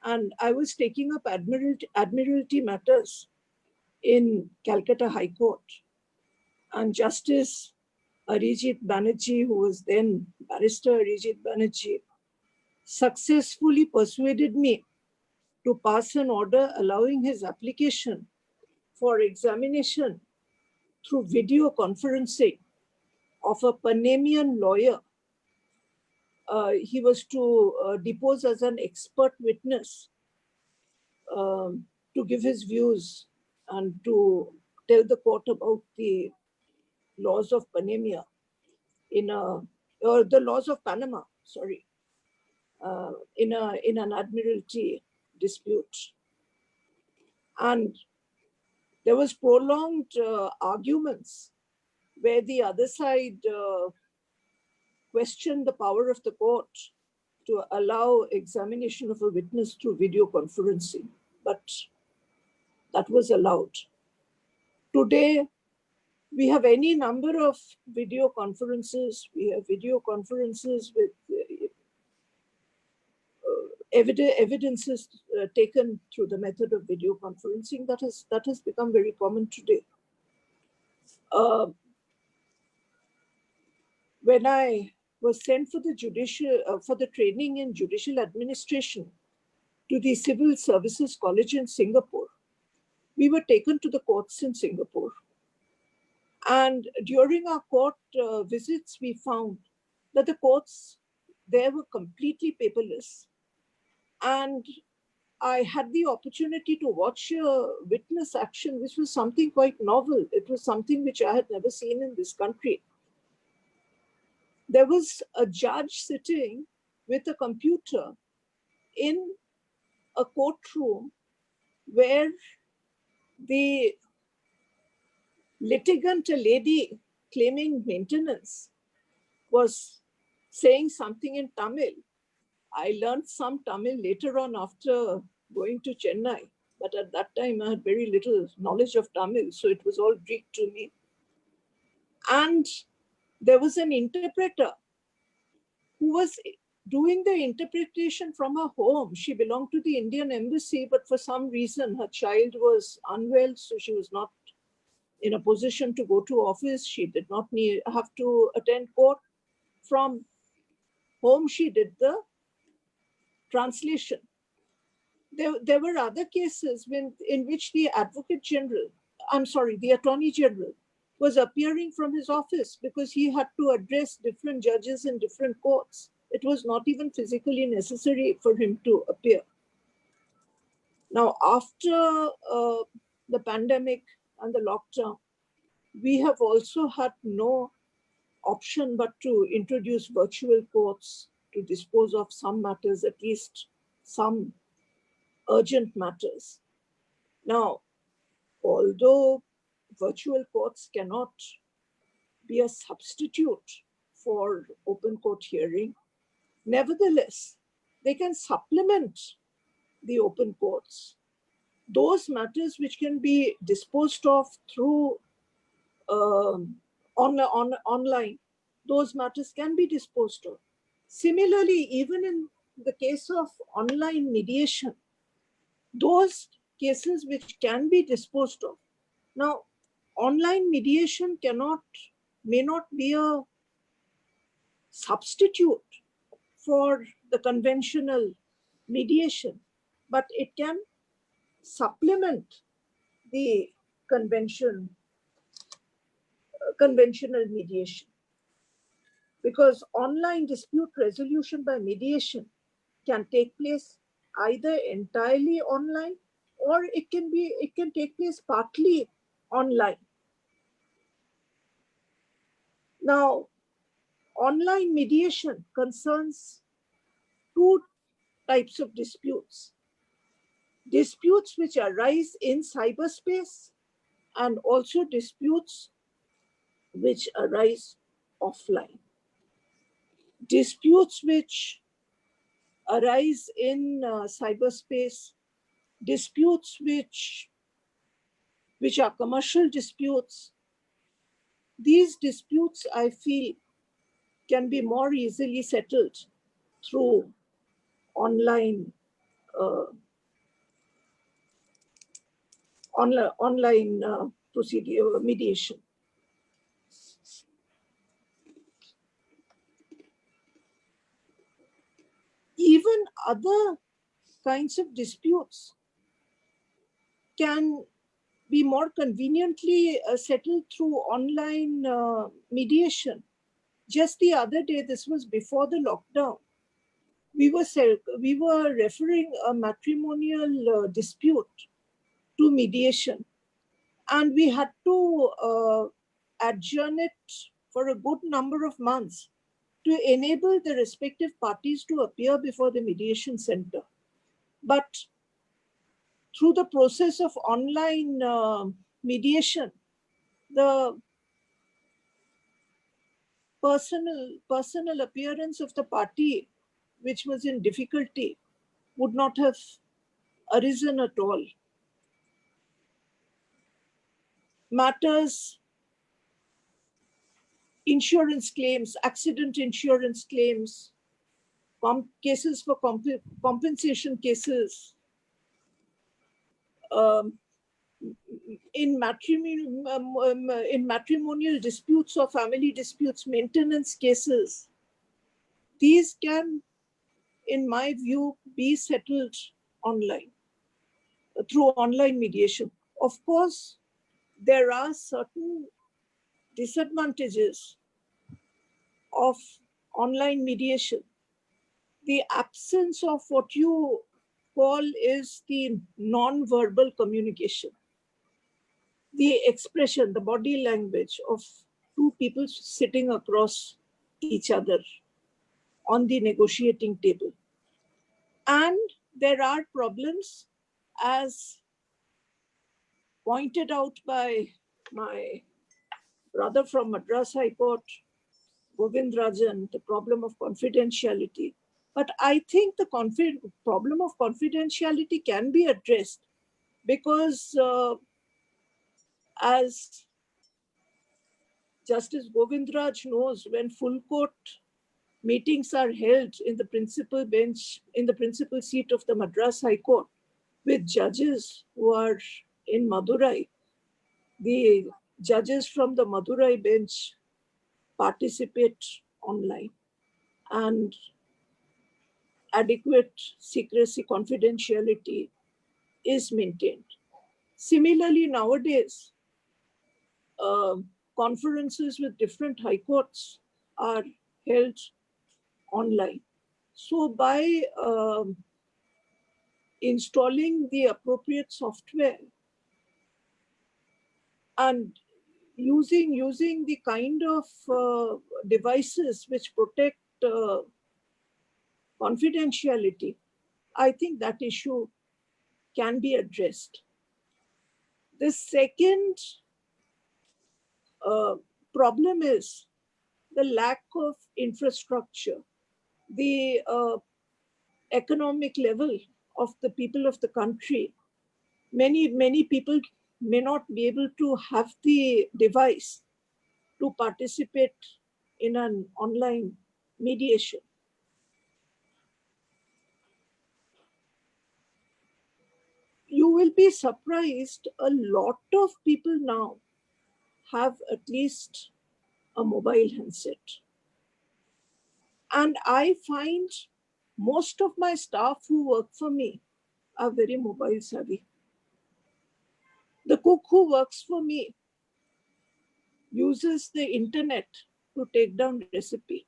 and I was taking up admiralty matters in Calcutta High Court. And Justice Arijit Banerjee, who was then Barrister Arijit Banerjee, successfully persuaded me to pass an order allowing his application for examination through video conferencing of a Panamanian lawyer. He was to depose as an expert witness to give his views and to tell the court about the laws of Panama or the laws of Panama, sorry, in an admiralty dispute. And there was prolonged arguments where the other side questioned the power of the court to allow examination of a witness through video conferencing, but that was allowed. Today, we have any number of video conferences. We have video conferences with evidences taken through the method of video conferencing. That has become very common today. When I was sent for the training in judicial administration to the Civil Services College in Singapore, we were taken to the courts in Singapore. And during our court visits, we found that the courts there were completely paperless. And I had the opportunity to watch a witness action, which was something quite novel. It was something which I had never seen in this country. There was a judge sitting with a computer in a courtroom where the litigant, a lady claiming maintenance, was saying something in Tamil. I learned some Tamil later on after going to Chennai, but at that time I had very little knowledge of Tamil, so it was all Greek to me. And there was an interpreter who was doing the interpretation from her home. She belonged to the Indian embassy, but for some reason her child was unwell, so she was not in a position to go to office. She did not have to attend court. From home, she did the translation. There were other cases in which the Attorney General was appearing from his office because he had to address different judges in different courts. It was not even physically necessary for him to appear. Now, after the pandemic and the lockdown, we have also had no option but to introduce virtual courts to dispose of some matters, at least some urgent matters. Now, although virtual courts cannot be a substitute for open court hearing, nevertheless, they can supplement the open courts. Those matters which can be disposed of through online, those matters can be disposed of. Similarly, even in the case of online mediation, those cases which can be disposed of. Now, online mediation may not be a substitute for the conventional mediation, but it can supplement the conventional mediation. Because online dispute resolution by mediation can take place either entirely online or it can take place partly online. Now, online mediation concerns two types of disputes. Disputes which arise in cyberspace and also disputes which arise offline. Disputes which arise in cyberspace, disputes which are commercial disputes, these disputes, I feel, can be more easily settled through online procedure mediation. Even other kinds of disputes can be more conveniently settled through online mediation. Just the other day, this was before the lockdown, we were referring a matrimonial dispute to mediation, and we had to adjourn it for a good number of months to enable the respective parties to appear before the mediation center. But through the process of online mediation, the personal appearance of the party which was in difficulty would not have arisen at all. Matters, insurance claims, accident insurance claims, cases for compensation cases, in matrimonial disputes or family disputes, maintenance cases, these can, in my view, be settled online, through online mediation. Of course, there are certain disadvantages of online mediation. The absence of what you call is the non-verbal communication, the expression, the body language of two people sitting across each other on the negotiating table. And there are problems, as pointed out by my brother from Madras High Court, Govind Rajan, the problem of confidentiality. But I think the problem of confidentiality can be addressed because as Justice Govindraj knows, when full court meetings are held in the principal bench, in the principal seat of the Madras High Court, with judges who are in Madurai, the judges from the Madurai bench participate online, and adequate secrecy, confidentiality is maintained. Similarly, nowadays, conferences with different high courts are held online. So by installing the appropriate software and using the kind of devices which protect confidentiality, I think that issue can be addressed. The second problem is the lack of infrastructure, the economic level of the people of the country. Many people may not be able to have the device to participate in an online mediation. You will be surprised, a lot of people now have at least a mobile handset. And I find most of my staff who work for me are very mobile savvy. The cook who works for me uses the internet to take down recipe.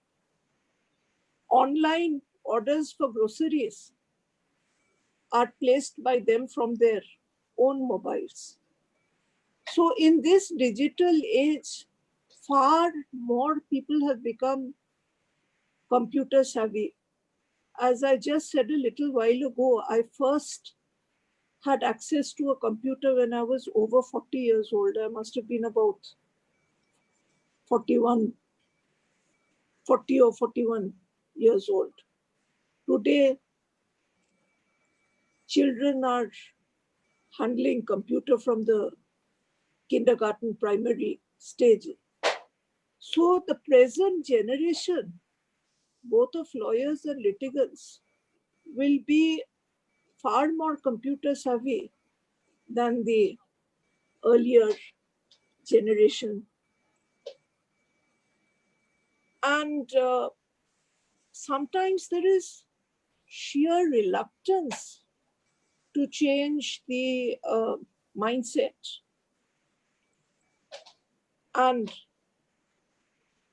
Online orders for groceries are placed by them from their own mobiles. So in this digital age, far more people have become computer savvy. As I just said a little while ago, I first had access to a computer when I was over 40 years old. I must have been about 40 or 41 years old. Today, children are handling computer from the kindergarten, primary stage. So the present generation both of lawyers and litigants, will be far more computer savvy than the earlier generation. And sometimes there is sheer reluctance to change the mindset. And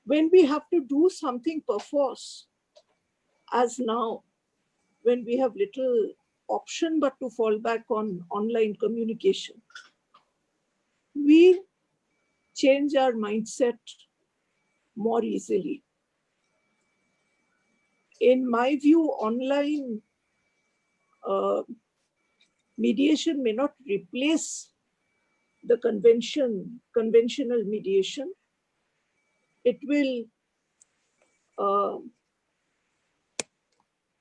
when we have to do something perforce, as now, when we have little option but to fall back on online communication, we change our mindset more easily. In my view, online mediation may not replace the conventional mediation. It will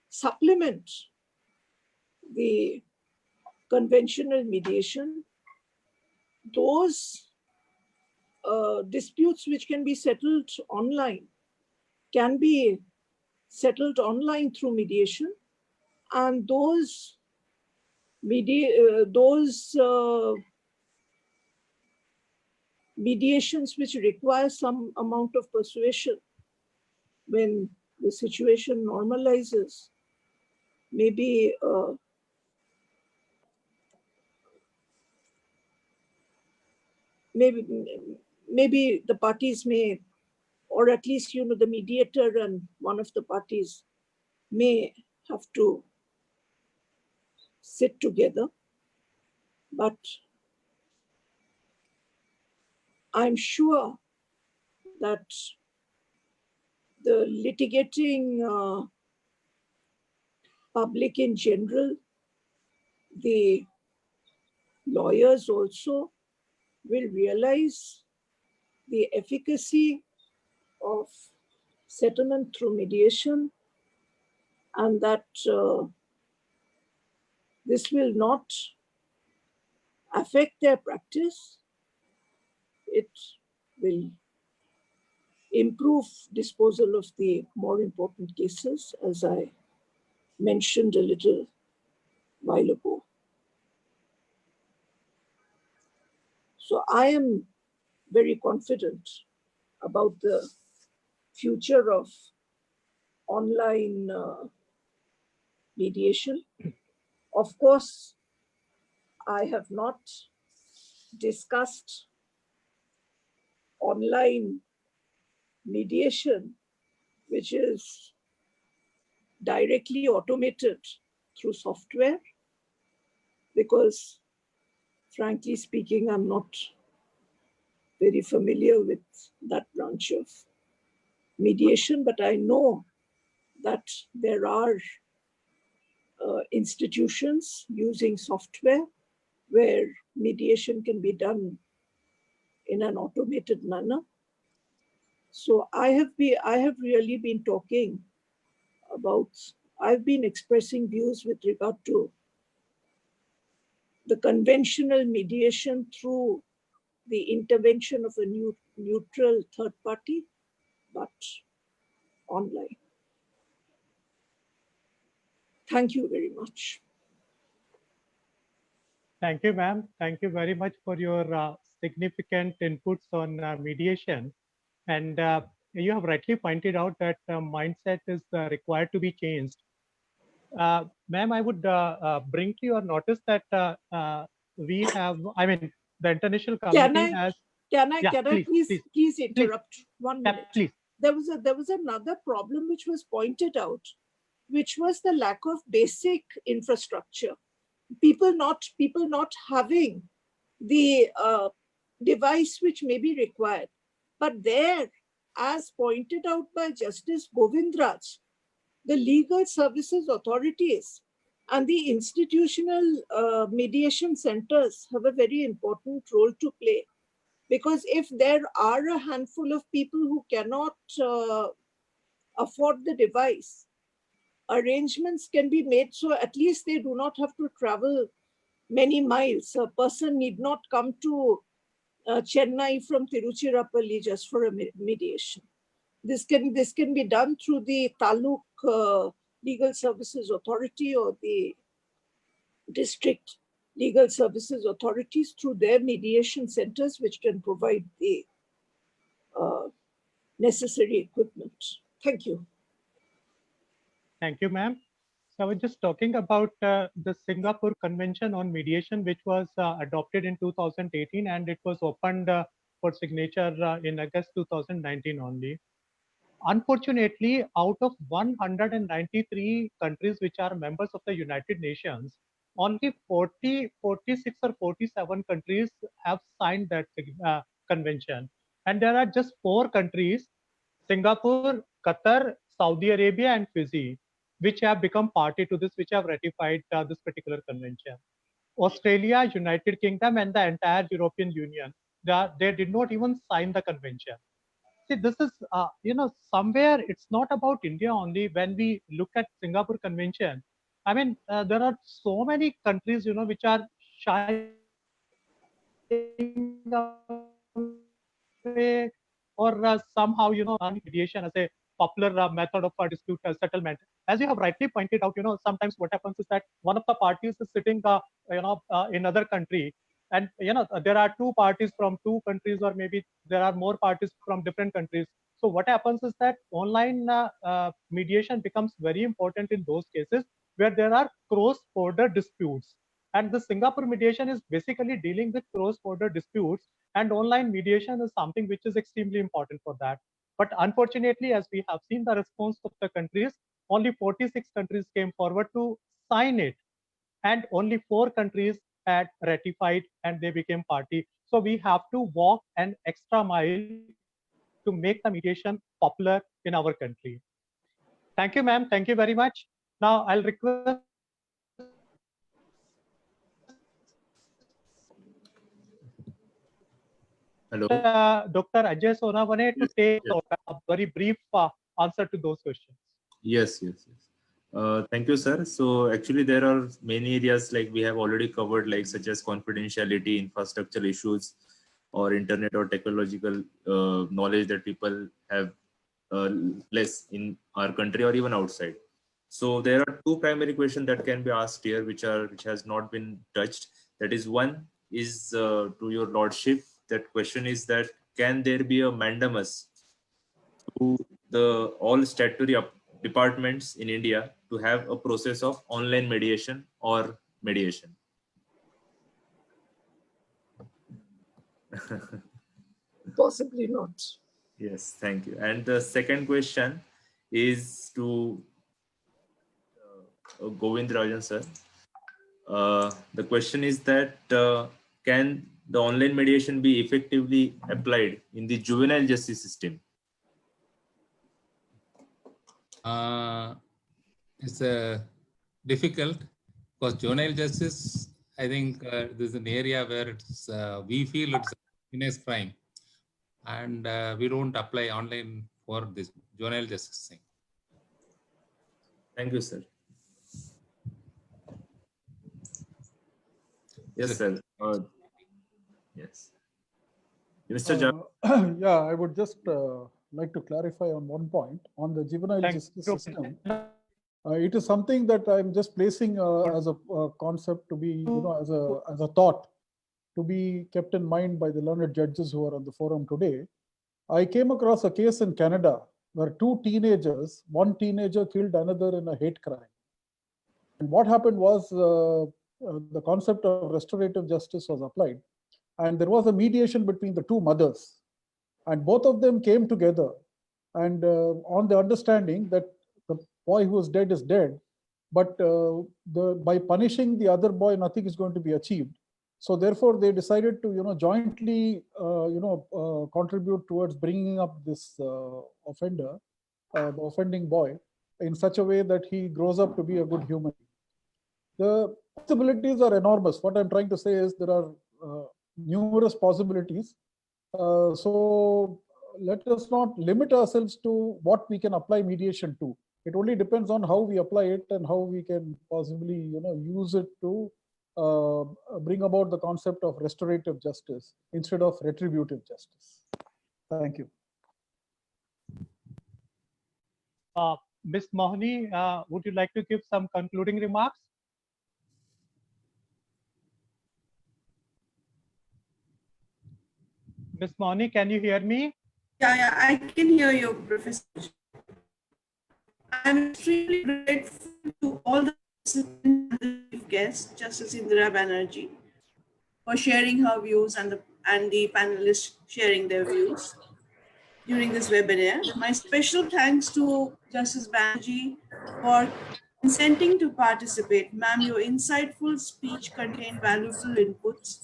supplement the conventional mediation. Those disputes which can be settled online can be settled online through mediation, and those mediations which require some amount of persuasion, when the situation normalizes, maybe maybe the parties may, or at least, the mediator and one of the parties may have to sit together. But I'm sure that the litigating public in general, the lawyers also, will realize the efficacy of settlement through mediation, and that this will not affect their practice. It will improve disposal of the more important cases, as I mentioned a little while ago. So I am very confident about the future of online mediation. Of course, I have not discussed online mediation, which is directly automated through software, because frankly speaking, I'm not very familiar with that branch of mediation, but I know that there are institutions using software where mediation can be done in an automated manner. So I have really been talking about, I've been expressing views with regard to the conventional mediation through the intervention of a neutral third party, but online. Thank you very much. Thank you, ma'am. Thank you very much for your significant inputs on mediation. And you have rightly pointed out that mindset is required to be changed. Ma'am, I would bring to your notice that we have, the international community has. Can I please interrupt please. 1 minute? Please. There was another problem which was pointed out, which was the lack of basic infrastructure. People not having the device which may be required. But there, as pointed out by Justice Govindraj, the legal services authorities and the institutional mediation centers have a very important role to play. Because if there are a handful of people who cannot afford the device, arrangements can be made so at least they do not have to travel many miles. A person need not come to Chennai from Tiruchirappalli just for a mediation. this can be done through the Taluk Legal Services Authority or the district legal services authorities through their mediation centers, which can provide the necessary equipment. Thank you. Thank you, ma'am. So I was just talking about the Singapore Convention on Mediation, which was adopted in 2018, and it was opened for signature in August 2019 only. Unfortunately, out of 193 countries which are members of the United Nations, only 46 or 47 countries have signed that convention. And there are just 4 countries, Singapore, Qatar, Saudi Arabia, and Fiji, which have become party to this, which have ratified this particular convention. Australia, United Kingdom, and the entire European Union, they did not even sign the convention. See, this is, somewhere it's not about India only. When we look at Singapore Convention, I mean, there are so many countries, which are shying away or somehow, mediation as a popular method of dispute settlement. As you have rightly pointed out, sometimes what happens is that one of the parties is sitting, in other country, and there are 2 parties from 2 countries, or maybe there are more parties from different countries. So what happens is that online mediation becomes very important in those cases where there are cross-border disputes. And the Singapore mediation is basically dealing with cross-border disputes, and online mediation is something which is extremely important for that. But unfortunately, as we have seen the response of the countries, only 46 countries came forward to sign it, and only 4 countries had ratified and they became party. So we have to walk an extra mile to make the mediation popular in our country. Thank you, ma'am. Thank you very much. Now I'll request Hello. Dr. Ajay Sonavane to take a very brief answer to those questions. Yes. Thank you, sir. So actually there are many areas like we have already covered, like such as confidentiality, infrastructure issues, or internet or technological knowledge that people have less in our country or even outside. So there are 2 primary questions that can be asked here, which has not been touched. That is, one is to your lordship. That question is that, can there be a mandamus to all statutory departments in India to have a process of online mediation or mediation? Possibly not. Yes, thank you. And the second question is to Govind Rajan, sir. The question is that, can the online mediation be effectively applied in the juvenile justice system? It's difficult because juvenile justice, I think this is an area where it's we feel it's a heinous crime, and we don't apply online for this juvenile justice thing. Thank you, sir. Yes, sir. Yes. Mr. Yeah, I would just like to clarify on one point on the juvenile justice system. It is something that I'm just placing as a concept to be, as a thought to be kept in mind by the learned judges who are on the forum today. I came across a case in Canada where 2 teenagers, one teenager killed another in a hate crime. And what happened was the concept of restorative justice was applied. And there was a mediation between the 2 mothers. And both of them came together and on the understanding that the boy who is dead, but by punishing the other boy, nothing is going to be achieved. So therefore, they decided to, jointly, contribute towards bringing up this offender, the offending boy, in such a way that he grows up to be a good human. The possibilities are enormous. What I'm trying to say is there are numerous possibilities. So let us not limit ourselves to what we can apply mediation to. It only depends on how we apply it and how we can possibly, use it to bring about the concept of restorative justice instead of retributive justice. Thank you. Ms. Mohini, would you like to give some concluding remarks? Ms. Mohini, can you hear me? Yeah, I can hear you, Professor. I'm extremely grateful to all the guests, Justice Indira Banerjee, for sharing her views and the panelists sharing their views during this webinar. My special thanks to Justice Banerjee for consenting to participate. Ma'am, your insightful speech contained valuable inputs,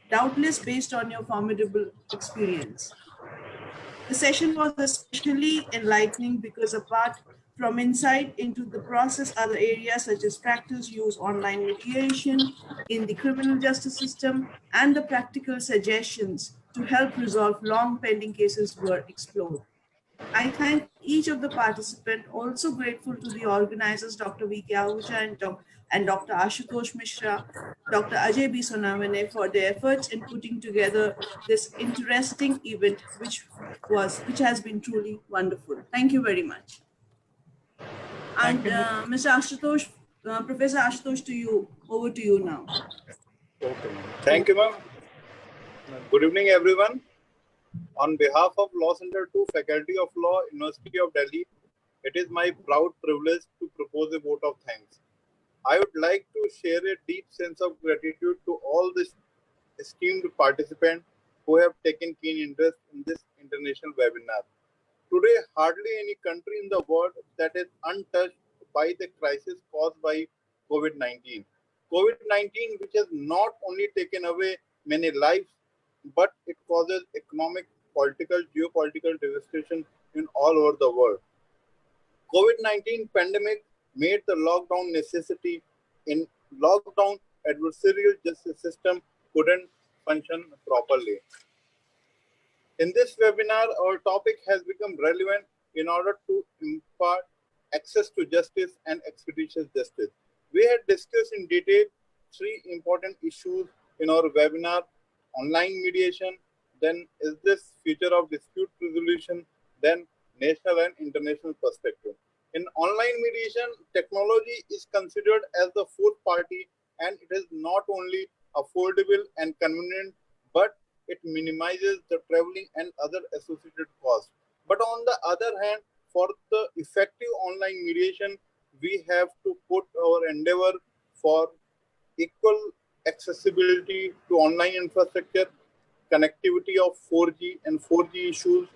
doubtless based on your formidable experience. The session was especially enlightening because apart from insight into the process, other areas such as practice, use, online mediation in the criminal justice system, and the practical suggestions to help resolve long pending cases were explored. I thank each of the participants, also grateful to the organizers, Dr. V.K. Ahuja and Dr. Ashutosh Mishra, Dr. Ajay B. Sonavane, for their efforts in putting together this interesting event, which has been truly wonderful. Thank you very much. And Mr. Ashutosh, Professor Ashutosh, over to you now. Okay. Thank you, ma'am. Good evening, everyone. On behalf of Law Center 2 Faculty of Law, University of Delhi, it is my proud privilege to propose a vote of thanks. I would like to share a deep sense of gratitude to all the esteemed participants who have taken keen interest in this international webinar. Today, hardly any country in the world that is untouched by the crisis caused by COVID-19. COVID-19, which has not only taken away many lives, but it causes economic, political, geopolitical devastation in all over the world. COVID-19 pandemic made the lockdown necessity. In lockdown, adversarial justice system couldn't function properly. In this webinar, our topic has become relevant in order to impart access to justice and expeditious justice. We had discussed in detail three important issues in our webinar: online mediation, then is this future of dispute resolution, then national and international perspective. In online mediation, technology is considered as the fourth party, and it is not only affordable and convenient, but it minimizes the traveling and other associated costs. But on the other hand, for the effective online mediation, we have to put our endeavor for equal accessibility to online infrastructure, connectivity of 4G and 4G issues,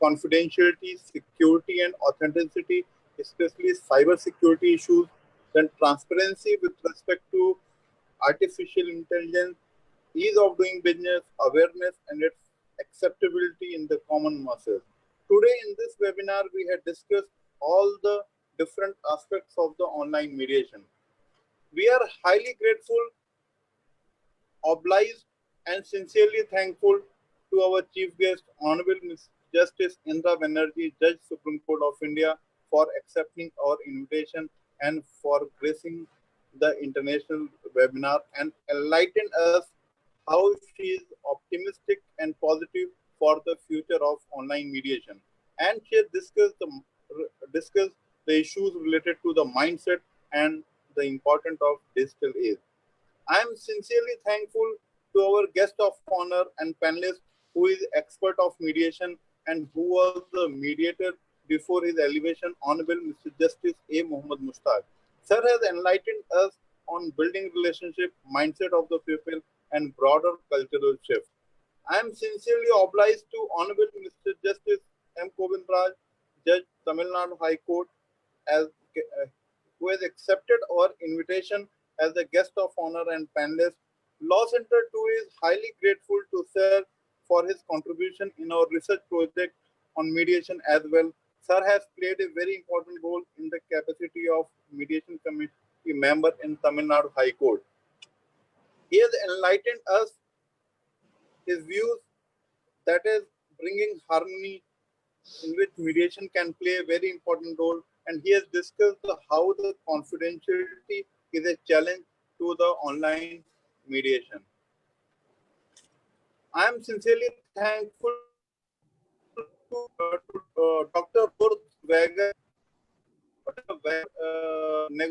confidentiality, security and authenticity, especially cyber security issues, then transparency with respect to artificial intelligence, ease of doing business, awareness, and its acceptability in the common masses. Today in this webinar, we had discussed all the different aspects of the online mediation. We are highly grateful, obliged, and sincerely thankful to our chief guest, Honorable Ms. Justice Indira Banerjee, Judge Supreme Court of India, for accepting our invitation and for gracing the international webinar and enlighten us how she is optimistic and positive for the future of online mediation. And she has discussed the issues related to the mindset and the importance of digital age. I am sincerely thankful to our guest of honor and panelist who is expert of mediation and who was the mediator before his elevation, Honorable Mr. Justice A. Mohammad Mushtaq. Sir has enlightened us on building relationship, mindset of the people, and broader cultural shift. I am sincerely obliged to Honorable Mr. Justice M. Govindraj, Judge Tamil Nadu High Court, who has accepted our invitation as a guest of honor and panelist. Law Center 2 is highly grateful to Sir for his contribution in our research project on mediation as well. Sir has played a very important role in the capacity of mediation committee member in Tamil Nadu High Court. He has enlightened us his views, that is bringing harmony, in which mediation can play a very important role, and he has discussed how the confidentiality is a challenge to the online mediation. I am sincerely thankful to Dr. Burt Weger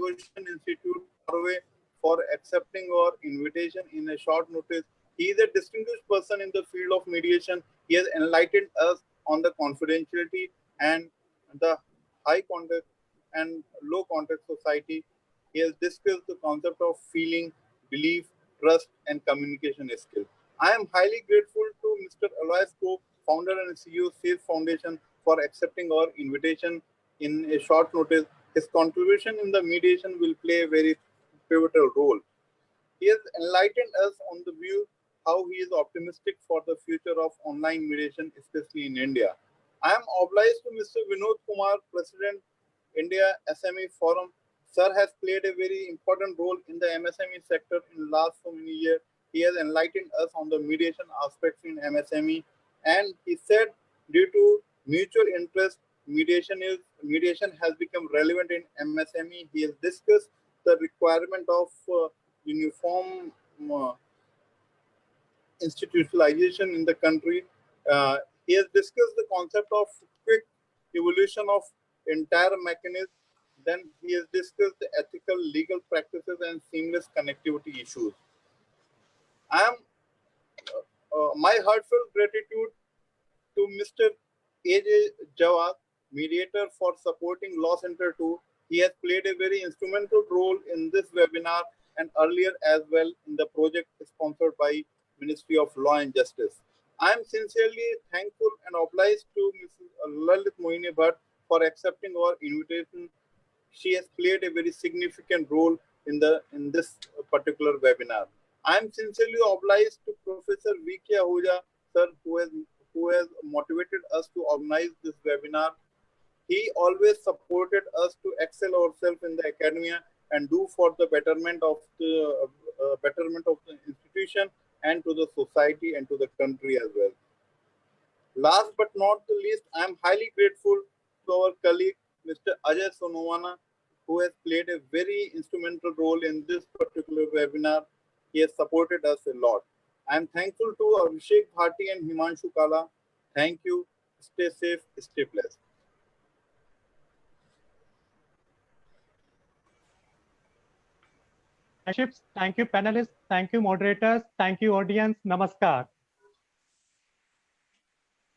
Negotiation Institute, Norway, for accepting our invitation in a short notice. He is a distinguished person in the field of mediation. He has enlightened us on the confidentiality and the high context and low context society. He has discussed the concept of feeling, belief, trust, and communication skill. I am highly grateful to Mr. Alois Ko, founder and CEO of SAFE Foundation, for accepting our invitation in a short notice. His contribution in the mediation will play a very pivotal role. He has enlightened us on the view how he is optimistic for the future of online mediation, especially in India. I am obliged to Mr. Vinod Kumar, President, India SME Forum. Sir has played a very important role in the MSME sector in the last so many years. He has enlightened us on the mediation aspects in MSME, and he said, due to mutual interest, mediation has become relevant in MSME. He has discussed the requirement of uniform institutionalization in the country. He has discussed the concept of quick evolution of entire mechanism. Then he has discussed the ethical legal practices and seamless connectivity issues. I am my heartfelt gratitude to Mr. AJ Jawad, mediator, for supporting Law Center 2. He has played a very instrumental role in this webinar and earlier as well in the project sponsored by Ministry of Law and Justice. I am sincerely thankful and obliged to Mrs. Lalit Mohini Bhat for accepting our invitation. She has played a very significant role in this particular webinar. I am sincerely obliged to Professor V.K. Ahuja, sir, who has motivated us to organize this webinar. He always supported us to excel ourselves in the academia and do for the betterment of the institution and to the society and to the country as well. Last but not the least, I am highly grateful to our colleague, Mr. Ajay Sonowana, who has played a very instrumental role in this particular webinar. He has supported us a lot. I am thankful to Abhishek Bhati and Himanshu Kala. Thank you. Stay safe, stay blessed. Thank you, panelists. Thank you, moderators. Thank you, audience. Namaskar.